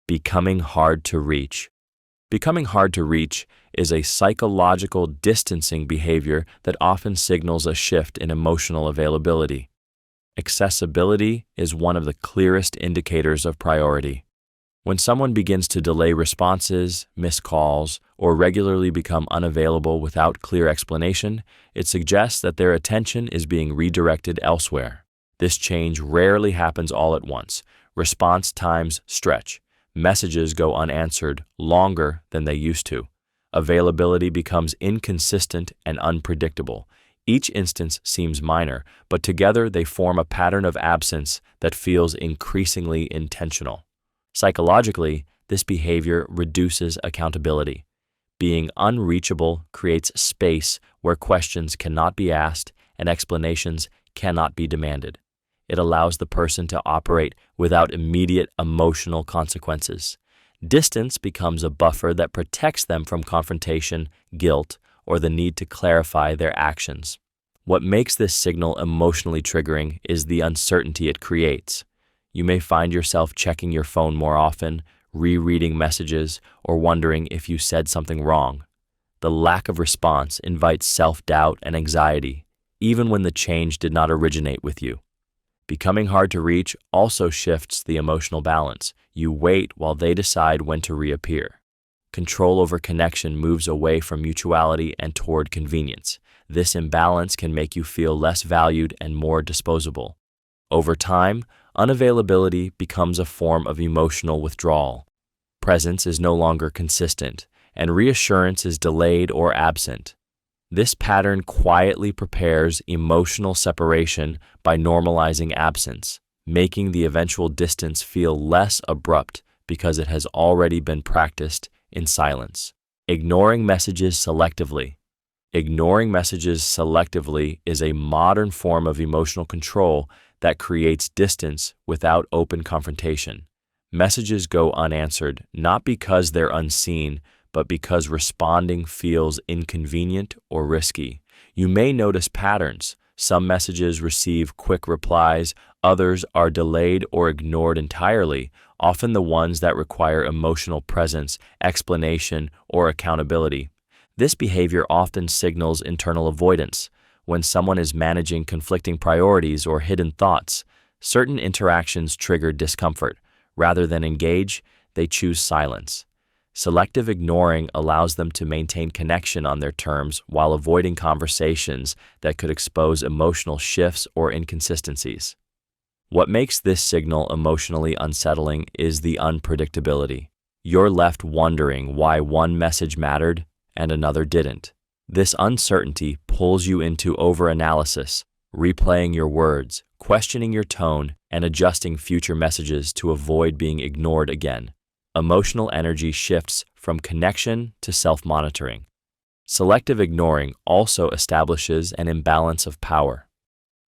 Becoming hard to reach. Becoming hard to reach is a psychological distancing behavior that often signals a shift in emotional availability. Accessibility is one of the clearest indicators of priority. When someone begins to delay responses, miss calls, or regularly become unavailable without clear explanation, it suggests that their attention is being redirected elsewhere. This change rarely happens all at once. Response times stretch. Messages go unanswered longer than they used to. Availability becomes inconsistent and unpredictable. Each instance seems minor, but together they form a pattern of absence that feels increasingly intentional. Psychologically, this behavior reduces accountability. Being unreachable creates space where questions cannot be asked and explanations cannot be demanded. It allows the person to operate without immediate emotional consequences. Distance becomes a buffer that protects them from confrontation, guilt, or the need to clarify their actions. What makes this signal emotionally triggering is the uncertainty it creates. You may find yourself checking your phone more often, rereading messages, or wondering if you said something wrong. The lack of response invites self-doubt and anxiety, even when the change did not originate with you. Becoming hard to reach also shifts the emotional balance. You wait while they decide when to reappear. Control over connection moves away from mutuality and toward convenience. This imbalance can make you feel less valued and more disposable. Over time, unavailability becomes a form of emotional withdrawal. Presence is no longer consistent, and reassurance is delayed or absent. This pattern quietly prepares emotional separation by normalizing absence, making the eventual distance feel less abrupt because it has already been practiced in silence. Ignoring messages selectively. Ignoring messages selectively is a modern form of emotional control that creates distance without open confrontation. Messages go unanswered, not because they're unseen, but because responding feels inconvenient or risky. You may notice patterns. Some messages receive quick replies, others are delayed or ignored entirely, often the ones that require emotional presence, explanation, or accountability. This behavior often signals internal avoidance. When someone is managing conflicting priorities or hidden thoughts, certain interactions trigger discomfort. Rather than engage, they choose silence. Selective ignoring allows them to maintain connection on their terms while avoiding conversations that could expose emotional shifts or inconsistencies. What makes this signal emotionally unsettling is the unpredictability. You're left wondering why one message mattered and another didn't. This uncertainty pulls you into overanalysis, replaying your words, questioning your tone, and adjusting future messages to avoid being ignored again. Emotional energy shifts from connection to self-monitoring. Selective ignoring also establishes an imbalance of power.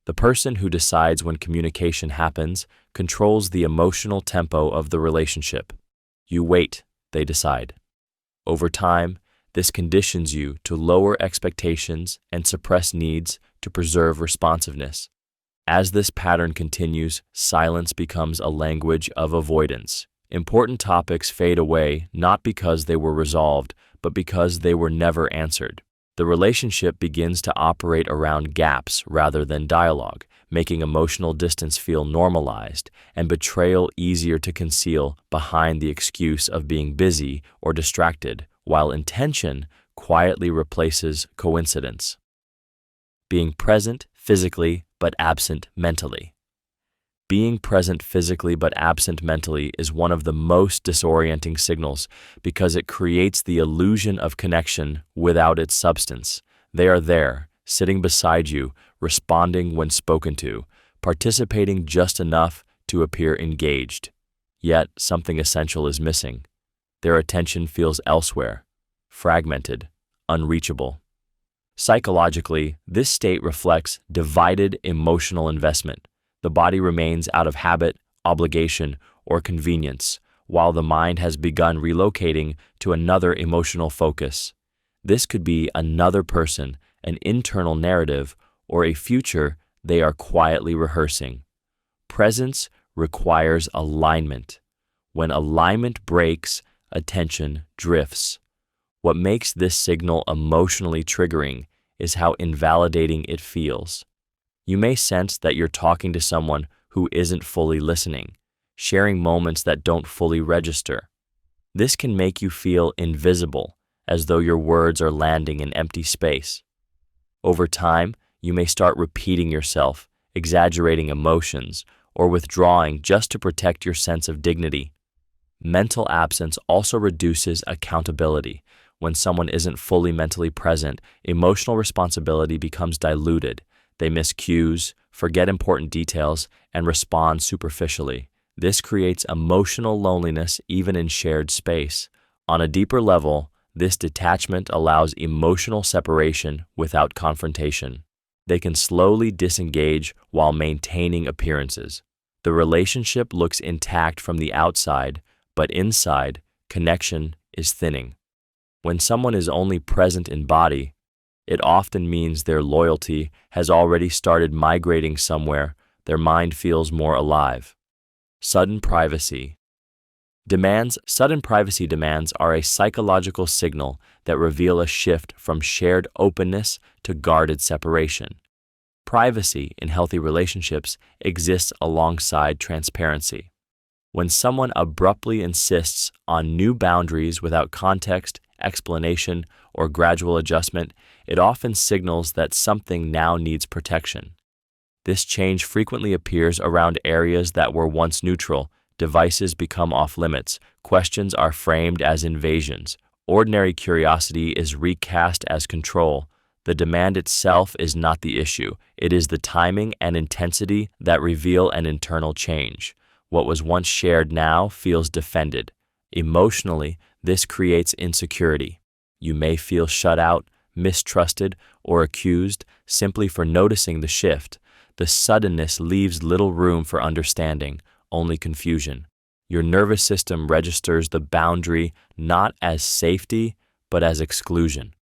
The person who decides when communication happens controls the emotional tempo of the relationship. You wait, they decide. Over time, this conditions you to lower expectations and suppress needs to preserve responsiveness. As this pattern continues, silence becomes a language of avoidance. Important topics fade away not because they were resolved, but because they were never answered. The relationship begins to operate around gaps rather than dialogue, making emotional distance feel normalized and betrayal easier to conceal behind the excuse of being busy or distracted, while intention quietly replaces coincidence. Being present physically but absent mentally. Being present physically but absent mentally is one of the most disorienting signals because it creates the illusion of connection without its substance. They are there, sitting beside you, responding when spoken to, participating just enough to appear engaged. yet something essential is missing. Their attention feels elsewhere, fragmented, unreachable. Psychologically, this state reflects divided emotional investment. The body remains out of habit, obligation, or convenience, while the mind has begun relocating to another emotional focus. This could be another person, an internal narrative, or a future they are quietly rehearsing. Presence requires alignment. When alignment breaks, attention drifts. What makes this signal emotionally triggering is how invalidating it feels. You may sense that you're talking to someone who isn't fully listening, sharing moments that don't fully register. This can make you feel invisible, as though your words are landing in empty space. Over time, you may start repeating yourself, exaggerating emotions, or withdrawing just to protect your sense of dignity. Mental absence also reduces accountability. When someone isn't fully mentally present, emotional responsibility becomes diluted. They miss cues, forget important details, and respond superficially. This creates emotional loneliness even in shared space. On a deeper level, this detachment allows emotional separation without confrontation. They can slowly disengage while maintaining appearances. The relationship looks intact from the outside, but inside, connection is thinning. When someone is only present in body, it often means their loyalty has already started migrating somewhere. Their mind feels more alive. Sudden privacy demands are a psychological signal that reveal a shift from shared openness to guarded separation. Privacy in healthy relationships exists alongside transparency. When someone abruptly insists on new boundaries without context, explanation, or gradual adjustment, it often signals that something now needs protection. This change frequently appears around areas that were once neutral. Devices become off-limits, questions are framed as invasions, ordinary curiosity is recast as control. The demand itself is not the issue, it is the timing and intensity that reveal an internal change. What was once shared now feels defended. Emotionally, this creates insecurity. You may feel shut out, mistrusted, or accused simply for noticing the shift. The suddenness leaves little room for understanding, only confusion. Your nervous system registers the boundary not as safety, but as exclusion.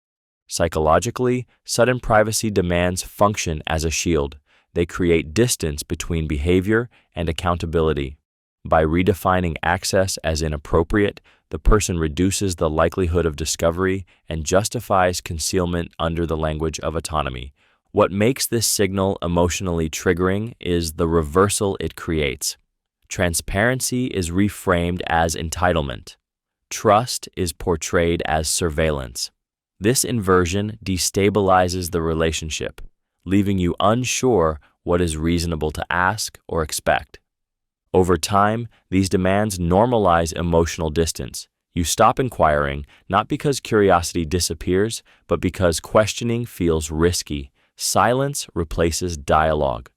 Psychologically, sudden privacy demands function as a shield. They create distance between behavior and accountability. By redefining access as inappropriate, the person reduces the likelihood of discovery and justifies concealment under the language of autonomy. What makes this signal emotionally triggering is the reversal it creates. Transparency is reframed as entitlement. Trust is portrayed as surveillance. This inversion destabilizes the relationship, leaving you unsure what is reasonable to ask or expect. Over time, these demands normalize emotional distance. You stop inquiring, not because curiosity disappears, but because questioning feels risky. Silence replaces dialogue.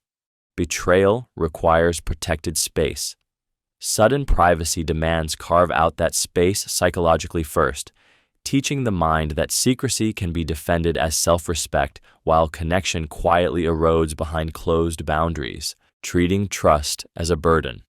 Betrayal requires protected space. Sudden privacy demands carve out that space psychologically first, teaching the mind that secrecy can be defended as self-respect while connection quietly erodes behind closed boundaries. Treating trust as a burden.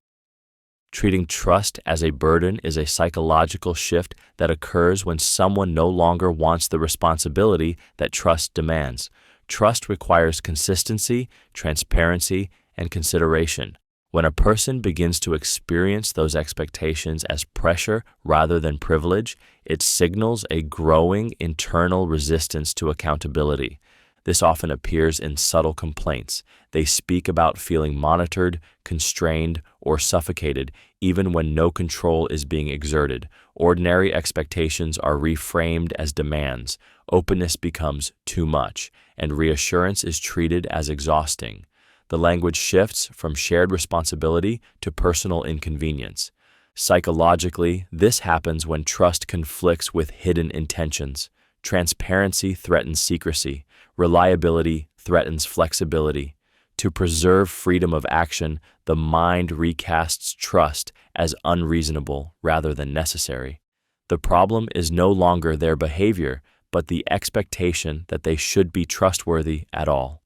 Treating trust as a burden is a psychological shift that occurs when someone no longer wants the responsibility that trust demands. Trust requires consistency, transparency, and consideration. When a person begins to experience those expectations as pressure rather than privilege, it signals a growing internal resistance to accountability. This often appears in subtle complaints. They speak about feeling monitored, constrained, or suffocated, even when no control is being exerted. Ordinary expectations are reframed as demands. Openness becomes too much, and reassurance is treated as exhausting. The language shifts from shared responsibility to personal inconvenience. Psychologically, this happens when trust conflicts with hidden intentions. Transparency threatens secrecy. Reliability threatens flexibility. To preserve freedom of action, the mind recasts trust as unreasonable rather than necessary. The problem is no longer their behavior, but the expectation that they should be trustworthy at all.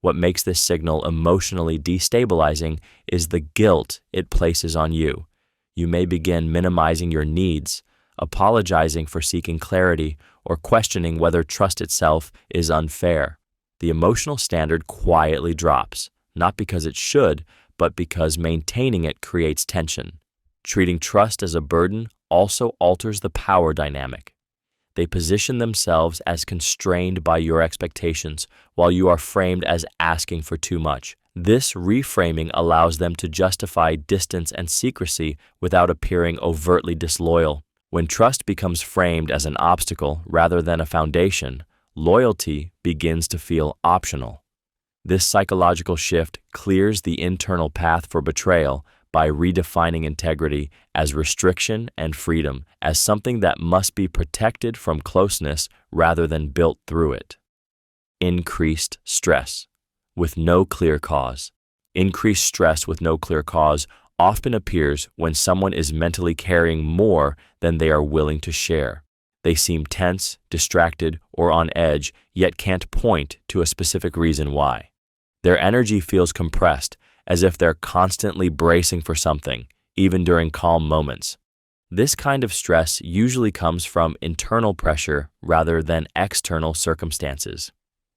What makes this signal emotionally destabilizing is the guilt it places on you. You may begin minimizing your needs, apologizing for seeking clarity, or questioning whether trust itself is unfair. The emotional standard quietly drops, not because it should, but because maintaining it creates tension. Treating trust as a burden also alters the power dynamic. They position themselves as constrained by your expectations, while you are framed as asking for too much. This reframing allows them to justify distance and secrecy without appearing overtly disloyal. When trust becomes framed as an obstacle rather than a foundation, loyalty begins to feel optional. This psychological shift clears the internal path for betrayal by redefining integrity as restriction and freedom, as something that must be protected from closeness rather than built through it. Increased stress with no clear cause. Increased stress with no clear cause often appears when someone is mentally carrying more than they are willing to share. They seem tense, distracted, or on edge, yet can't point to a specific reason why. Their energy feels compressed, as if they're constantly bracing for something, even during calm moments. This kind of stress usually comes from internal pressure rather than external circumstances.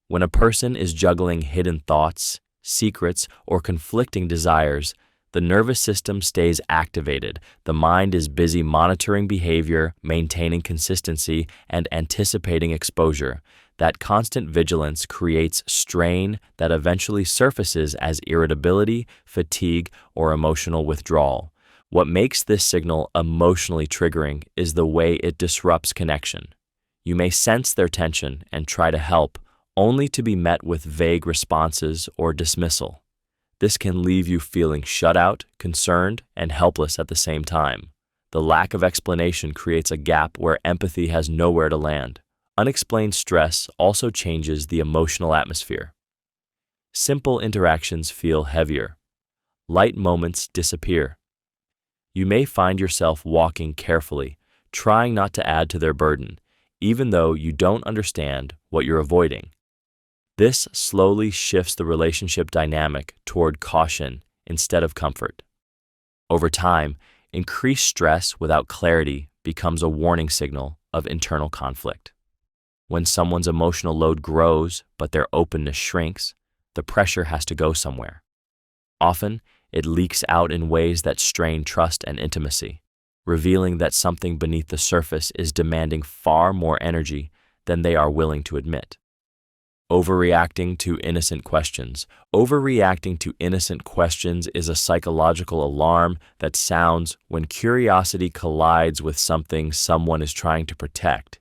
When a person is juggling hidden thoughts, secrets, or conflicting desires, the nervous system stays activated. The mind is busy monitoring behavior, maintaining consistency, and anticipating exposure. That constant vigilance creates strain that eventually surfaces as irritability, fatigue, or emotional withdrawal. What makes this signal emotionally triggering is the way it disrupts connection. You may sense their tension and try to help, only to be met with vague responses or dismissal. This can leave you feeling shut out, concerned, and helpless at the same time. The lack of explanation creates a gap where empathy has nowhere to land. Unexplained stress also changes the emotional atmosphere. Simple interactions feel heavier. Light moments disappear. You may find yourself walking carefully, trying not to add to their burden, even though you don't understand what you're avoiding. This slowly shifts the relationship dynamic toward caution instead of comfort. Over time, increased stress without clarity becomes a warning signal of internal conflict. When someone's emotional load grows but their openness shrinks, the pressure has to go somewhere. Often, it leaks out in ways that strain trust and intimacy, revealing that something beneath the surface is demanding far more energy than they are willing to admit. Overreacting to innocent questions. Overreacting to innocent questions is a psychological alarm that sounds when curiosity collides with something someone is trying to protect.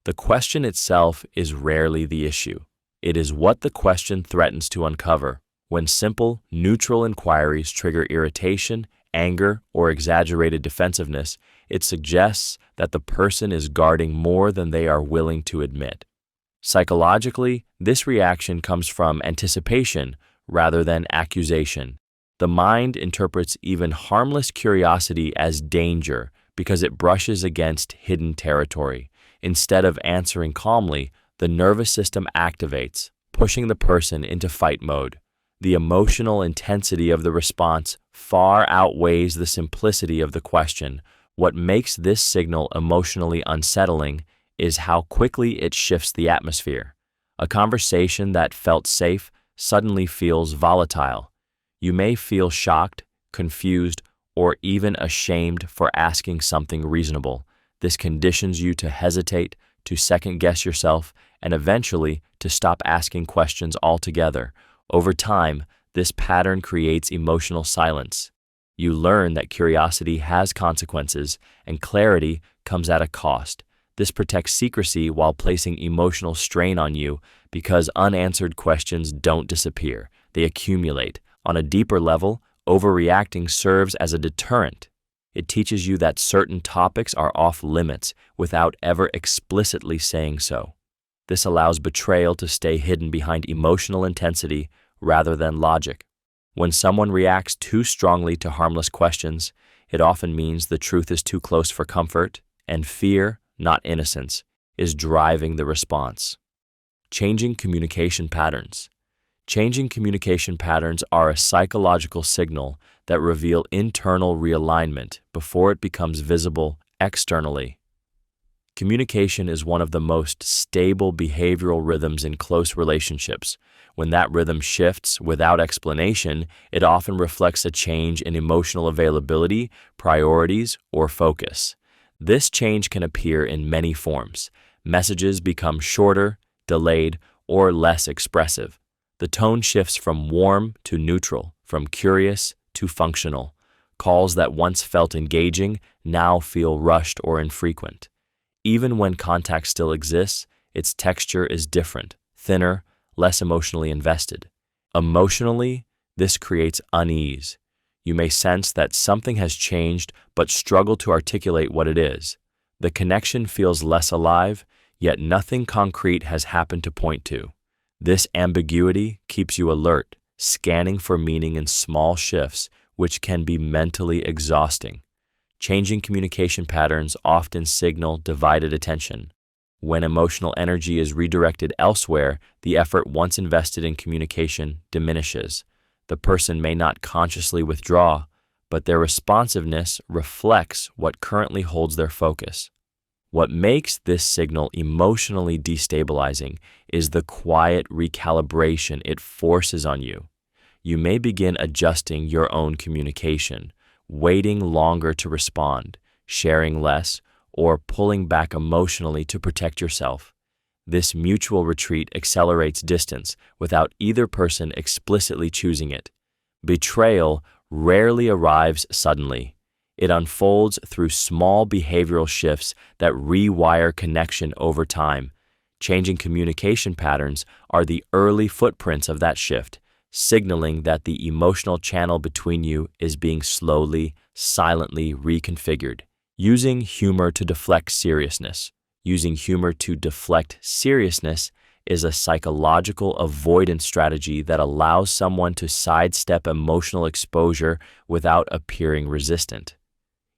The question itself is rarely the issue. It is what the question threatens to uncover. When simple, neutral inquiries trigger irritation, anger, or exaggerated defensiveness, it suggests that the person is guarding more than they are willing to admit. Psychologically, this reaction comes from anticipation rather than accusation. The mind interprets even harmless curiosity as danger because it brushes against hidden territory. Instead of answering calmly, the nervous system activates, pushing the person into fight mode. The emotional intensity of the response far outweighs the simplicity of the question. What makes this signal emotionally unsettling is how quickly it shifts the atmosphere. A conversation that felt safe suddenly feels volatile. You may feel shocked, confused, or even ashamed for asking something reasonable. This conditions you to hesitate, to second-guess yourself, and eventually to stop asking questions altogether. Over time, this pattern creates emotional silence. You learn that curiosity has consequences, and clarity comes at a cost. This protects secrecy while placing emotional strain on you because unanswered questions don't disappear, they accumulate. On a deeper level, overreacting serves as a deterrent. It teaches you that certain topics are off limits without ever explicitly saying so. This allows betrayal to stay hidden behind emotional intensity rather than logic. When someone reacts too strongly to harmless questions, it often means the truth is too close for comfort, and fear, not innocence, is driving the response. Changing communication patterns. Changing communication patterns are a psychological signal that reveal internal realignment before it becomes visible externally. Communication is one of the most stable behavioral rhythms in close relationships. When that rhythm shifts without explanation, it often reflects a change in emotional availability, priorities, or focus. This change can appear in many forms. Messages become shorter, delayed, or less expressive. The tone shifts from warm to neutral, from curious to functional. Calls that once felt engaging now feel rushed or infrequent. Even when contact still exists, its texture is different, thinner, less emotionally invested. Emotionally, this creates unease. You may sense that something has changed but struggle to articulate what it is. The connection feels less alive, yet nothing concrete has happened to point to. This ambiguity keeps you alert, scanning for meaning in small shifts, which can be mentally exhausting. Changing communication patterns often signal divided attention. When emotional energy is redirected elsewhere, the effort once invested in communication diminishes. The person may not consciously withdraw, but their responsiveness reflects what currently holds their focus. What makes this signal emotionally destabilizing is the quiet recalibration it forces on you. You may begin adjusting your own communication, waiting longer to respond, sharing less, or pulling back emotionally to protect yourself. This mutual retreat accelerates distance without either person explicitly choosing it. Betrayal rarely arrives suddenly. It unfolds through small behavioral shifts that rewire connection over time. Changing communication patterns are the early footprints of that shift, signaling that the emotional channel between you is being slowly, silently reconfigured. Using humor to deflect seriousness. Using humor to deflect seriousness is a psychological avoidance strategy that allows someone to sidestep emotional exposure without appearing resistant.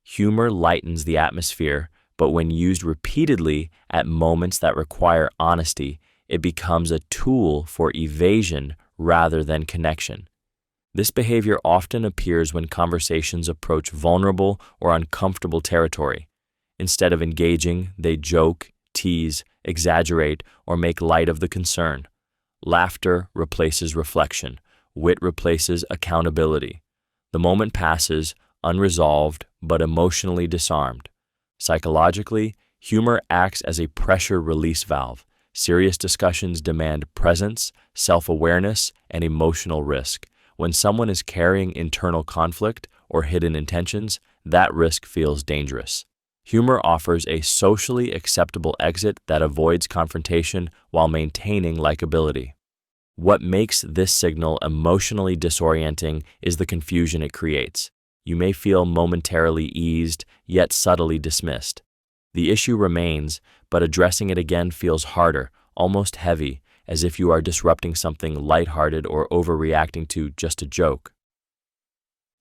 Humor lightens the atmosphere, but when used repeatedly at moments that require honesty, it becomes a tool for evasion rather than connection. This behavior often appears when conversations approach vulnerable or uncomfortable territory. Instead of engaging, they joke, tease, exaggerate, or make light of the concern. Laughter replaces reflection. Wit replaces accountability. The moment passes, unresolved but emotionally disarmed. Psychologically, humor acts as a pressure release valve. Serious discussions demand presence, self-awareness, and emotional risk. When someone is carrying internal conflict or hidden intentions, that risk feels dangerous. Humor offers a socially acceptable exit that avoids confrontation while maintaining likability. What makes this signal emotionally disorienting is the confusion it creates. You may feel momentarily eased, yet subtly dismissed. The issue remains, but addressing it again feels harder, almost heavy, as if you are disrupting something lighthearted or overreacting to just a joke.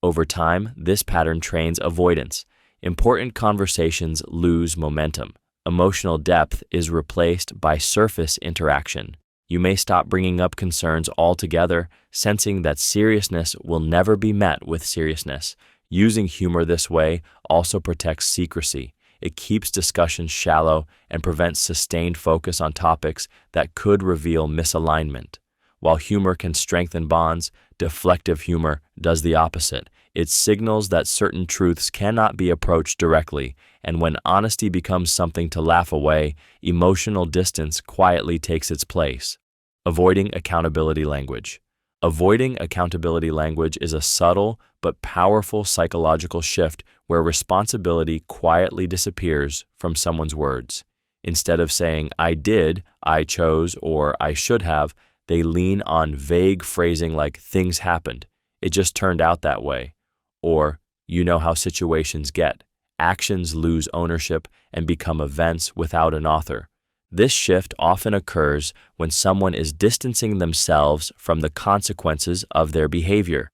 Over time, this pattern trains avoidance. Important conversations lose momentum. Emotional depth is replaced by surface interaction. You may stop bringing up concerns altogether, sensing that seriousness will never be met with seriousness. Using humor this way also protects secrecy. It keeps discussions shallow and prevents sustained focus on topics that could reveal misalignment. While humor can strengthen bonds, deflective humor does the opposite. It signals that certain truths cannot be approached directly, and when honesty becomes something to laugh away, emotional distance quietly takes its place. Avoiding accountability language. Avoiding accountability language is a subtle but powerful psychological shift where responsibility quietly disappears from someone's words. Instead of saying, "I did," "I chose," or "I should have," they lean on vague phrasing like "things happened," "it just turned out that way," or "you know how situations get." Actions lose ownership and become events without an author. This shift often occurs when someone is distancing themselves from the consequences of their behavior.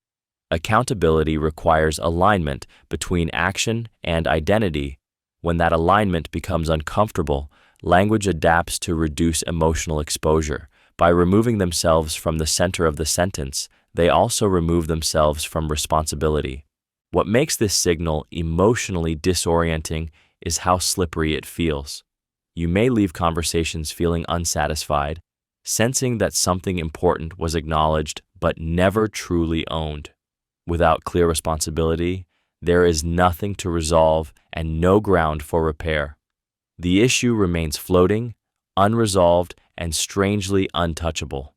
Accountability requires alignment between action and identity. When that alignment becomes uncomfortable, language adapts to reduce emotional exposure. By removing themselves from the center of the sentence, they also remove themselves from responsibility. What makes this signal emotionally disorienting is how slippery it feels. You may leave conversations feeling unsatisfied, sensing that something important was acknowledged but never truly owned. Without clear responsibility, there is nothing to resolve and no ground for repair. The issue remains floating, unresolved, and strangely untouchable.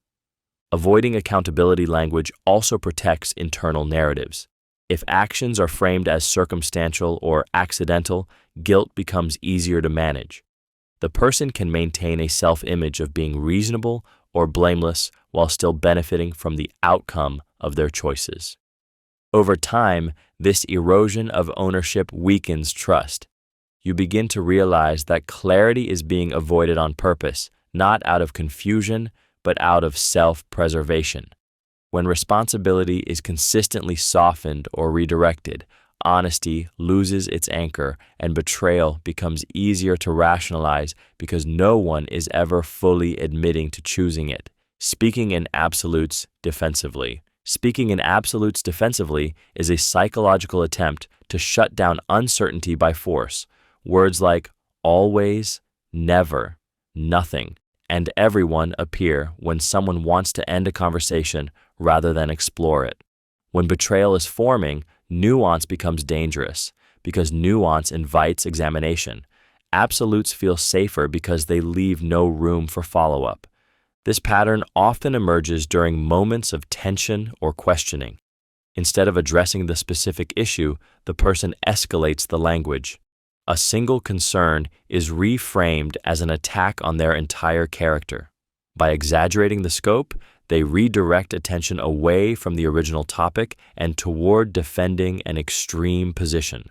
Avoiding accountability language also protects internal narratives. If actions are framed as circumstantial or accidental, guilt becomes easier to manage. The person can maintain a self-image of being reasonable or blameless while still benefiting from the outcome of their choices. Over time, this erosion of ownership weakens trust. You begin to realize that clarity is being avoided on purpose, not out of confusion, but out of self-preservation. When responsibility is consistently softened or redirected, honesty loses its anchor and betrayal becomes easier to rationalize because no one is ever fully admitting to choosing it. Speaking in absolutes defensively is a psychological attempt to shut down uncertainty by force. Words like always, never, nothing, and everyone appear when someone wants to end a conversation rather than explore it. When betrayal is forming, nuance becomes dangerous because nuance invites examination. Absolutes feel safer because they leave no room for follow-up. This pattern often emerges during moments of tension or questioning. Instead of addressing the specific issue, the person escalates the language. A single concern is reframed as an attack on their entire character. By exaggerating the scope, they redirect attention away from the original topic and toward defending an extreme position.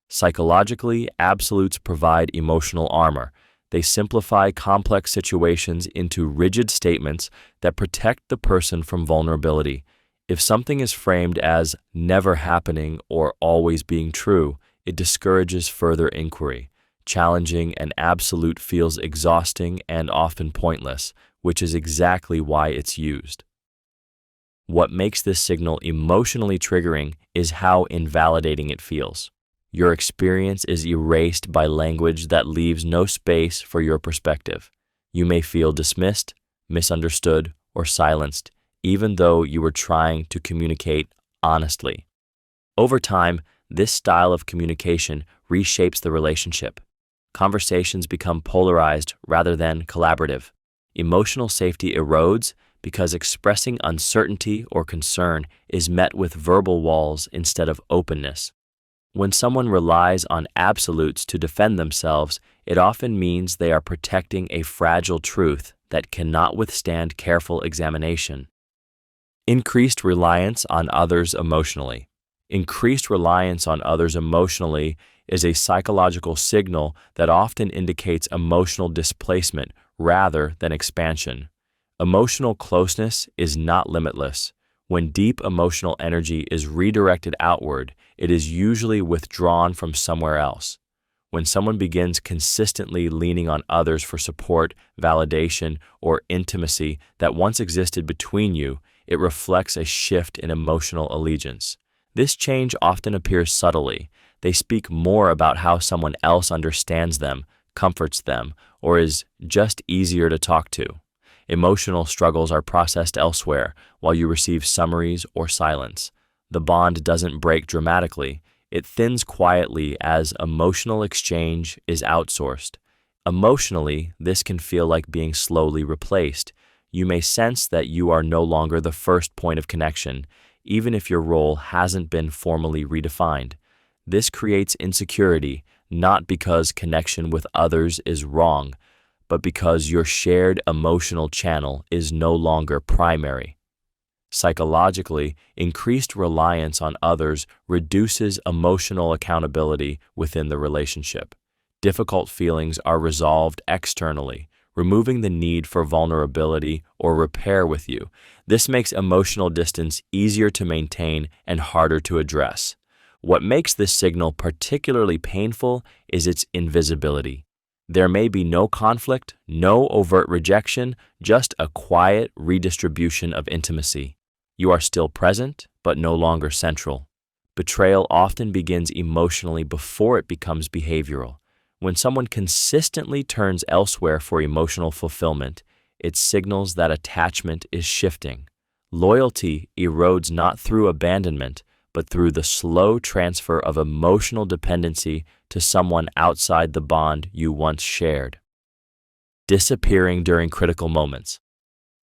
Psychologically, absolutes provide emotional armor. They simplify complex situations into rigid statements that protect the person from vulnerability. If something is framed as never happening or always being true, it discourages further inquiry. Challenging an absolute feels exhausting and often pointless, which is exactly why it's used. What makes this signal emotionally triggering is how invalidating it feels. Your experience is erased by language that leaves no space for your perspective. You may feel dismissed, misunderstood, or silenced, even though you were trying to communicate honestly. Over time, this style of communication reshapes the relationship. Conversations become polarized rather than collaborative. Emotional safety erodes because expressing uncertainty or concern is met with verbal walls instead of openness. When someone relies on absolutes to defend themselves, it often means they are protecting a fragile truth that cannot withstand careful examination. Increased reliance on others emotionally. Increased reliance on others emotionally is a psychological signal that often indicates emotional displacement rather than expansion. Emotional closeness is not limitless. When deep emotional energy is redirected outward, it is usually withdrawn from somewhere else. When someone begins consistently leaning on others for support, validation, or intimacy that once existed between you, it reflects a shift in emotional allegiance. This change often appears subtly. They speak more about how someone else understands them, comforts them, or is just easier to talk to. Emotional struggles are processed elsewhere while you receive summaries or silence. The bond doesn't break dramatically. It thins quietly as emotional exchange is outsourced. Emotionally, this can feel like being slowly replaced. You may sense that you are no longer the first point of connection, even if your role hasn't been formally redefined. This creates insecurity, not because connection with others is wrong, but because your shared emotional channel is no longer primary. Psychologically, increased reliance on others reduces emotional accountability within the relationship. Difficult feelings are resolved externally, removing the need for vulnerability or repair with you. This makes emotional distance easier to maintain and harder to address. What makes this signal particularly painful is its invisibility. There may be no conflict, no overt rejection, just a quiet redistribution of intimacy. You are still present, but no longer central. Betrayal often begins emotionally before it becomes behavioral. When someone consistently turns elsewhere for emotional fulfillment, it signals that attachment is shifting. Loyalty erodes not through abandonment, but through the slow transfer of emotional dependency to someone outside the bond you once shared. Disappearing during critical moments.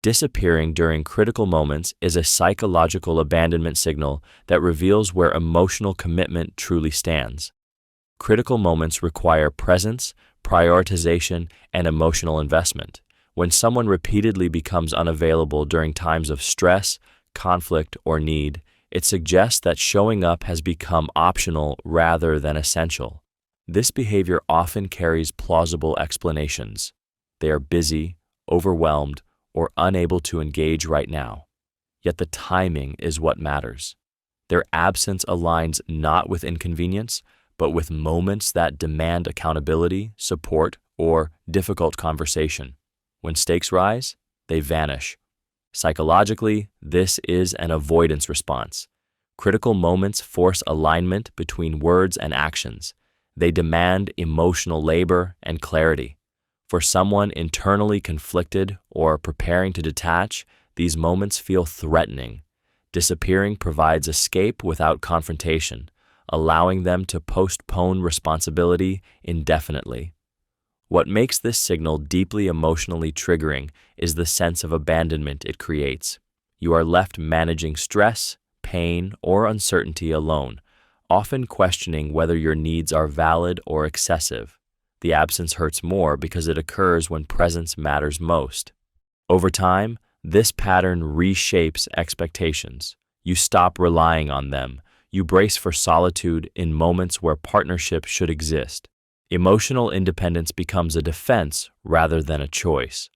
Disappearing during critical moments is a psychological abandonment signal that reveals where emotional commitment truly stands. Critical moments require presence, prioritization, and emotional investment. When someone repeatedly becomes unavailable during times of stress, conflict, or need, it suggests that showing up has become optional rather than essential. This behavior often carries plausible explanations. They are busy, overwhelmed, or unable to engage right now. Yet the timing is what matters. Their absence aligns not with inconvenience, but with moments that demand accountability, support, or difficult conversation. When stakes rise, they vanish. Psychologically, this is an avoidance response. Critical moments force alignment between words and actions. They demand emotional labor and clarity. For someone internally conflicted or preparing to detach, these moments feel threatening. Disappearing provides escape without confrontation, allowing them to postpone responsibility indefinitely. What makes this signal deeply emotionally triggering is the sense of abandonment it creates. You are left managing stress, pain, or uncertainty alone, often questioning whether your needs are valid or excessive. The absence hurts more because it occurs when presence matters most. Over time, this pattern reshapes expectations. You stop relying on them. You brace for solitude in moments where partnership should exist. Emotional independence becomes a defense rather than a choice.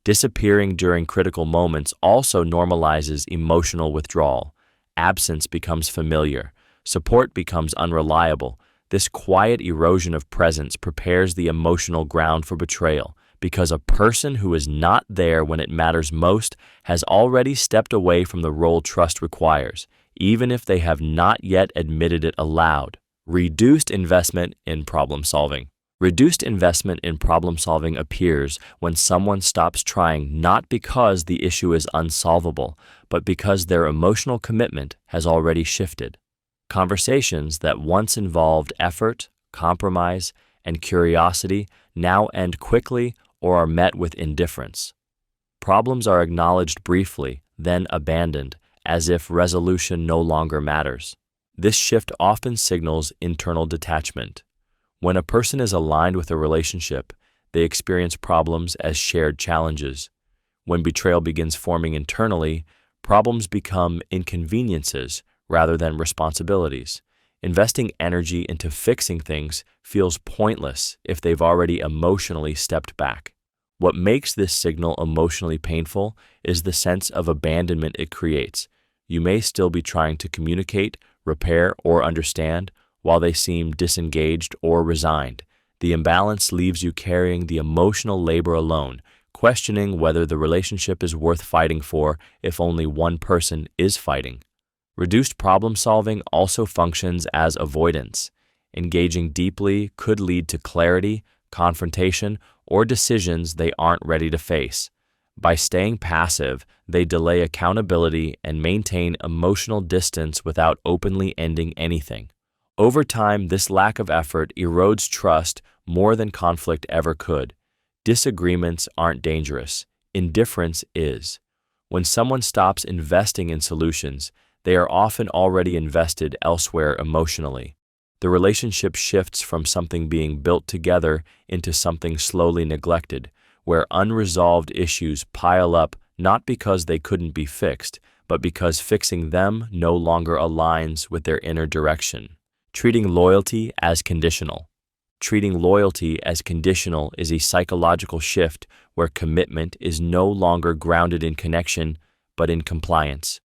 Disappearing during critical moments also normalizes emotional withdrawal. Absence becomes familiar. Support becomes unreliable. This quiet erosion of presence prepares the emotional ground for betrayal, because a person who is not there when it matters most has already stepped away from the role trust requires, even if they have not yet admitted it aloud. Reduced investment in problem solving. Reduced investment in problem solving appears when someone stops trying not because the issue is unsolvable, but because their emotional commitment has already shifted. Conversations that once involved effort, compromise, and curiosity now end quickly or are met with indifference. Problems are acknowledged briefly, then abandoned, as if resolution no longer matters. This shift often signals internal detachment. When a person is aligned with a relationship, they experience problems as shared challenges. When betrayal begins forming internally, problems become inconveniences rather than responsibilities. Investing energy into fixing things feels pointless if they've already emotionally stepped back. What makes this signal emotionally painful is the sense of abandonment it creates. You may still be trying to communicate, repair, or understand while they seem disengaged or resigned. The imbalance leaves you carrying the emotional labor alone, questioning whether the relationship is worth fighting for if only one person is fighting. Reduced problem solving also functions as avoidance. Engaging deeply could lead to clarity, confrontation, or decisions they aren't ready to face. By staying passive, they delay accountability and maintain emotional distance without openly ending anything. Over time, this lack of effort erodes trust more than conflict ever could. Disagreements aren't dangerous. Indifference is. When someone stops investing in solutions, they are often already invested elsewhere emotionally. The relationship shifts from something being built together into something slowly neglected, where unresolved issues pile up not because they couldn't be fixed, but because fixing them no longer aligns with their inner direction. Treating loyalty as conditional. Treating loyalty as conditional is a psychological shift where commitment is no longer grounded in connection, but in compliance.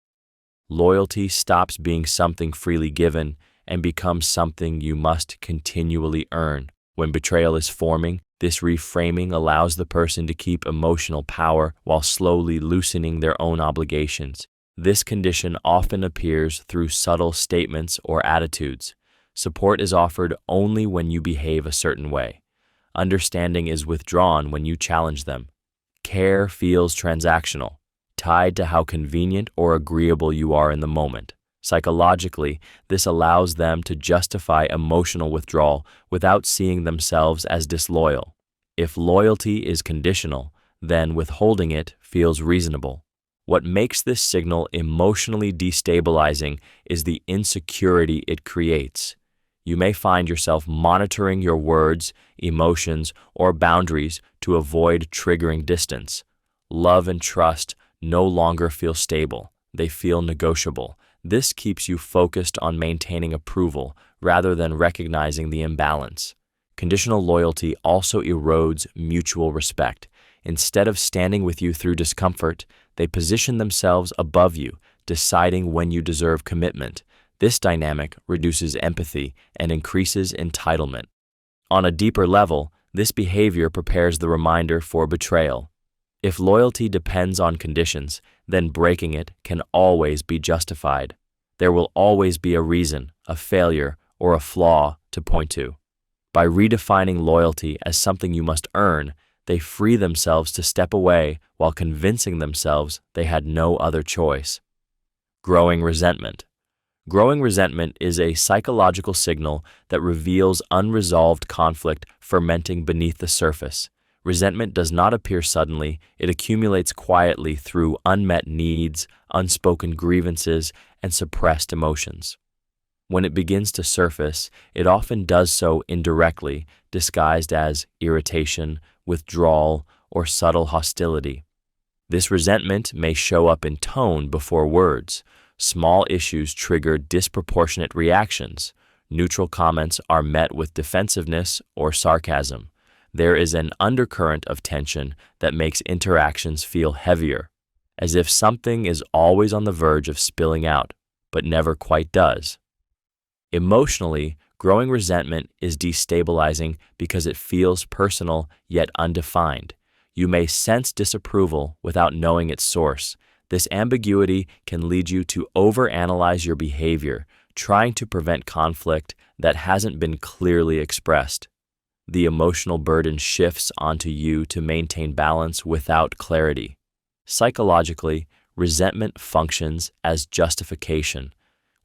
Loyalty stops being something freely given and becomes something you must continually earn. When betrayal is forming, this reframing allows the person to keep emotional power while slowly loosening their own obligations. This condition often appears through subtle statements or attitudes. Support is offered only when you behave a certain way. Understanding is withdrawn when you challenge them. Care feels transactional, tied to how convenient or agreeable you are in the moment. Psychologically, this allows them to justify emotional withdrawal without seeing themselves as disloyal. If loyalty is conditional, then withholding it feels reasonable. What makes this signal emotionally destabilizing is the insecurity it creates. You may find yourself monitoring your words, emotions, or boundaries to avoid triggering distance. Love and trust no longer feel stable. They feel negotiable. This keeps you focused on maintaining approval rather than recognizing the imbalance. Conditional loyalty also erodes mutual respect. Instead of standing with you through discomfort, they position themselves above you, deciding when you deserve commitment. This dynamic reduces empathy and increases entitlement. On a deeper level, this behavior prepares the reminder for betrayal. If loyalty depends on conditions, then breaking it can always be justified. There will always be a reason, a failure, or a flaw to point to. By redefining loyalty as something you must earn, they free themselves to step away while convincing themselves they had no other choice. Growing resentment. Growing resentment is a psychological signal that reveals unresolved conflict fermenting beneath the surface. Resentment does not appear suddenly, it accumulates quietly through unmet needs, unspoken grievances, and suppressed emotions. When it begins to surface, it often does so indirectly, disguised as irritation, withdrawal, or subtle hostility. This resentment may show up in tone before words. Small issues trigger disproportionate reactions. Neutral comments are met with defensiveness or sarcasm. There is an undercurrent of tension that makes interactions feel heavier, as if something is always on the verge of spilling out, but never quite does. Emotionally, growing resentment is destabilizing because it feels personal yet undefined. You may sense disapproval without knowing its source. This ambiguity can lead you to overanalyze your behavior, trying to prevent conflict that hasn't been clearly expressed. The emotional burden shifts onto you to maintain balance without clarity. Psychologically, resentment functions as justification.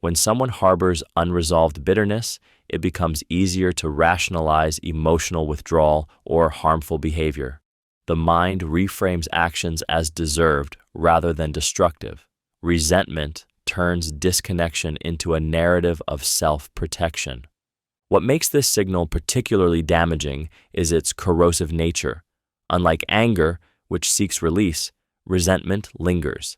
When someone harbors unresolved bitterness, it becomes easier to rationalize emotional withdrawal or harmful behavior. The mind reframes actions as deserved rather than destructive. Resentment turns disconnection into a narrative of self-protection. What makes this signal particularly damaging is its corrosive nature. Unlike anger, which seeks release, resentment lingers.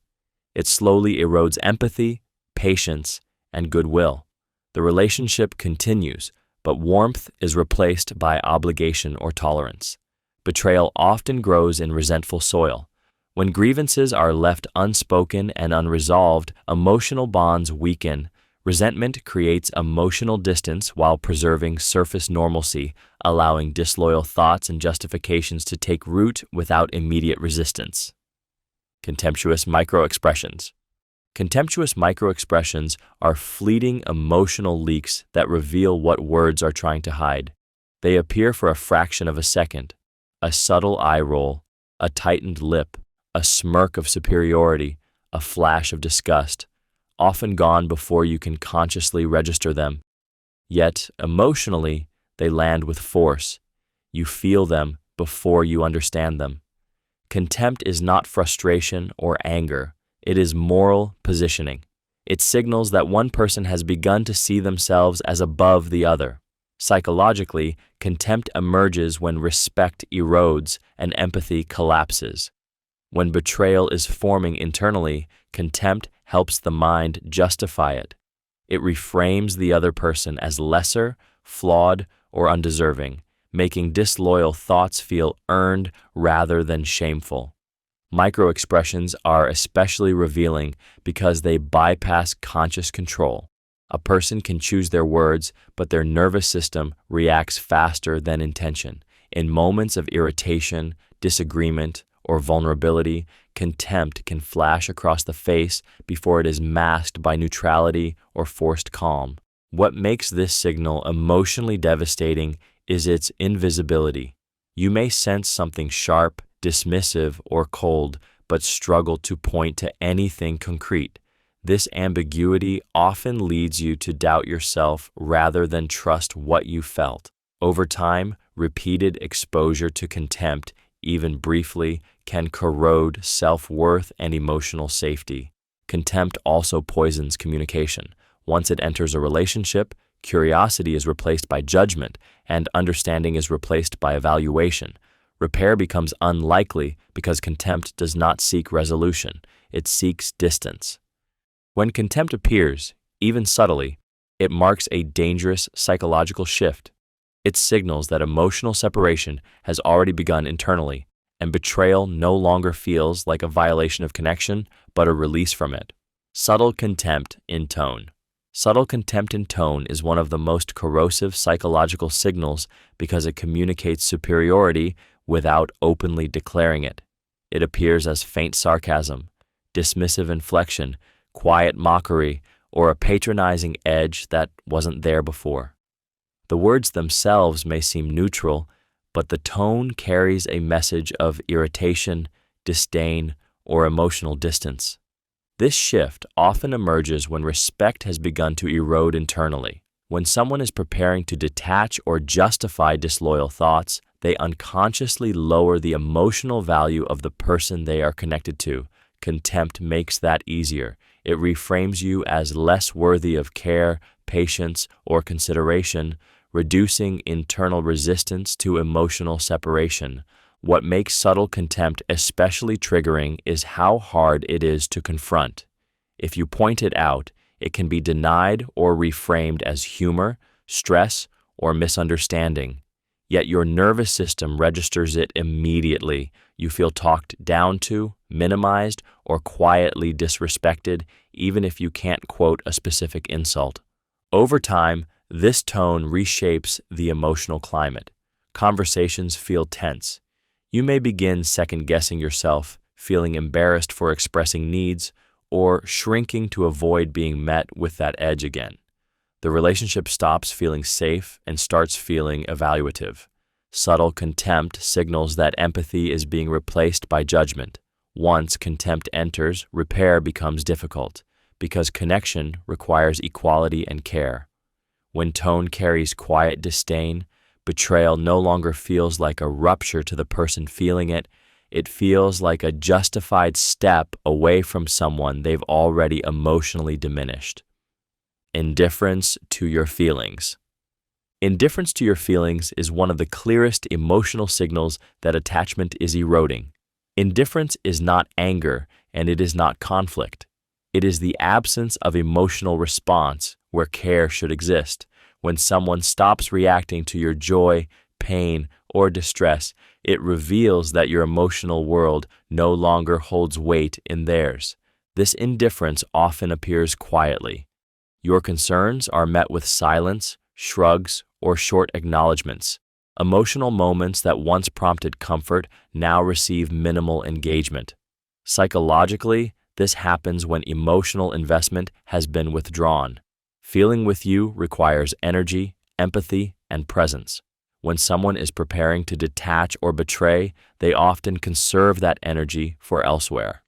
It slowly erodes empathy, patience, and goodwill. The relationship continues, but warmth is replaced by obligation or tolerance. Betrayal often grows in resentful soil. When grievances are left unspoken and unresolved, emotional bonds weaken. Resentment creates emotional distance while preserving surface normalcy, allowing disloyal thoughts and justifications to take root without immediate resistance. Contemptuous micro-expressions. Contemptuous micro-expressions are fleeting emotional leaks that reveal what words are trying to hide. They appear for a fraction of a second. A subtle eye roll, a tightened lip, a smirk of superiority, a flash of disgust, often gone before you can consciously register them. Yet, emotionally, they land with force. You feel them before you understand them. Contempt is not frustration or anger. It is moral positioning. It signals that one person has begun to see themselves as above the other. Psychologically, contempt emerges when respect erodes and empathy collapses. When betrayal is forming internally, contempt helps the mind justify it. It reframes the other person as lesser, flawed, or undeserving, making disloyal thoughts feel earned rather than shameful. Micro-expressions are especially revealing because they bypass conscious control. A person can choose their words, but their nervous system reacts faster than intention. In moments of irritation, disagreement, or vulnerability, contempt can flash across the face before it is masked by neutrality or forced calm. What makes this signal emotionally devastating is its invisibility. You may sense something sharp, dismissive, or cold, but struggle to point to anything concrete. This ambiguity often leads you to doubt yourself rather than trust what you felt. Over time, repeated exposure to contempt, even briefly, can corrode self-worth and emotional safety. Contempt also poisons communication. Once it enters a relationship, curiosity is replaced by judgment, and understanding is replaced by evaluation. Repair becomes unlikely because contempt does not seek resolution, it seeks distance. When contempt appears, even subtly, it marks a dangerous psychological shift. It signals that emotional separation has already begun internally, and betrayal no longer feels like a violation of connection, but a release from it. Subtle contempt in tone. Subtle contempt in tone is one of the most corrosive psychological signals because it communicates superiority without openly declaring it. It appears as faint sarcasm, dismissive inflection, quiet mockery, or a patronizing edge that wasn't there before. The words themselves may seem neutral, but the tone carries a message of irritation, disdain, or emotional distance. This shift often emerges when respect has begun to erode internally. When someone is preparing to detach or justify disloyal thoughts, they unconsciously lower the emotional value of the person they are connected to. Contempt makes that easier. It reframes you as less worthy of care, patience, or consideration, reducing internal resistance to emotional separation. What makes subtle contempt especially triggering is how hard it is to confront. If you point it out, it can be denied or reframed as humor, stress, or misunderstanding. Yet your nervous system registers it immediately. You feel talked down to, minimized, or quietly disrespected, even if you can't quote a specific insult. Over time, this tone reshapes the emotional climate. Conversations feel tense. You may begin second-guessing yourself, feeling embarrassed for expressing needs, or shrinking to avoid being met with that edge again. The relationship stops feeling safe and starts feeling evaluative. Subtle contempt signals that empathy is being replaced by judgment. Once contempt enters, repair becomes difficult, because connection requires equality and care. When tone carries quiet disdain, betrayal no longer feels like a rupture to the person feeling it. It feels like a justified step away from someone they've already emotionally diminished. Indifference to your feelings. Indifference to your feelings is one of the clearest emotional signals that attachment is eroding. Indifference is not anger, and it is not conflict. It is the absence of emotional response where care should exist. When someone stops reacting to your joy, pain, or distress, it reveals that your emotional world no longer holds weight in theirs. This indifference often appears quietly. Your concerns are met with silence, shrugs, or short acknowledgments. Emotional moments that once prompted comfort now receive minimal engagement. Psychologically, this happens when emotional investment has been withdrawn. Feeling with you requires energy, empathy, and presence. When someone is preparing to detach or betray, they often conserve that energy for elsewhere.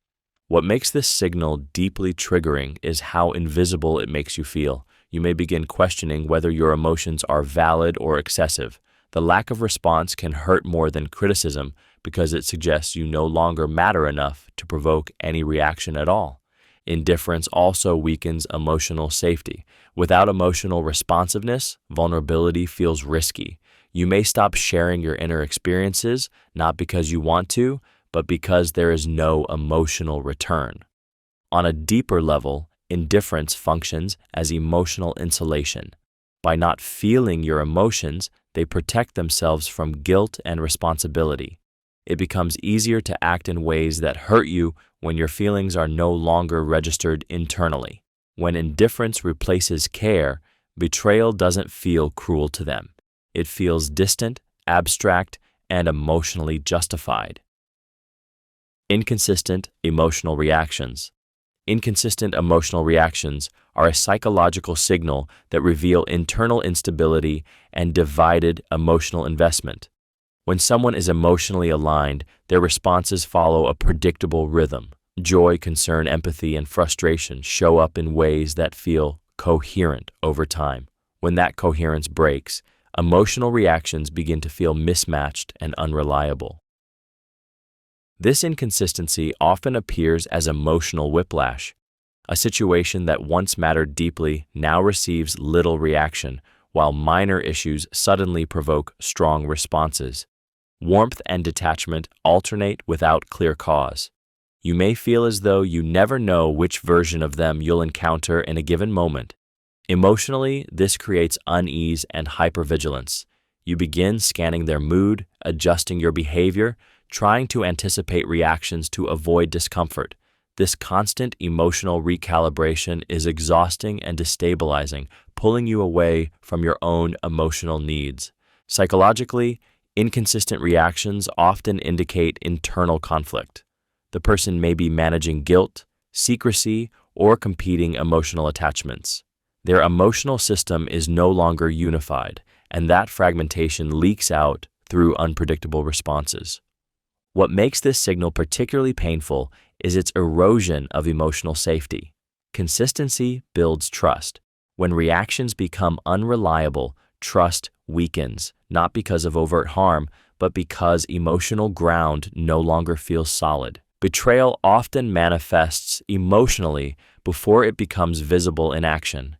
What makes this signal deeply triggering is how invisible it makes you feel. You may begin questioning whether your emotions are valid or excessive. The lack of response can hurt more than criticism because it suggests you no longer matter enough to provoke any reaction at all. Indifference also weakens emotional safety. Without emotional responsiveness, vulnerability feels risky. You may stop sharing your inner experiences, not because you want to, but because there is no emotional return. On a deeper level, indifference functions as emotional insulation. By not feeling your emotions, They protect themselves from guilt and responsibility. It becomes easier to act in ways that hurt you when your feelings are no longer registered internally. When indifference replaces care, betrayal doesn't feel cruel to them. It feels distant, abstract, and emotionally justified. Inconsistent emotional reactions. Inconsistent emotional reactions are a psychological signal that reveal internal instability and divided emotional investment. When someone is emotionally aligned, their responses follow a predictable rhythm. Joy, concern, empathy, and frustration show up in ways that feel coherent over time. When that coherence breaks, emotional reactions begin to feel mismatched and unreliable. This inconsistency often appears as emotional whiplash. A situation that once mattered deeply now receives little reaction, while minor issues suddenly provoke strong responses. Warmth and detachment alternate without clear cause. You may feel as though you never know which version of them you'll encounter in a given moment. Emotionally, this creates unease and hypervigilance. You begin scanning their mood, adjusting your behavior, trying to anticipate reactions to avoid discomfort. This constant emotional recalibration is exhausting and destabilizing, pulling you away from your own emotional needs. Psychologically, inconsistent reactions often indicate internal conflict. The person may be managing guilt, secrecy, or competing emotional attachments. Their emotional system is no longer unified, and that fragmentation leaks out through unpredictable responses. What makes this signal particularly painful is its erosion of emotional safety. Consistency builds trust. When reactions become unreliable, trust weakens, not because of overt harm, but because emotional ground no longer feels solid. Betrayal often manifests emotionally before it becomes visible in action.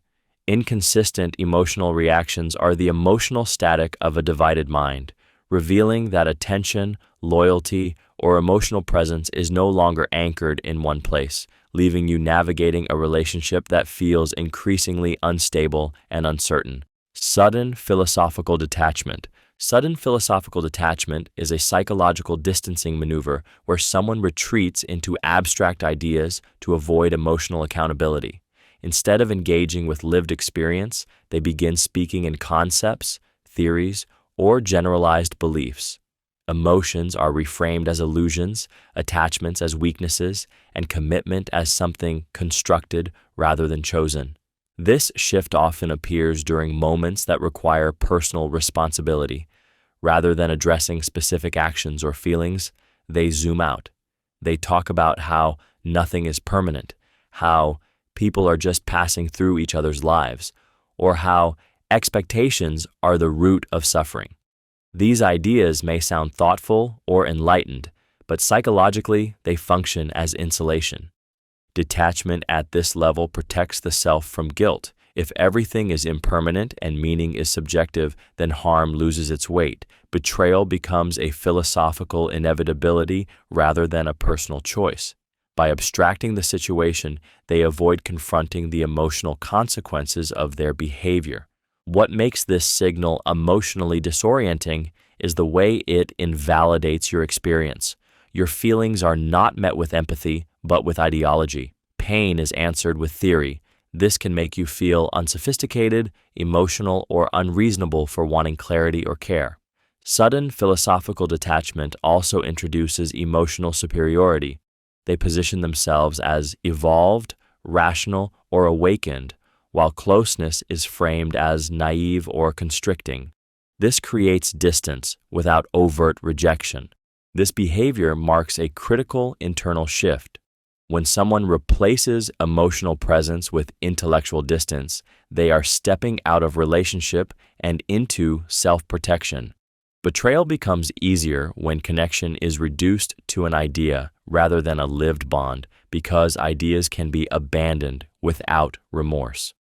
Inconsistent emotional reactions are the emotional static of a divided mind, revealing that attention, loyalty, or emotional presence is no longer anchored in one place, leaving you navigating a relationship that feels increasingly unstable and uncertain. Sudden philosophical detachment. Sudden philosophical detachment is a psychological distancing maneuver where someone retreats into abstract ideas to avoid emotional accountability. Instead of engaging with lived experience, they begin speaking in concepts, theories, or generalized beliefs. Emotions are reframed as illusions, attachments as weaknesses, and commitment as something constructed rather than chosen. This shift often appears during moments that require personal responsibility. Rather than addressing specific actions or feelings, they zoom out. They talk about how nothing is permanent, how people are just passing through each other's lives, or how expectations are the root of suffering. These ideas may sound thoughtful or enlightened, but psychologically they function as insulation. Detachment at this level protects the self from guilt. If everything is impermanent and meaning is subjective, then harm loses its weight. Betrayal becomes a philosophical inevitability rather than a personal choice. By abstracting the situation, they avoid confronting the emotional consequences of their behavior. What makes this signal emotionally disorienting is the way it invalidates your experience. Your feelings are not met with empathy, but with ideology. Pain is answered with theory. This can make you feel unsophisticated, emotional, or unreasonable for wanting clarity or care. Sudden philosophical detachment also introduces emotional superiority. They position themselves as evolved, rational, or awakened, while closeness is framed as naive or constricting. This creates distance without overt rejection. This behavior marks a critical internal shift. When someone replaces emotional presence with intellectual distance, they are stepping out of relationship and into self-protection. Betrayal becomes easier when connection is reduced to an idea rather than a lived bond, because ideas can be abandoned without remorse.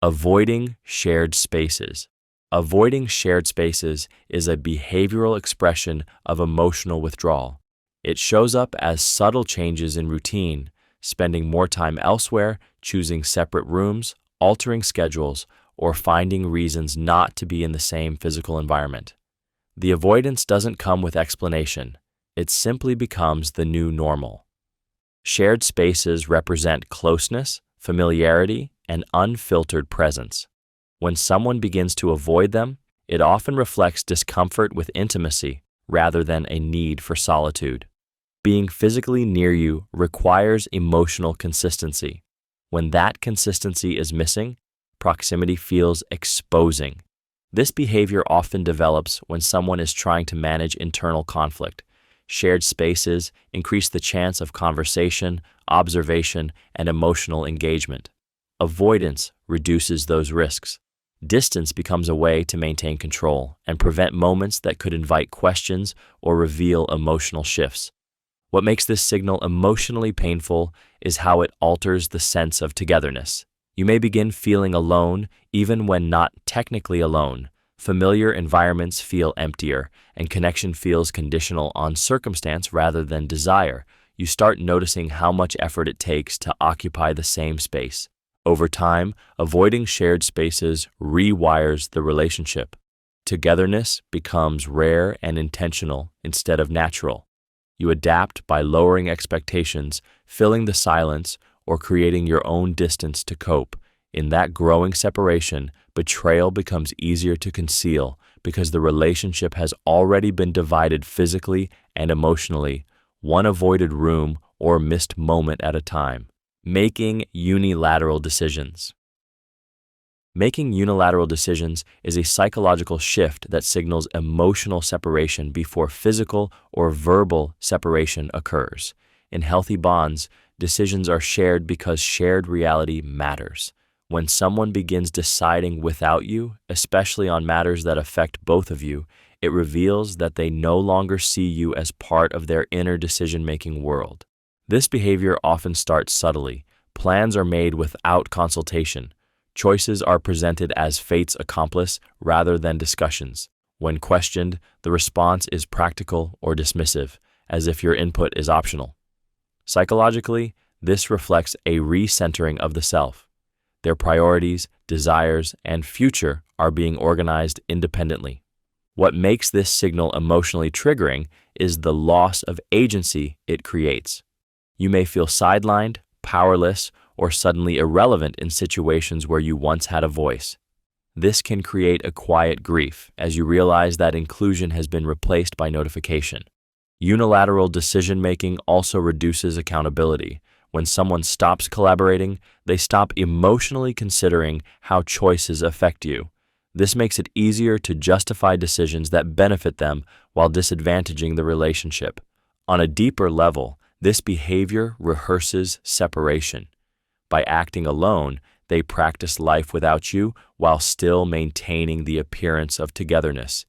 Avoiding shared spaces. Avoiding shared spaces is a behavioral expression of emotional withdrawal. It shows up as subtle changes in routine, spending more time elsewhere, choosing separate rooms, altering schedules, or finding reasons not to be in the same physical environment. The avoidance doesn't come with explanation. It simply becomes the new normal. Shared spaces represent closeness, familiarity, and unfiltered presence. When someone begins to avoid them, it often reflects discomfort with intimacy rather than a need for solitude. Being physically near you requires emotional consistency. When that consistency is missing, proximity feels exposing. This behavior often develops when someone is trying to manage internal conflict. Shared spaces increase the chance of conversation, observation, and emotional engagement. Avoidance reduces those risks. Distance becomes a way to maintain control and prevent moments that could invite questions or reveal emotional shifts. What makes this signal emotionally painful is how it alters the sense of togetherness. You may begin feeling alone even when not technically alone. Familiar environments feel emptier, and connection feels conditional on circumstance rather than desire. You start noticing how much effort it takes to occupy the same space. Over time, avoiding shared spaces rewires the relationship. Togetherness becomes rare and intentional instead of natural. You adapt by lowering expectations, filling the silence, or creating your own distance to cope. In that growing separation, betrayal becomes easier to conceal because the relationship has already been divided physically and emotionally, one avoided room or missed moment at a time. Making unilateral decisions. Making unilateral decisions is a psychological shift that signals emotional separation before physical or verbal separation occurs. In healthy bonds, decisions are shared because shared reality matters. When someone begins deciding without you, especially on matters that affect both of you, it reveals that they no longer see you as part of their inner decision-making world. This behavior often starts subtly. Plans are made without consultation. Choices are presented as fate's accomplice rather than discussions. When questioned, the response is practical or dismissive, as if your input is optional. Psychologically, this reflects a recentering of the self. Their priorities, desires, and future are being organized independently. What makes this signal emotionally triggering is the loss of agency it creates. You may feel sidelined, powerless, or suddenly irrelevant in situations where you once had a voice. This can create a quiet grief as you realize that inclusion has been replaced by notification. Unilateral decision-making also reduces accountability. When someone stops collaborating, they stop emotionally considering how choices affect you. This makes it easier to justify decisions that benefit them while disadvantaging the relationship. On a deeper level, this behavior rehearses separation. By acting alone, they practice life without you while still maintaining the appearance of togetherness.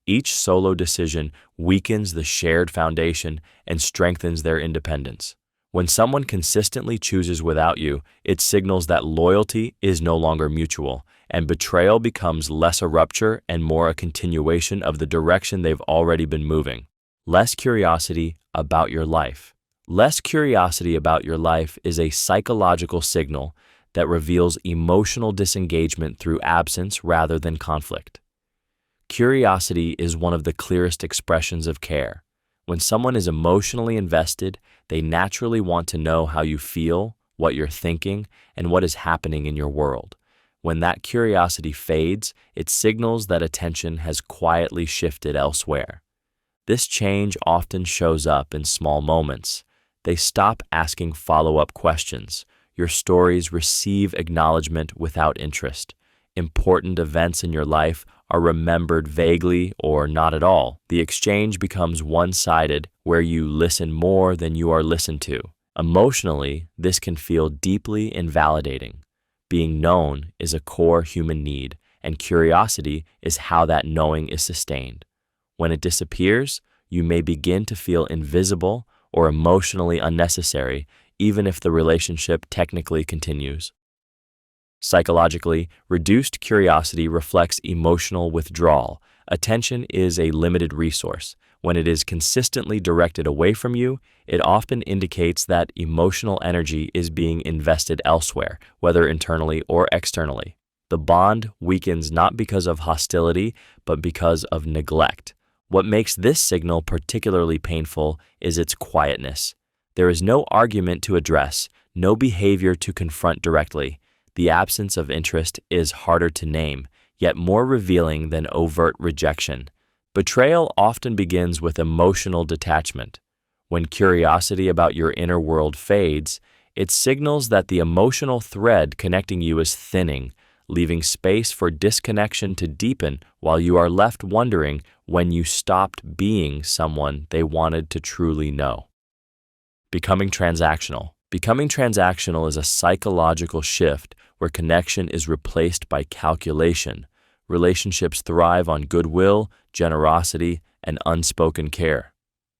Each solo decision weakens the shared foundation and strengthens their independence. When someone consistently chooses without you, it signals that loyalty is no longer mutual, and betrayal becomes less a rupture and more a continuation of the direction they've already been moving. Less curiosity about your life. Less curiosity about your life is a psychological signal that reveals emotional disengagement through absence rather than conflict. Curiosity is one of the clearest expressions of care. When someone is emotionally invested, they naturally want to know how you feel, what you're thinking, and what is happening in your world. When that curiosity fades, it signals that attention has quietly shifted elsewhere. This change often shows up in small moments. They stop asking follow-up questions. Your stories receive acknowledgement without interest. Important events in your life are remembered vaguely or not at all. The exchange becomes one-sided, where you listen more than you are listened to. Emotionally, this can feel deeply invalidating. Being known is a core human need, and curiosity is how that knowing is sustained. When it disappears, you may begin to feel invisible or emotionally unnecessary, even if the relationship technically continues. Psychologically, reduced curiosity reflects emotional withdrawal. Attention is a limited resource. When it is consistently directed away from you, it often indicates that emotional energy is being invested elsewhere, whether internally or externally. The bond weakens not because of hostility, but because of neglect. What makes this signal particularly painful is its quietness. There is no argument to address, no behavior to confront directly. The absence of interest is harder to name, yet more revealing than overt rejection. Betrayal often begins with emotional detachment. When curiosity about your inner world fades, it signals that the emotional thread connecting you is thinning, leaving space for disconnection to deepen while you are left wondering when you stopped being someone they wanted to truly know. Becoming transactional. Becoming transactional is a psychological shift where connection is replaced by calculation. Relationships thrive on goodwill, generosity, and unspoken care.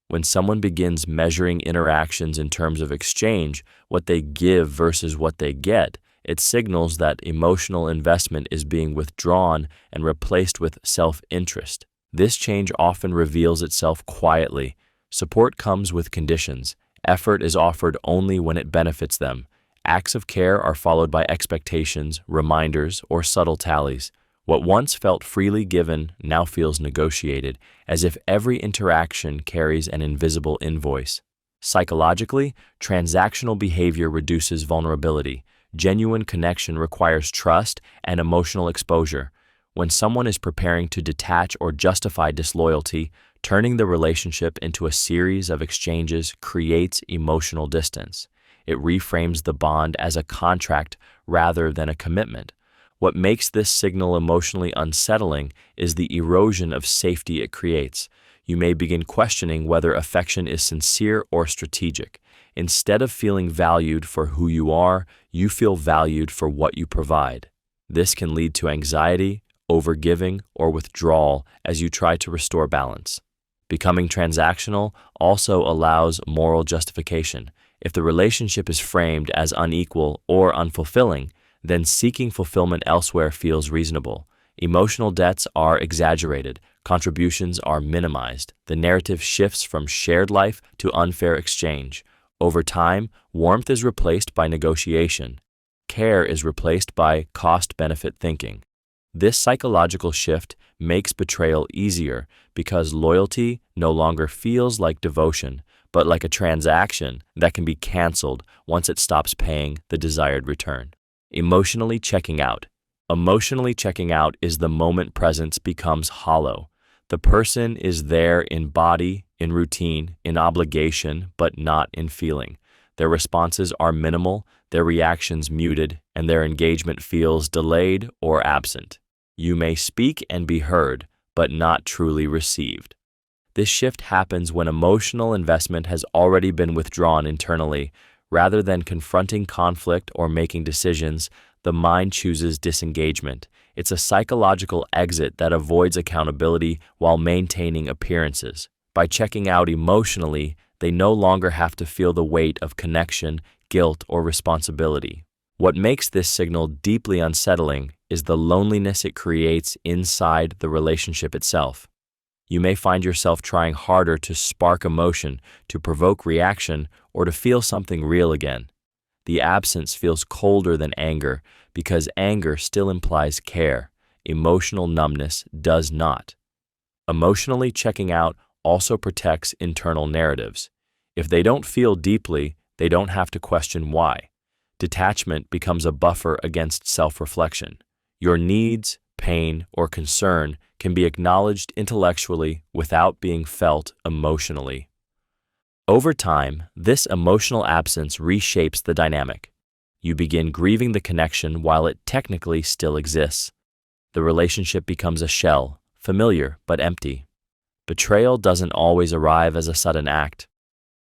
When someone begins measuring interactions in terms of exchange, what they give versus what they get, it signals that emotional investment is being withdrawn and replaced with self-interest. This change often reveals itself quietly. Support comes with conditions. Effort is offered only when it benefits them. Acts of care are followed by expectations, reminders, or subtle tallies. What once felt freely given now feels negotiated, as if every interaction carries an invisible invoice. Psychologically, transactional behavior reduces vulnerability. Genuine connection requires trust and emotional exposure. When someone is preparing to detach or justify disloyalty, turning the relationship into a series of exchanges creates emotional distance. It reframes the bond as a contract rather than a commitment. What makes this signal emotionally unsettling is the erosion of safety it creates. You may begin questioning whether affection is sincere or strategic. Instead of feeling valued for who you are, you feel valued for what you provide. This can lead to anxiety, overgiving, or withdrawal as you try to restore balance. Becoming transactional also allows moral justification. If the relationship is framed as unequal or unfulfilling, then seeking fulfillment elsewhere feels reasonable. Emotional debts are exaggerated, contributions are minimized, the narrative shifts from shared life to unfair exchange. Over time, warmth is replaced by negotiation. Care is replaced by cost-benefit thinking. This psychological shift makes betrayal easier because loyalty no longer feels like devotion, but like a transaction that can be canceled once it stops paying the desired return. Emotionally checking out. Emotionally checking out is the moment presence becomes hollow. The person is there in body, in routine, in obligation, but not in feeling. Their responses are minimal, their reactions muted, and their engagement feels delayed or absent. You may speak and be heard, but not truly received. This shift happens when emotional investment has already been withdrawn internally. Rather than confronting conflict or making decisions, the mind chooses disengagement. It's a psychological exit that avoids accountability while maintaining appearances. By checking out emotionally, they no longer have to feel the weight of connection, guilt, or responsibility. What makes this signal deeply unsettling is the loneliness it creates inside the relationship itself. You may find yourself trying harder to spark emotion, to provoke reaction, or to feel something real again. The absence feels colder than anger because anger still implies care. Emotional numbness does not. Emotionally checking out also protects internal narratives. If they don't feel deeply, they don't have to question why. Detachment becomes a buffer against self-reflection. Your needs, pain, or concern can be acknowledged intellectually without being felt emotionally. Over time, this emotional absence reshapes the dynamic. You begin grieving the connection while it technically still exists. The relationship becomes a shell, familiar but empty. Betrayal doesn't always arrive as a sudden act.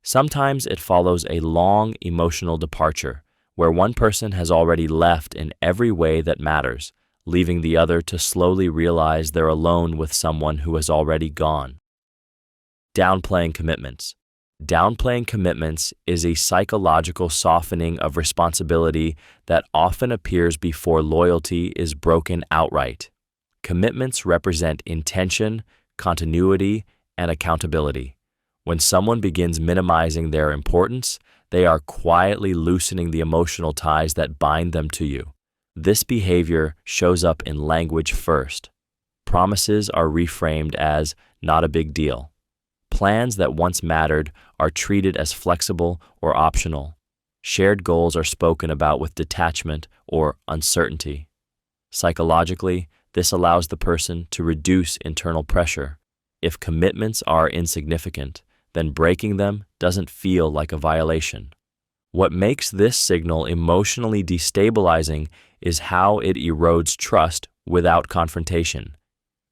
Sometimes it follows a long emotional departure, where one person has already left in every way that matters, leaving the other to slowly realize they're alone with someone who has already gone. Downplaying commitments. Downplaying commitments is a psychological softening of responsibility that often appears before loyalty is broken outright. Commitments represent intention, continuity, and accountability. When someone begins minimizing their importance, they are quietly loosening the emotional ties that bind them to you. This behavior shows up in language first. Promises are reframed as not a big deal. Plans that once mattered are treated as flexible or optional. Shared goals are spoken about with detachment or uncertainty. Psychologically, this allows the person to reduce internal pressure. If commitments are insignificant, then breaking them doesn't feel like a violation. What makes this signal emotionally destabilizing is how it erodes trust without confrontation.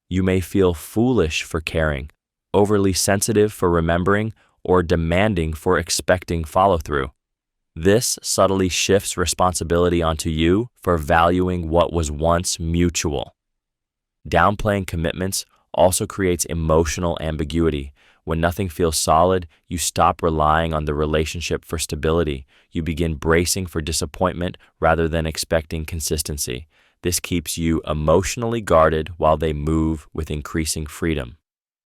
You may feel foolish for caring, overly sensitive for remembering, or demanding for expecting follow-through. This subtly shifts responsibility onto you for valuing what was once mutual. Downplaying commitments also creates emotional ambiguity. When nothing feels solid, you stop relying on the relationship for stability. You begin bracing for disappointment rather than expecting consistency. This keeps you emotionally guarded while they move with increasing freedom.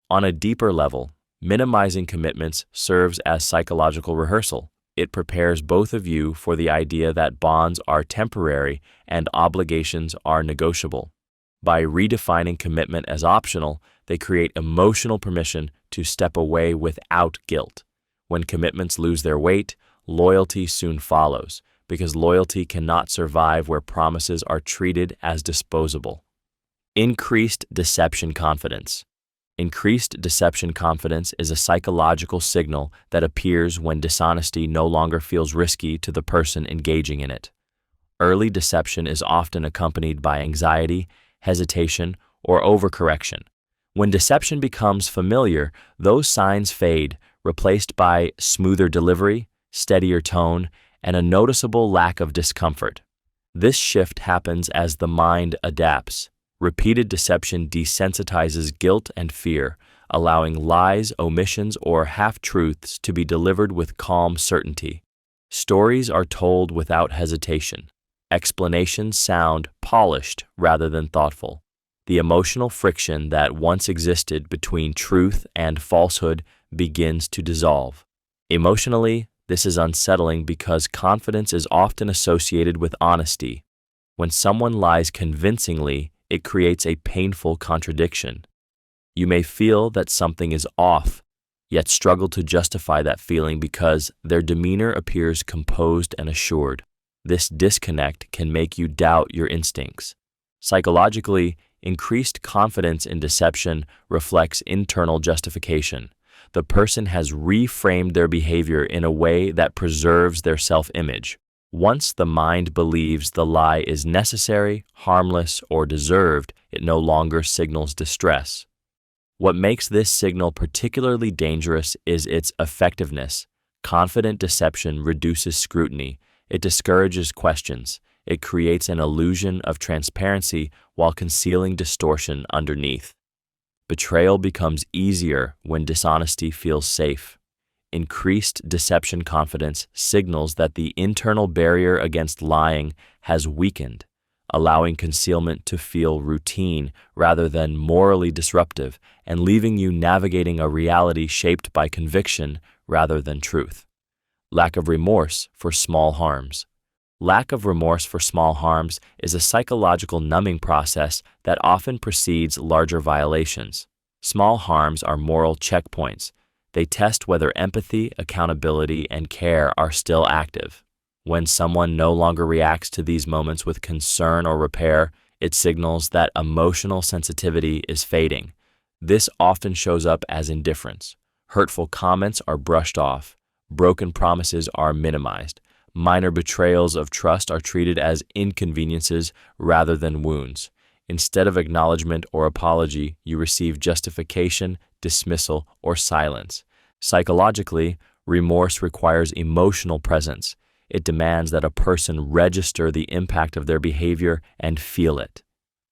On a deeper level, minimizing commitments serves as psychological rehearsal. It prepares both of you for the idea that bonds are temporary and obligations are negotiable. By redefining commitment as optional, they create emotional permission to step away without guilt. When commitments lose their weight, loyalty soon follows, because loyalty cannot survive where promises are treated as disposable. Increased deception confidence. Increased deception confidence is a psychological signal that appears when dishonesty no longer feels risky to the person engaging in it. Early deception is often accompanied by anxiety, hesitation, or overcorrection. When deception becomes familiar, those signs fade, replaced by smoother delivery, steadier tone, and a noticeable lack of discomfort. This shift happens as the mind adapts. Repeated deception desensitizes guilt and fear, allowing lies, omissions, or half-truths to be delivered with calm certainty. Stories are told without hesitation. Explanations sound polished rather than thoughtful. The emotional friction that once existed between truth and falsehood begins to dissolve. Emotionally, this is unsettling because confidence is often associated with honesty. When someone lies convincingly, it creates a painful contradiction. You may feel that something is off, yet struggle to justify that feeling because their demeanor appears composed and assured. This disconnect can make you doubt your instincts. Psychologically, increased confidence in deception reflects internal justification. The person has reframed their behavior in a way that preserves their self-image. Once the mind believes the lie is necessary, harmless, or deserved, it no longer signals distress. What makes this signal particularly dangerous is its effectiveness. Confident deception reduces scrutiny. It discourages questions. It creates an illusion of transparency while concealing distortion underneath. Betrayal becomes easier when dishonesty feels safe. Increased deception confidence signals that the internal barrier against lying has weakened, allowing concealment to feel routine rather than morally disruptive, and leaving you navigating a reality shaped by conviction rather than truth. Lack of remorse for small harms. Lack of remorse for small harms is a psychological numbing process that often precedes larger violations. Small harms are moral checkpoints. They test whether empathy, accountability, and care are still active. When someone no longer reacts to these moments with concern or repair, it signals that emotional sensitivity is fading. This often shows up as indifference. Hurtful comments are brushed off. Broken promises are minimized. Minor betrayals of trust are treated as inconveniences rather than wounds. Instead of acknowledgement or apology, you receive justification, dismissal, or silence. Psychologically, remorse requires emotional presence. It demands that a person register the impact of their behavior and feel it.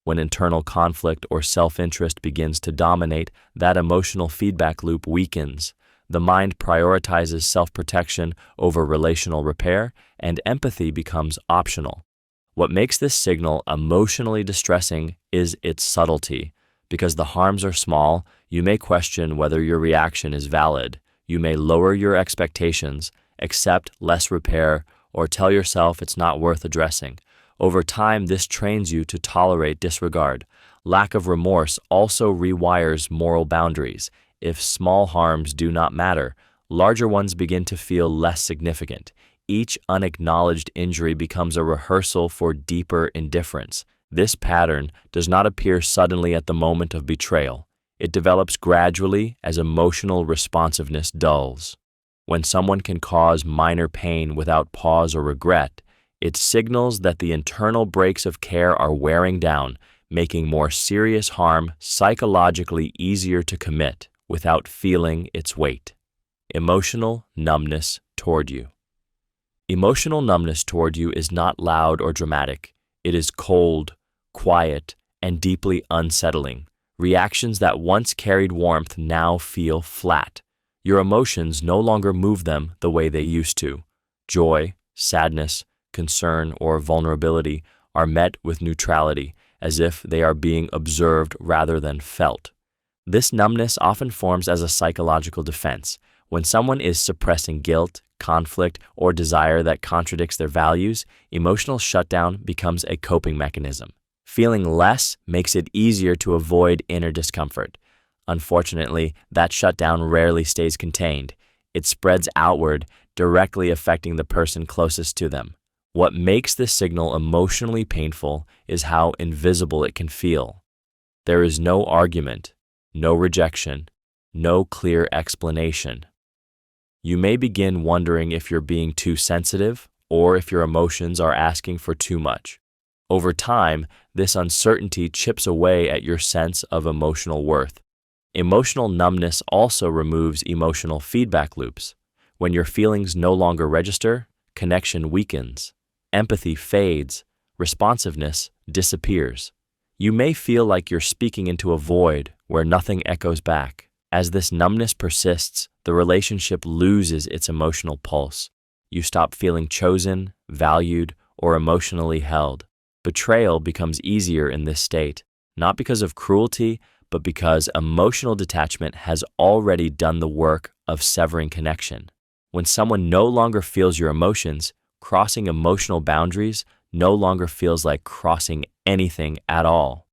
When internal conflict or self-interest begins to dominate, that emotional feedback loop weakens. The mind prioritizes self-protection over relational repair, and empathy becomes optional. What makes this signal emotionally distressing is its subtlety. Because the harms are small, you may question whether your reaction is valid. You may lower your expectations, accept less repair, or tell yourself it's not worth addressing. Over time, this trains you to tolerate disregard. Lack of remorse also rewires moral boundaries. If small harms do not matter, larger ones begin to feel less significant. Each unacknowledged injury becomes a rehearsal for deeper indifference. This pattern does not appear suddenly at the moment of betrayal. It develops gradually as emotional responsiveness dulls. When someone can cause minor pain without pause or regret, it signals that the internal brakes of care are wearing down, making more serious harm psychologically easier to commit without feeling its weight. Emotional numbness toward you. Emotional numbness toward you is not loud or dramatic. It is cold, quiet, and deeply unsettling. Reactions that once carried warmth now feel flat. Your emotions no longer move them the way they used to. Joy, sadness, concern, or vulnerability are met with neutrality, as if they are being observed rather than felt. This numbness often forms as a psychological defense. When someone is suppressing guilt, conflict, or desire that contradicts their values, emotional shutdown becomes a coping mechanism. Feeling less makes it easier to avoid inner discomfort. Unfortunately, that shutdown rarely stays contained. It spreads outward, directly affecting the person closest to them. What makes this signal emotionally painful is how invisible it can feel. There is no argument, no rejection, no clear explanation. You may begin wondering if you're being too sensitive or if your emotions are asking for too much. Over time, this uncertainty chips away at your sense of emotional worth. Emotional numbness also removes emotional feedback loops. When your feelings no longer register, connection weakens, empathy fades, responsiveness disappears. You may feel like you're speaking into a void where nothing echoes back. As this numbness persists, the relationship loses its emotional pulse. You stop feeling chosen, valued, or emotionally held. Betrayal becomes easier in this state, not because of cruelty, but because emotional detachment has already done the work of severing connection. When someone no longer feels your emotions, crossing emotional boundaries no longer feels like crossing anything at all.